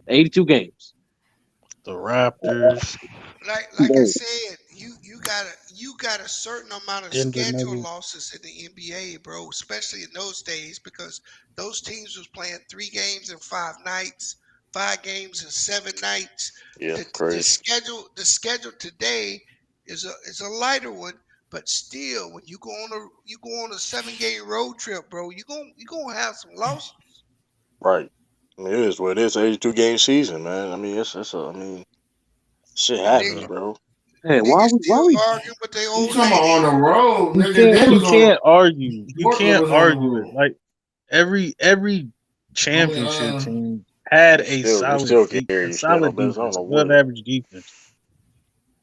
82 games. The Raptors, Like I Bro, said, you got a certain amount of Denver schedule Nuggets. losses in the NBA, bro. Especially in those days because those teams was playing 3 games in 5 nights, 5 games in 7 nights. Yeah, The crazy. schedule today is a lighter one, but still, when you go on a 7 game road trip, bro, you gonna have some losses. Right. I mean, it is what it is. 82 game season, man. I mean, shit happens, Yeah. bro. hey, Niggas why still we arguing with their You old talking about on lady. the road, nigga? They You was on can't argue. You Portland can't was on the argue it. road. Like every I mean, championship team had a We solid still can't hear a you, shit, no solid business. I don't defense, know what above it is. average defense.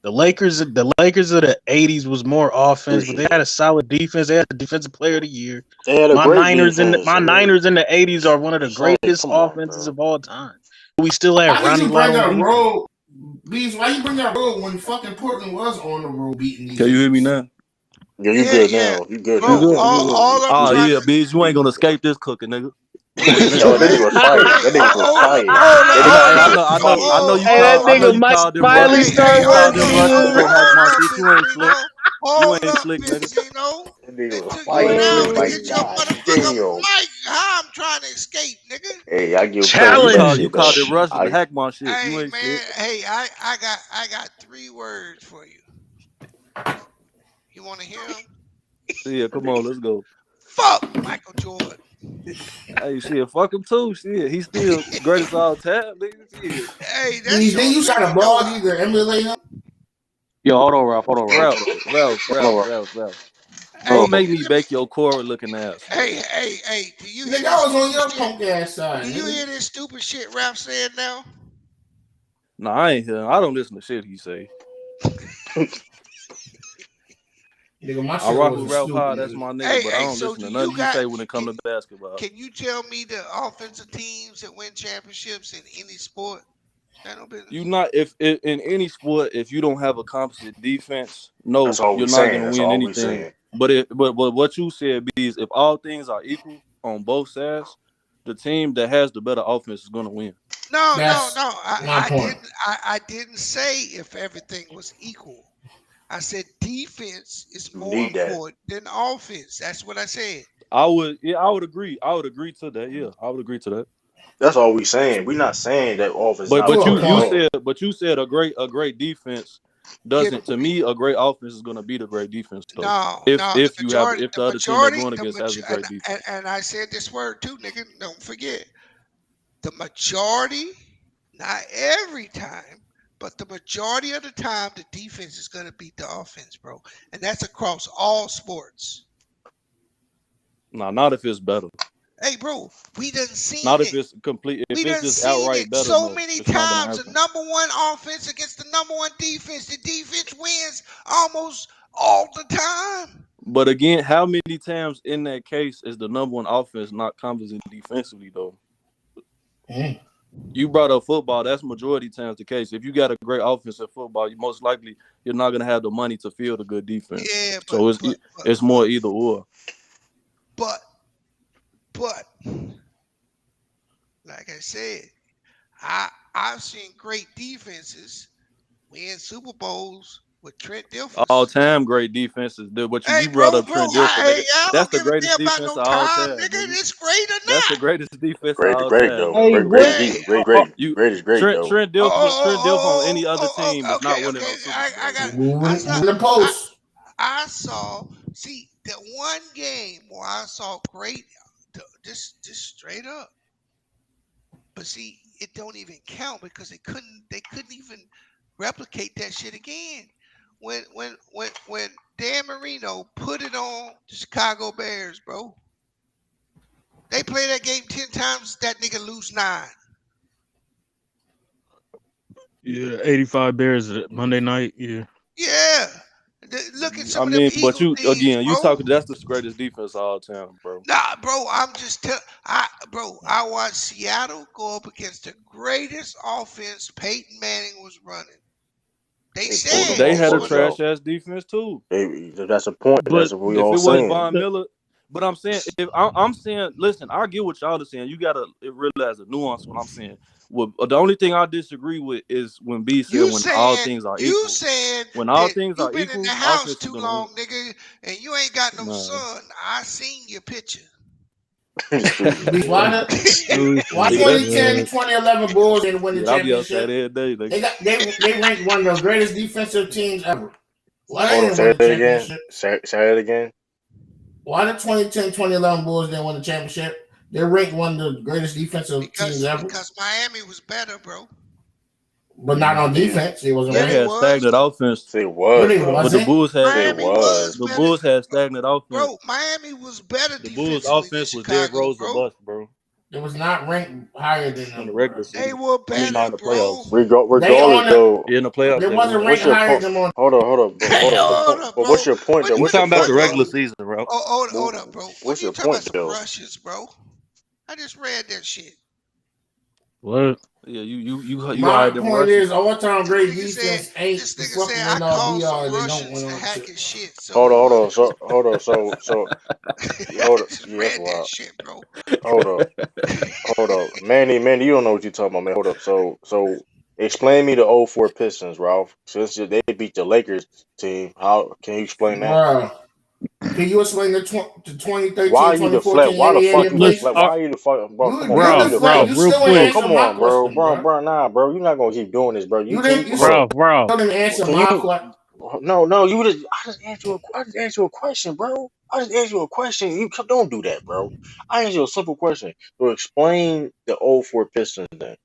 The Lakers of the '80s was more offense, but Appreciate they it. had a solid defense. They had the defensive player of the year. They had a great defense. My I mean, Niners in the '80s are one of the it's like, greatest come on, offenses bro. of all time. We still had why did Ronnie you Lott bring on up defense. road? Bees, why you bring up road when fucking Portland was on the road beating these Can you hear me niggas? now? Yeah, you Yeah, good yeah. now. You good you Bro, now. good? You good? all I'm Oh trying yeah, to bitch, you ain't gonna escape this cooking, nigga. You ain't Yo, escape that this. nigga was fired. hey, That nigga was fired. hold Hey, up, nah, hey, hold I up, know, I know, I know you Hey, that called, I know nigga you Mike called them Smiley Russians. hey, started You called them working Russians to good. go hack my up, shit. You ain't slick. Benzino. You Hold ain't up, slick, nigga. Benzino. That nigga It was took you an fired. He hour was to like, get your Oh, God motherfucking damn. mic. How I'm trying to escape, nigga? Hey, I give credit You for that called, challenge. you shit called though. them Russians to I hack my shit. You Hey ain't man, slick. hey, I got 3 words for you. You wanna hear them? Shit, that come on, nigga. let's go. Fuck Michael Jordan. Hey, shit, fuck him too. Shit, he's still greatest of all time, nigga. Shit. Hey, that Bees, then short you try to really ball though. either emulate him. Yo, hold on, Ralph. Ralph, Hold Ralph, on, Ralph, Ralph. Ralph, Ralph. Hold Don't Hey, on. make me let me. bake your core looking ass. Hey. Do you hear Nigga, this I was on stupid your shit? punk ass side, Do you nigga. hear this stupid shit Rap said now? Nah, I ain't here. I don't listen to shit he say. Nigga, my I shit rock with wasn't Ralph stupid, High, that's nigga. my nigga, but I Hey, don't so listen do to you nothing he got? say when it come Can to basketball. can you tell me the offensive teams that win championships in any sport? Stand no You business. not if in any sport, if you don't have a competent defense, That's no, all we you're not saying. gonna That's win all we anything. saying. But what you said is if all things are equal on both sides, the team that has the better offense is gonna win. No. That's my point. I didn't say if everything was equal. I said defense is You more need that. important than offense. That's what I said. I would agree. I would agree to that. Yeah, I would agree to that. That's all we saying. We not saying that offense is But not but To a you playing you point. well. said but you said a great defense Can doesn't, to me, a great offense is gonna beat a great defense though. no, If no, if you have if the the other team they're majority, going against has a great defense. and I said this word too, nigga. Don't forget, the majority, not every time, but the majority of the time, the defense is gonna beat the offense, bro, and that's across all sports. Nah, not if it's better. Hey, bro, we done seen Not if it. it's complete. If We it's done just seen outright it better, so no, many it's not gonna times. The happen. number one offense against the number one defense. The defense wins almost all the time. But again, how many times in that case is the number one offense not competent defensively though? Mm. You brought up football. That's majority times the case. If you got a great offense in football, you most likely you're not gonna have the money to field a good defense. Yeah, So it's more either or. but, like I said, I've seen great defenses win Super Bowls with Trent All Dilfers. time great defenses. But Hey, you brought bro, up Trent Dilfer, hey, nigga. I That's don't the give a greatest damn about defense no of all time, time, nigga. nigga. It's great or That's the not. greatest defense of Great, all great time, though. nigga. Hey, Great, great, what? Hey, deep, great, great, You great is great though. Trent Dilfer on any other team is not okay, winning okay. no Super I Bowl, got. G. I Moving, saw. moving the I, post. I saw. See that one game where I saw great. Just straight up. But see, it don't even count because they couldn't even replicate that shit again. When Dan Marino put it on the Chicago Bears, bro. They play that game 10 times, that nigga lose 9. Yeah, 85 Bears Monday night. Yeah. Yeah. Look at I some of them mean, but Eagle you teams, again, you bro. talking that's the greatest defense of all time, bro. Nah, bro, I'm just I watched Seattle go up against the greatest offense Peyton Manning was running. They They pulled them said They had this a motherfuckers was out. trash ass defense too. That's a point. But That's what we If all it wasn't saying. Von Miller, but I'm saying if I'm saying, listen, I get what y'all are saying. You gotta realize the nuance. What I'm saying. Well, the only thing I disagree with is when B said you when all saying things are you equal. saying When all that things you are been in the equal, house offense is too gonna win. long, nigga, and you ain't got no Nah. son. I seen your picture. Stupid. Beast, why Nigga, that 2010, 2011 Bulls didn't win the yeah, I'll be outside championship? every day. They Nigga. got they ranked one of the greatest defensive teams ever. Why they Hold on, didn't win say the it again. championship? Say it again. Why the 2010, 2011 Bulls didn't win the championship? They're ranked one of the greatest defensive teams ever, because Miami was better, bro. but not on See, defense. It wasn't Yeah, They they ranked. had was. stagnant offense, say it No, was, they bro. but the wasn't. Bulls had Say it Miami was was. the better, Bulls had stagnant offense. bro. Miami was better The Bulls' defensively than offense was Derrick Chicago, Rose or bro. bust, bro, It was not ranked higher than in the them, regular bro. They season. were I mean, better, not in the bro. playoffs. They Regardless, on the. though. Yeah, in the playoffs They they wasn't were. ranked What's your higher point? than them on. Hold on, hold on. But hold on. The Hold point. up, But bro. what's your point though? We What's your talking about the point regular though? season, bro. Hold up, bro. What What's you your talking about point some though? rushes, bro? I just read that shit. what? Yeah, you My hide them point rushes. is, all-time great Nigga said defense ain't this the nigga said fucking I end all be caused all. some They don't Russians win to on. hack his shit. So Hold on, what? hold on. Hold on. I Hold on. just Yeah, that's read that wild. shit, bro. Hold up. Hold up. Manny, you don't know what you're talking about, man. Hold up. So explain me the '04 Pistons, Ralph. Since they beat the Lakers team, how can you explain that? Bruh. Can you explain the 2013, Why you deflect? 2014 Why the NBA fuck you Listen, MVP? deflect? Why you deflect, bro? Come on, You man. You deflect. deflect. Ralph, You real still ain't Bro, quick. answer come my on, bro. question, bro. Nah, bro. You're not gonna keep doing this, bro. You Can didn't. you You hold still up? Ralph. didn't answer Can my you? question. No. I just answered you a question, bro. I just answered you a question. Don't do that, bro. I answered you a simple question. So explain the '04 Pistons then.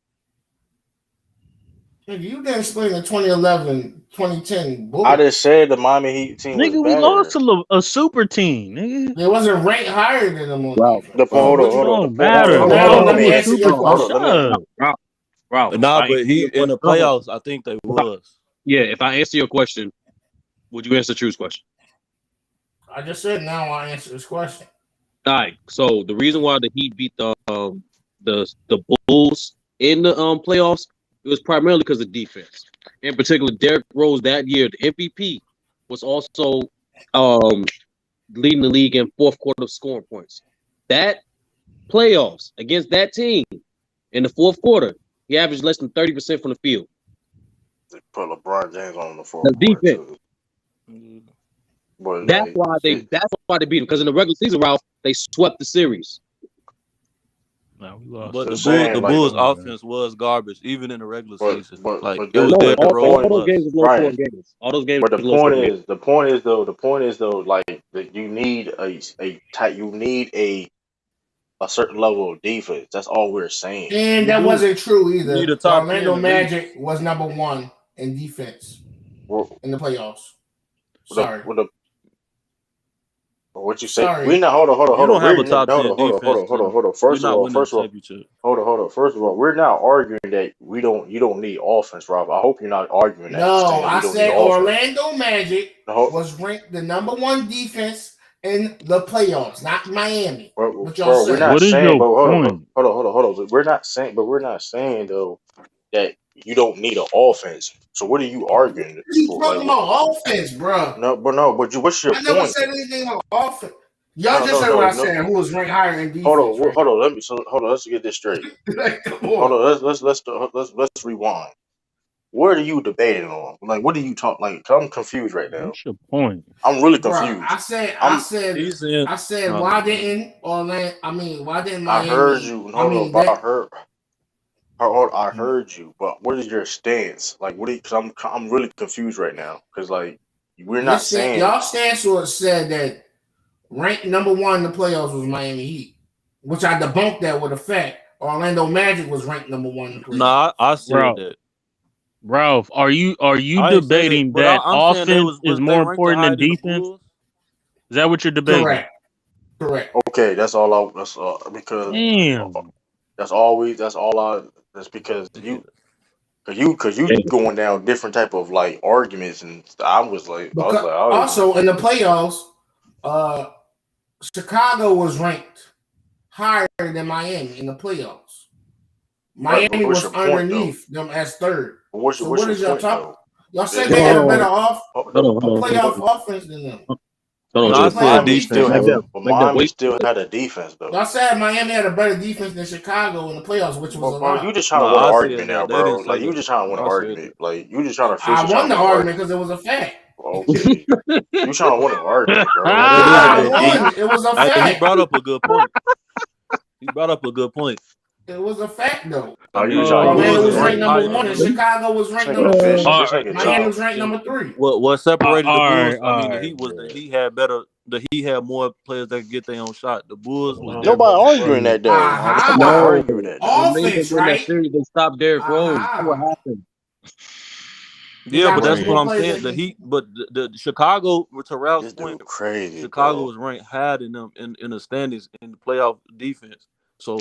You didn't explain the 2011, 2010 I just Bulls. said the Miami Heat team was Nigga, we lost better. to a super team, nigga. They wasn't ranked higher than them on Ralph, defense. The point. So Ralph, Hold on. what It you? Hold on. The don't point. matter. So Hold on. We Hold now on. lost Let let to me me a answer. answer super your team. Hold on. question. Let me. Ralph, Ralph. If Nah, I answer but he your in question, the Ralph. playoffs, I think they if I, was. yeah, if I answer your question, would you answer True's question? I just said now I answer this question. All right. So the reason why the Heat beat the Bulls in the playoffs, it was primarily because of defense. In particular, Derrick Rose that year, the MVP, was also um, leading the league in fourth quarter scoring points. That playoffs against that team in the fourth quarter, he averaged less than 30% from the field. They put LeBron James on the The fourth quarter defense. too. But That's like, why they beat him. Because in the regular season, Ralph, they swept the series. No, we lost. But Just The saying, like, Bulls offense was garbage, even in the regular season. Like but it was that No, but Derrick the all Rose point, those games bust. was low right? scoring games. All those games But the was low point scoring games. is, like that you need a type, you need a certain level of defense. That's all we're saying. And You that do. wasn't true You need either. a The top 10 Orlando at least. Magic was number one in defense We're, in the playoffs. the, Sorry. the, what you say? Sorry. We not You hold on. don't have We're a not, top 10 defense, so hold on. you're not winning a championship. Hold on. First of all, we're not arguing that you don't need offense, Rob. I hope you're not arguing that, No, saying we I don't need said offense. Orlando Magic No, was ranked the number one defense in the playoffs, not Miami. What y'all bro, we're say? not What is saying, your but point? hold on. We're not saying though that you don't need an offense. So what are you arguing You for? Like, talking about offense, bro? what's your I never point? said anything on offense. Y'all just said what I No. said. Who was ranked higher in Hold defense, on, right? hold on. Hold on. Let's get this straight. Like, come Hold on, on. Let's rewind. What are you debating on? Like, what are you talking? Like, 'cause I'm confused right now. What's your point? I'm really bro. confused. He's in. I said, Oh, why didn't Orlando? I mean, why didn't I heard Miami? you. I Hold on, mean but that. I heard you. But what is your stance? Like, what? Cause I'm really confused right now. Cause like, we're not saying. Y'all stance was said that ranked number one in the playoffs was Miami Heat, which I debunked that with a fact. Orlando Magic was ranked number one in the playoffs. nah, I said that. Ralph, are you I ain't say that, debating but that I'm saying offense is they more ranked the important higher than than the defense? Bulls. Is that what you're debating? Correct. Okay, that's all. That's because Damn. that's all I. That's because Yeah. cause you going down different type of like arguments, and I was Because like, I don't also in the playoffs, uh, Chicago was ranked higher than Miami in the playoffs. right. But Miami what's was your point though? underneath them as third. But So what's what your is y'all point talk? though? Y'all said The, they Hold had on, a hold better on, a playoff offense than them. hold on. No, In the I but said playoff Miami still defense, defense. Back had, down, but back down. Miami Wait, still had a defense though. y'all said Miami had a better defense than Chicago in the playoffs, which was But a bro, you lie. just trying No, to win an I said argument now, that. They bro. didn't say Like you that. just trying to win an I said that. argument. Like you just trying to I officially trying won to the win an argument argument. because it was a fact. Okay, you trying to win an argument, bro. No, Like they this didn't shit I say getting that. deep. won. It was a He fact. brought up a good point. He brought up a good point. It was a fact though. I No, you mean, just the trying to use Orlando it Bulls to was is ranked ranked bring. number higher one, than and them. Chicago was This ranked nigga number fishing. four. This nigga Miami talk. was ranked number three. What separated the all Bulls? right, I all mean, the right, Heat was the bro. Heat had better. The Heat had more players that could get their own shot. The Bulls was Derrick Nobody Rose and arguing Bud. that though. Nobody Aha! no, arguing that what though. made them Offense, win that right? series? They stopped Derrick Rose. That's what Aha! happened. They Yeah, got but rid that's of what more I'm Crazy. players saying. than The the Heat, but the Chicago, to Ralph's This dude point, crazy, Chicago bro. was ranked higher than them in the standings in the playoff defense. So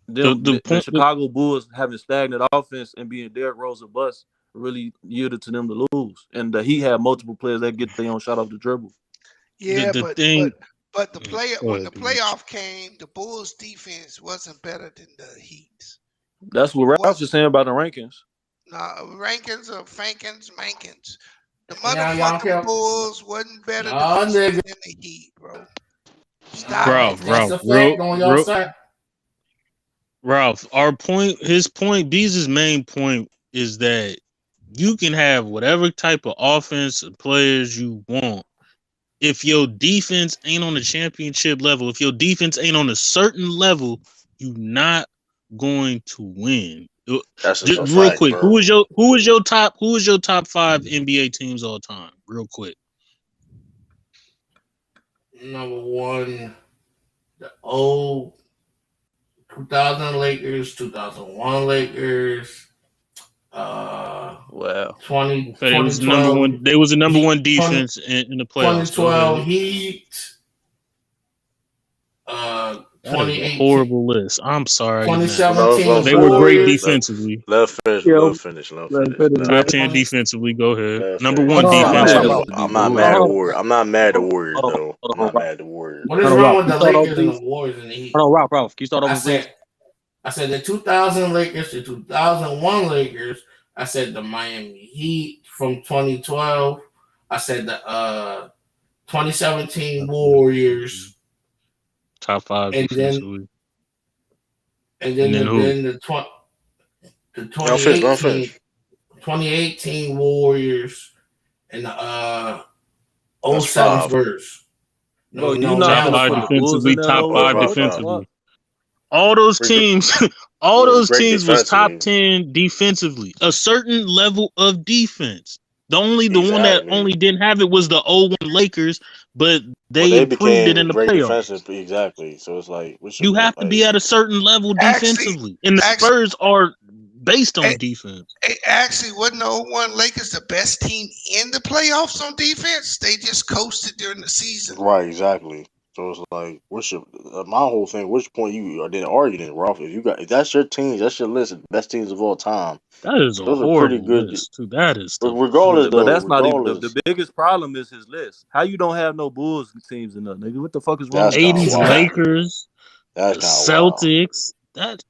The the point. Chicago Bulls having stagnant offense and being Derrick Rose a bust really yielded to them to lose. And the Heat had multiple players that get their own shot off the dribble. Yeah, The thing. but the play Go when the ahead, Beach. playoff came, the Bulls defense wasn't better than the Heat's. That's what It Ralph wasn't. is saying about the rankings. Rankins or Fankins, Mankins. The y'all don't motherfucking care. Bulls wasn't better Y'all defensively nigga. than the Heat, bro. All Stop right, it. that's Ralph, a fact on your side. Ralph. His point, Bees' main point is that you can have whatever type of offense and players you want. If your defense ain't on the championship level, if your defense ain't on a certain level, you're not going to win. That's just Just a real fact, quick, bro. who is your top 5 NBA teams all time? Real quick. Number one, the old 2000 Lakers, 2001 Lakers, Wow. 2012 They was the number Heat, one defense in the playoffs. Go 2012 ahead. Heat, That is a 2018, horrible list. I'm sorry, man. 2017 They were great Warriors, defensively. Let finish. Yo, Let let's finish. finish, man. Top 10 defensively. Go ahead. Let Number finish. Hold one on, The hold defense on, Lakers hold too. on, used to beat I'm the not hold mad Warriors. at on, Warriors. I'm not mad at Warriors hold on, though. hold I'm on, not mad at Warriors. What is hold on, wrong Ralph. with Can you the start over, Lakers and the please? Warriors and the Heat? Hold on, Ralph. Can you start I over, please? said, I said the 2000 Lakers, the 2001 Lakers. I said the Miami Heat from 2012. I said the 2017 Warriors, Top 5 and then defensively. and And then then who? the Let him 2018 finish. 2018 Warriors and the That's '07 five. Spurs. Bro, No, you no, not Top now it's finna 5 put the five. Bulls in defensively, there top though, Oh, it's 5 bro. five What the five. fuck? defensively. All those We're, teams, all we're those great teams was top defensively. 10 defensively. A certain level of defense. The one that Exactly. only didn't have it was the 0-1 Lakers, but But they they improved it in became the great playoffs. defensive. Exactly. So it's like, what's your You point? have to be Like, at a certain level Actually, defensively. And the actually, Spurs are based eh, on defense. actually, wasn't the '01 Lakers the best team in the playoffs on defense? They just coasted during the season. right, exactly. So it's like, what's your my whole thing? Which point you didn't argue then, Ralph? If that's your teams, that's your list of best teams of all time. That is a Those are pretty horrible good. list, too. That is the Regardless, But though, that's horrible. not even regardless, the biggest problem is his list. How you don't have no Bulls teams in there, nigga? What the fuck is wrong that's with you? kind of 80s wild. Lakers, That's the kind of wild. Celtics. That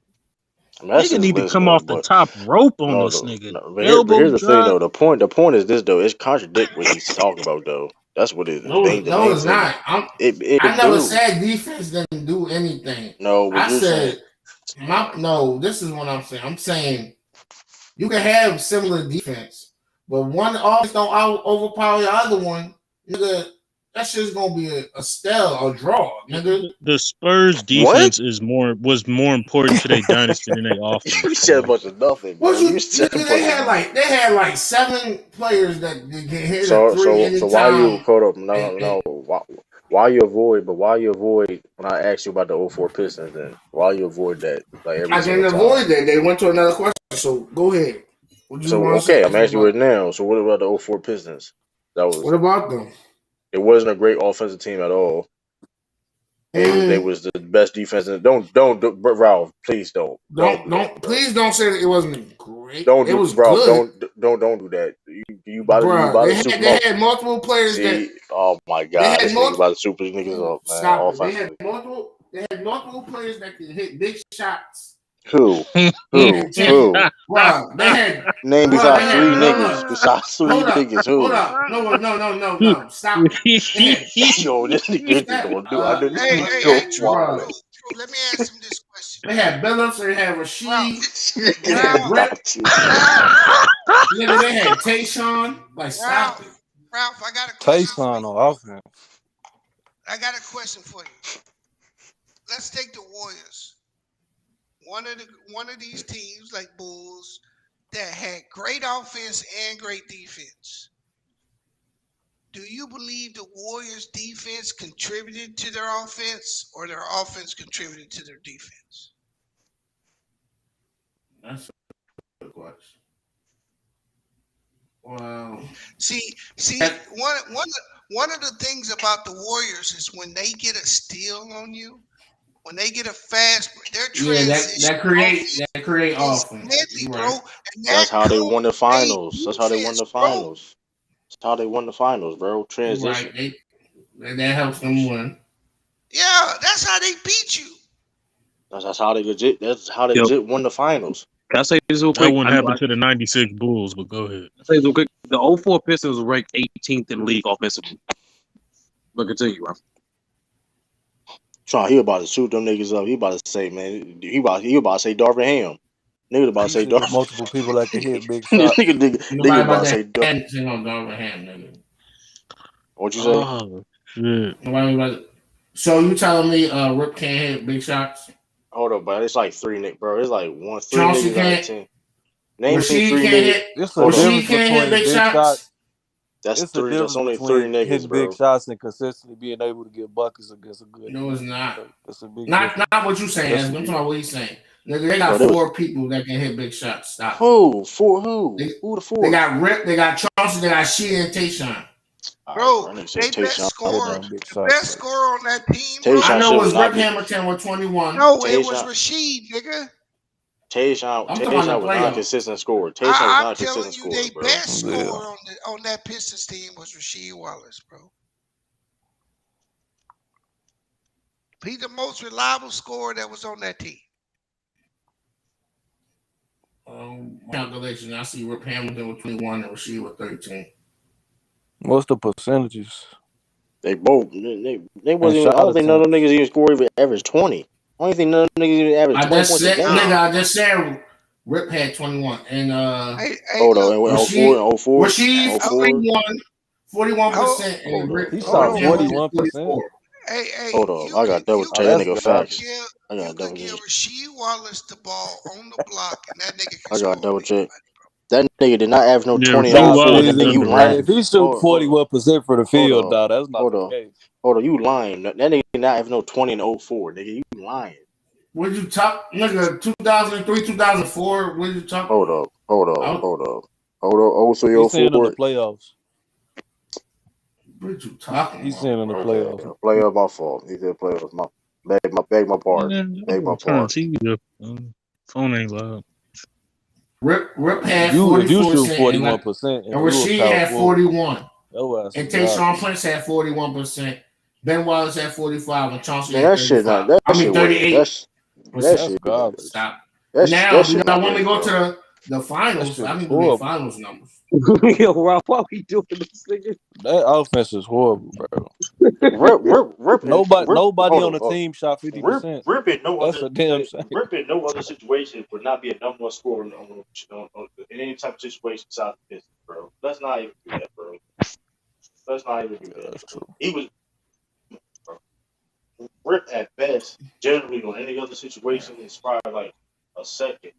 I mean, that's nigga his need to list come though. off the But top rope on no, this nigga. but Elbow here's the thing drop. though. The point is this though. It's contradict what he's talking about though. That's what it No, the no, main it's thing. not. I It never do. said defense didn't do anything. No, what I you're saying. said no. This is what I'm saying. I'm saying you can have similar defense, but one offense don't overpower the other one. Nigga, that shit's gonna be a stell or draw, nigga. The Spurs What? defense was more important to their dynasty than their offense, You said a bro. bunch of nothing, What bro. you You said a nigga? bunch of. They had like 7 players that can hit a So three so so why you anytime. caught up? No And, no and no. Why you avoid? But why you avoid when I asked you about the '04 Pistons? Then why you avoid that like every I single didn't time? avoid that. They went to another question. So go ahead. What you So want to okay, I'm say asking you about? it now. So what about the '04 Pistons? That What was about them? it. Wasn't a great offensive team at all. They Mm, was the best defense. But Ralph, please don't do that, bro. please don't say that it wasn't great. Don't It do was Ralph. good, Don't do that. You bruh. buy the super. They had multiple players that See, oh my they God, had this nigga multiple. about to super niggas up, man. Stop it. Offensively. They had multiple players that could hit big shots. Who? And Who? bruh, Name they besides had three no, niggas. Besides three hold up, niggas, who? no, stop it. They had Yo, this nigga just that, gonna do. I know this Hey, nigga hey, go hey, bruh. wild. True. Let me ask him this question. They had Billups, they had Ralph, Rasheed, they had Ralph, Rip, Got you. Ralph, nigga, they had Tayshawn. Like, stop it. Ralph, I got a question for Tayson you. on offense. I got a question for you. Let's take the Warriors. One of these teams like Bulls that had great offense and great defense. Do you believe the Warriors defense contributed to their offense or their offense contributed to their defense? That's a good question. Wow. See, one of the things about the Warriors is when they get a steal on you, when they get a fast, their Yeah, transition that create is offense. deadly, You're bro. right. And that That's how they won the code made finals. That's how they won defense, the bro. finals. That's how they won the finals, bro. You're Transition. right. That helps them win. Yeah, that's how they beat you. That's how they legit. That's how they Yo, legit won the finals. can I say this real That quick? wouldn't I know happen to the 96 Bulls, but go ahead. I say this real quick. The '04 Pistons was ranked 18th in the league offensively. But continue, Ralph. He about to shoot them niggas up. He about to say, man, he about to say Darvin Ham. Nigga about to say Nigga, Darvin. multiple people that can hit big shots. nigga Nobody about about to say that Darvin. had on Darvin Ham, nigga. What you say? Oh, shit. Nobody about. So you telling me Rip can't hit big shots? Hold up, but it's like three niggas, bro. It's like three Chauncey niggas out of can't. 10. Name me Rasheed three can't niggas. hit. It's a Hold up. Rasheed difference can't hit between big big shots. shots. That's It's a three. That's difference only three between niggas, hitting bro. big shots and consistently being able to get buckets against a good No, it's defense. not. That's a big Not difference. what you saying. Yes, I'm it talking is. about what he's saying. Nigga, they got Bro, four people that can hit big shots. Stop. Who? For who? They, Who the they four? got Rip, they got Chauncey, they got Sheed and Tayshawn. Bro, Right, they best Tayshaun. scorer, Damn big the shots. best scorer on that team, bro. I Tayshaun know it should was not Rip be. Hamilton with 21. No, it was Tayshaun. Rasheed, nigga. Tayshaun I'm talking about the was not a playoffs. consistent scorer. Tayshaun was I'm not a telling consistent you, scorer, they bro. best Yeah. scorer on that Pistons team was Rasheed Wallace, bro. He's the most reliable scorer that was on that team. Calculation. I see Rip Hamilton with 21 and Rasheed with 13. What's the percentages? They both they And wasn't even. I shot don't think none of them attempts. niggas even score even average 20. I don't think none of them niggas even average 20 points a game. I just said Rip had 21. And Hey, Hold on, look, and 04, 04, Rasheed 04. 41%, and Hold Rip He on, shot hold on, hold on. Hamilton 41%. 44. Hey, Hold up, I got double you check can that that's nigga you can garbage. facts. give I you got can double give check. Rasheed Wallace the ball on the block, and that nigga can I got score double on check. anybody, bro. That nigga did not average no Yeah, 20 and Rasheed Nah, Wallace 04. is Nigga, Beezy. you Hey, lying. if underrated. he shoot Hold up, 41% for the hold field, up, dog, that's not hold the up, case. hold up. You lying. That nigga did not average no 20 and 04. Nigga, you lying. What you talk, nigga? 2003, 2004. What you talking Hold about? up, hold up, I, hold up. Hold up, oh three, He's oh saying in the four. playoffs. what you talking He's about, saying in the bro? Okay, playoffs. a player my fault. He did play with my beg my pardon. Man, Beg my turn the pardon. TV up. Phone ain't loud. Rip had If you shoot 44%, and 41% and and you a Rasheed power had forward, 41, your ass and is Tayshaun garbage. Prince had 41%. Ben Wallace had 45, and Chauncey Man, had that shit not 35. that I mean shit wasn't 38%. that That's shit garbage. Stop. that Now, do shit y'all not want me to great, go bro. to the That finals? shit I is need to get horrible. finals numbers. Yo, Ralph, why we doing this, nigga? That offense is horrible, bro. Rip, Nobody hold on on, the team shot 50%. Rip in no That's other a damn shame. Rip in no other situation would not be a number one scorer in any type of situation besides the Pistons, bro. Let's not even do that, bro. Let's not even do that, That's bro. true. He was bro, Rip at best, generally on any other situation is probably like a second,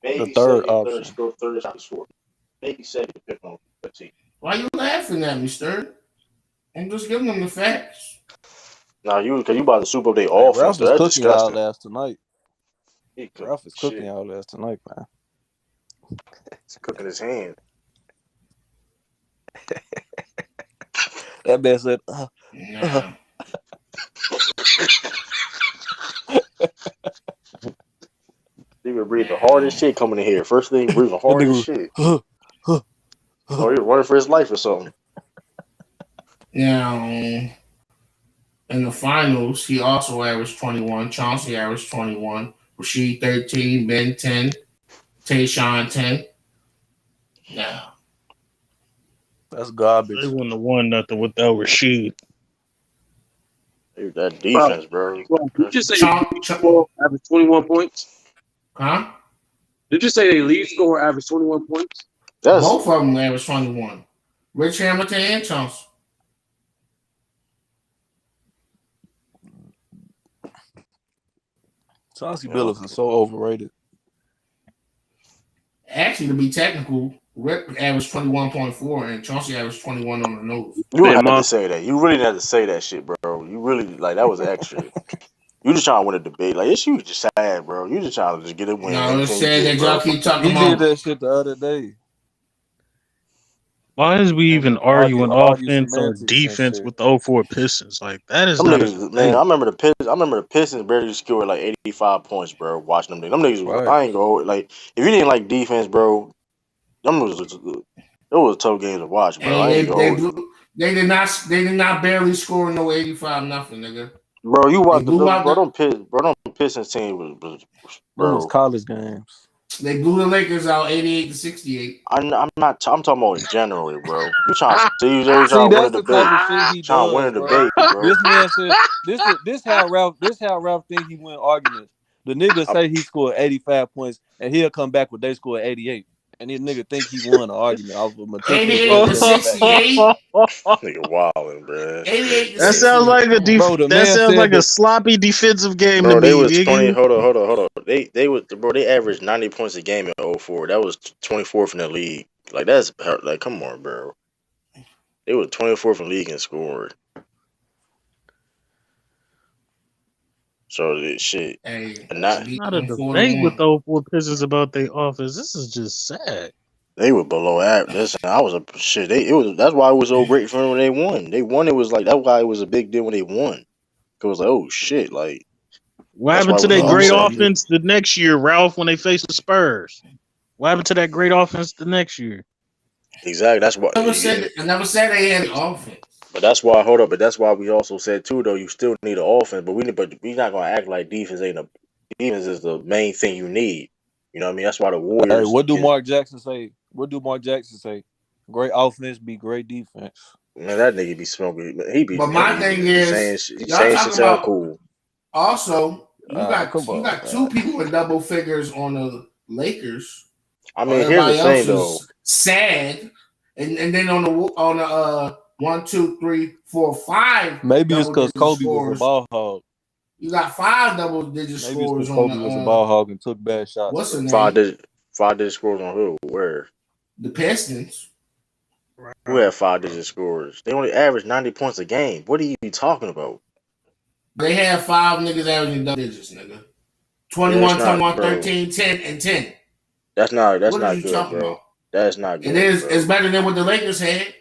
The maybe third second, option. third shot scorer, maybe second depending on the team. Why you laughing at me, Stern? I'm just giving them the facts. Now because you about to soup up their Hey, offense, Ralph though. is That's cooking y'all disgusting. last tonight. He cooking Ralph is cooking shit. y'all last tonight, man. He's cooking his hand. That man said, Nah. He would breathe the hardest shit coming in here. First thing, breathe the that hardest nigga shit. was, Oh, he was running for his life or something. Now, in the finals, he also averaged 21. Chauncey averaged 21. Rasheed 13. Ben 10. Tayshaun 10. Now, That's They garbage. wouldn't have won nothing without Rasheed. Dude, that Bro, defense, bro. did you just say the Cha- lead Cha- scorer averaged 21 points? huh? Did you say the lead scorer averaged 21 points? That's Both of them averaged 21. Rich Hamilton and Chauncey. Chauncey you know, Billups is so overrated. Actually, to be technical, Rip averaged 21.4 and Chauncey averaged 21 on the nose. you Ben had to Moss. say that. You really had to say that shit, bro. You really like that was extra. You just trying to win a debate. Like this, you just sad, bro. You just trying to just get a win No, it's anything you said get, that y'all bro. keep talking He did about. that shit the other day. Why is we even arguing Argue offense or semantics and defense shit. with the 04 Pistons? Like, that is Them not a niggas, man. debate. I remember the Pistons barely scored like 85 points, bro. Watching them niggas. Them niggas was, Right. I ain't go like if you didn't like defense, bro. Them was it was a tough game to watch, bro. Hey, I ain't gonna hold you. they did not barely score no 85 nothing, nigga. Bro, you They watch blew out the them Pistons team was Them was bro. college games. they blew the Lakers out 88-68. I'm not. I'm talking about in general, bro. You trying to see you See, trying to win a that's the type debate, of shit he trying to win does, a bro. debate, bro. This man said this how Ralph think he win arguments. The nigga I, say he scored 85 points and he'll come back with they scored 88. And this nigga think he won an argument off of meticulous 88 to research. 68. nigga wilding, bro. That's 88 to That crazy, sounds 68. like Come on. Bro, the that man sounds said like a that sloppy defensive game to bro. They me, was 20. nigga. Hold on. They averaged 90 points a game in 04. That was 24th in the league. Like that's like come on, bro. They was 24th in the league in scoring. So this shit, Hey, and This not is beat not a them 4 debate to with 1. the 04 Pistons about their offense. This is just sad. they were below average. Listen, I was a shit. It was that's why it was so great for them when they won. They won. It was like that's why it was a big deal when they won. It was like, oh shit, like What that's why happened it to was that an great upset. offense the next year, Ralph, when they faced the Spurs? What happened to that great offense the next year? Exactly. That's why. I never said they had offense. But that's why. Hold up. But that's why we also said too, though. You still need an offense, but we not gonna act like defense ain't a defense is the main thing you need. You know what I mean? That's why the hey, Warriors what do get Mark Jackson say? What do Mark Jackson say? Great offense be great defense. man. That nigga be smoking. But my thing He be is, saying shit. He y'all saying shit talking sound about cool. also Come you on, got man. two people in double figures on the Lakers. I While mean, here's the everybody else thing though. is sad. And then on the 1, 2, 3, 4, 5 Maybe it's because double-digit Kobe was a scorers. ball hog. You got 5 double-digit Maybe it's scorers because on Kobe was a ball hog and took bad shots. what's the Five name? digit scores on who? Where? The Pistons. Who had 5 digit scores? They only average 90 points a game. What are you talking about? They had 5 niggas averaging double digits, nigga. Yeah, that's 21, not, 21, bro. 13, 10, and 10. That's not What are you good, talking bro. about? That's not good. It is. Bro. It's better than what the Lakers had.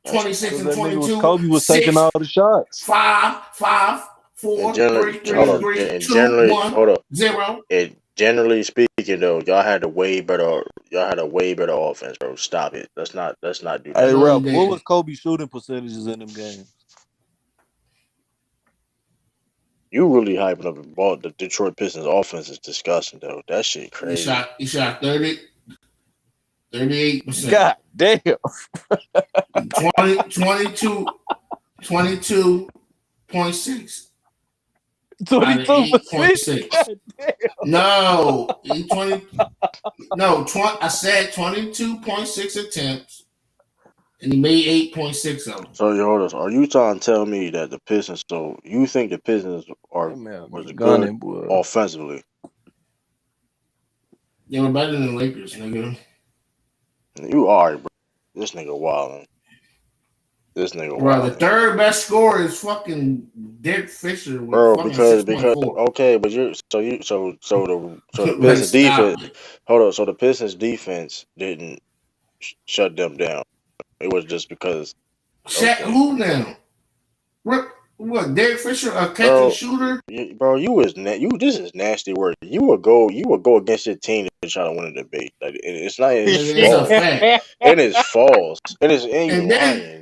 That's 26 and that nigga 22. Kobe was 6, taking all the shots. 5, 5, 4, 3, 3, 3, and 2, generally, 1, hold up. 0. And generally speaking, though, y'all had a way better offense, bro. Stop it. Let's not do that. Hey, No, Ralph, they what didn't. was Kobe's shooting percentages in them games? You really hyping up about the Detroit Pistons offense is disgusting, though. That shit crazy. He shot 38%. God damn. 22.6. 22%. No, I said 22.6 attempts, and he made 8.6 of them. So hold on. Are you trying to tell me that the Pistons? So you think the Pistons was good offensively? They were better than the Lakers, nigga. You are, bro. This nigga wilding. Bro, the third best scorer is fucking Dick Fisher with bro, fucking because 6.4. okay, but the Pistons defense. Hold on, so the Pistons defense didn't shut them down. It was just because. Who now? What? Derek Fisher, a catch and shooter? Bro, this is nasty work. You would go against your team to try to win a debate. Like it's not. It's false. A fact. And it's false. And it's lying.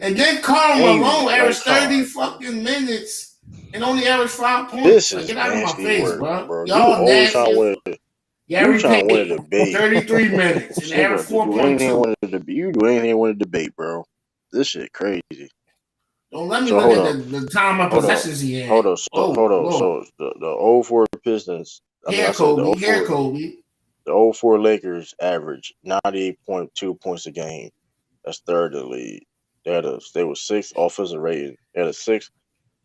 And then Karl Malone averaged 30 fucking minutes and only averaged 5 points. This is get out of my face, work, bro. Y'all you always trying to win. You trying to win a debate. 33 minutes and averaged 4.2. You do anything to win a debate, bro. This shit crazy. Don't let me look at the time of possessions he had. Hold on. So the 04 Pistons. Kobe. The 04 Lakers averaged 98.2 points a game. That's third in the league. They were 6th offensive rating. They had a 6th.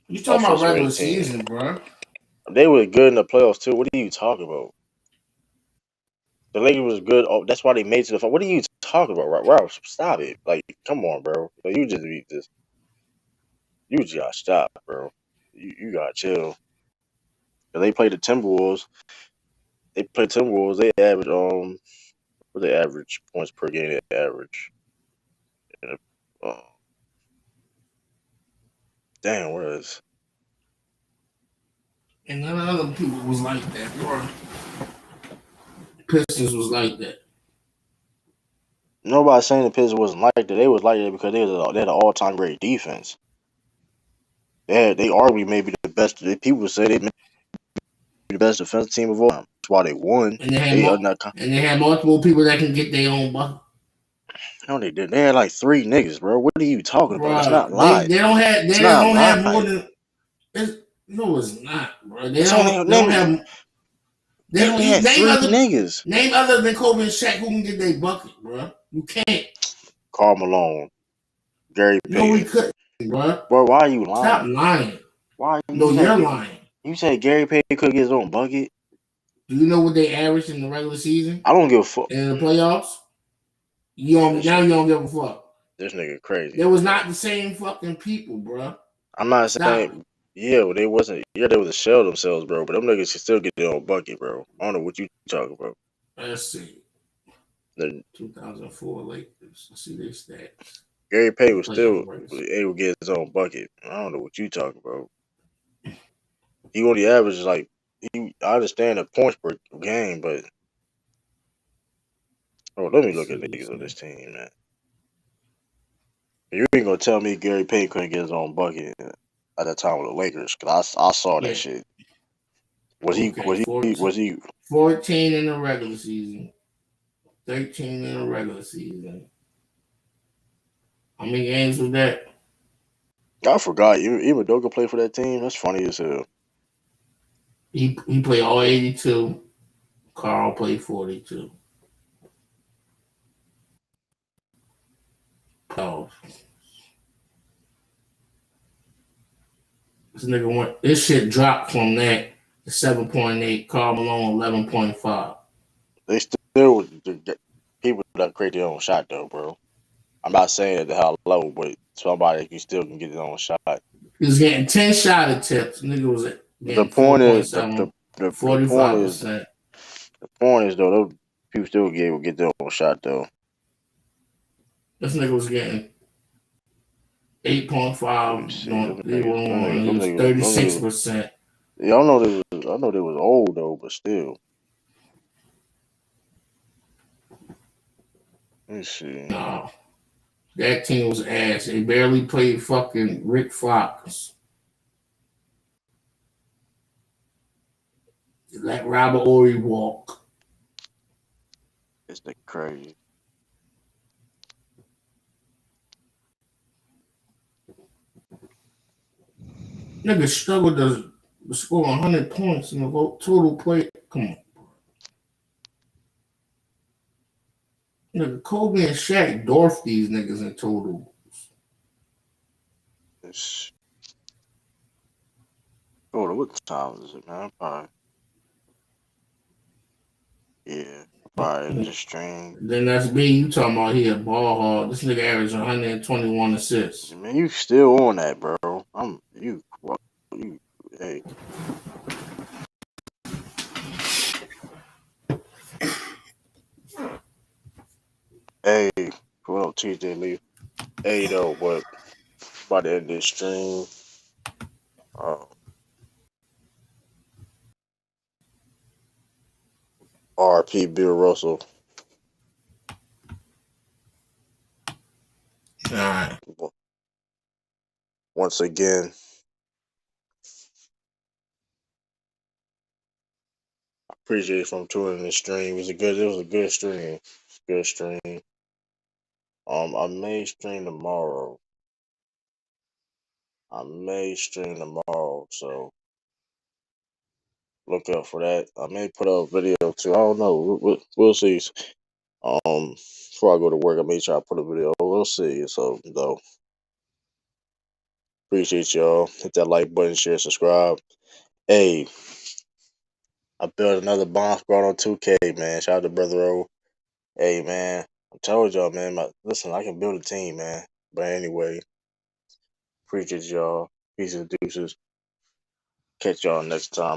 You talking about regular season, bro? They were good in the playoffs too. What are you talking about? The Lakers was good. Oh, that's why they made it to the. What are you talking about, Ralph? Stop it! Like, come on, bro. Like, you just beat this. You just gotta stop, bro. You gotta chill. They played the Timberwolves. They average what they average points per game. They average. Damn, what is? And none of other people was like that, bro. Pistons was like that. Nobody's saying the Pistons wasn't like that. They was like that because they had an all-time great defense. They arguably maybe the best. People say they may be the best defensive team of all time. That's why they won. And they had multiple people that can get their own bucket. No, they didn't. They had like 3 niggas, bro. What are you talking about? That's not live. They don't have more than. No, it's not, bro. They only had 3 niggas. Name other than Kobe and Shaq who can get their bucket, bro. You can't. Karl Malone, Gary Payton. No, we couldn't, bro. Bro, why are you lying? Stop lying. Why? You're lying. You said Gary Payton could get his own bucket. Do you know what they averaged in the regular season? I don't give a fuck. In the playoffs, you don't give a fuck. This nigga crazy. They was not the same fucking people, bro. I'm not saying. Yeah, well, they wasn't. Yeah, they was a shell themselves, bro. But them niggas can still get their own bucket, bro. I don't know what you talking about. Let's see. The 2004 Lakers. Let's see their stats. Gary Payton was still able to get his own bucket. I don't know what you talking about. He only averages like I understand the points per game, but let me look at niggas on this team, man. You ain't gonna tell me Gary Payton couldn't get his own bucket at that time with the Lakers, because I saw that shit. Was he 14 in the regular season, 13 in the regular season. How many games was that? I forgot. Even Doga played for that team. That's funny as hell. He played all 82. Karl played 42. Oh, this nigga went. This shit dropped from that to 7.8. Karl Malone 11.5. They still people that create their own shot though, bro. I'm not saying it to how low, but somebody can still get their own shot. He was getting 10 shot attempts. Nigga was The getting point is 4.7, the point is 45%. the point is though those people still get their own shot though. This nigga was getting Let me 8.5 see. on 3-1, and he was Them niggas 36%. yeah, I know they was old though, but still. Let me see. No, that team was ass. They barely played fucking Rick Fox. Let Robert Ory walk. It's the crazy. Nigga struggled to score 100 points in the total play. Come on. Nigga, Kobe and Shaq dwarfed these niggas in total. It's, oh, what time is it, man? Probably, yeah, probably in the stream. Then that's me. You talking about here, ball hard. This nigga averaged 121 assists. Man, you still on that, bro? You. Hey, hey, what up, TJ Lee? Hey, though, but by the end of this stream, uh, RP Bill Russell. All right. Once again, I appreciate you from tuning in the stream. It was a good stream. Good stream. I may stream tomorrow. So look out for that. I may put up a video too. I don't know. We'll see. Before I go to work, I may try to put a video. We'll see. So though, appreciate y'all. Hit that like button, share, subscribe. Hey, I built another bomb squad on 2K, man. Shout out to Brother O. Hey, man. I told y'all, man. Listen, I can build a team, man. But anyway, appreciate y'all. Peace and deuces. Catch y'all next time.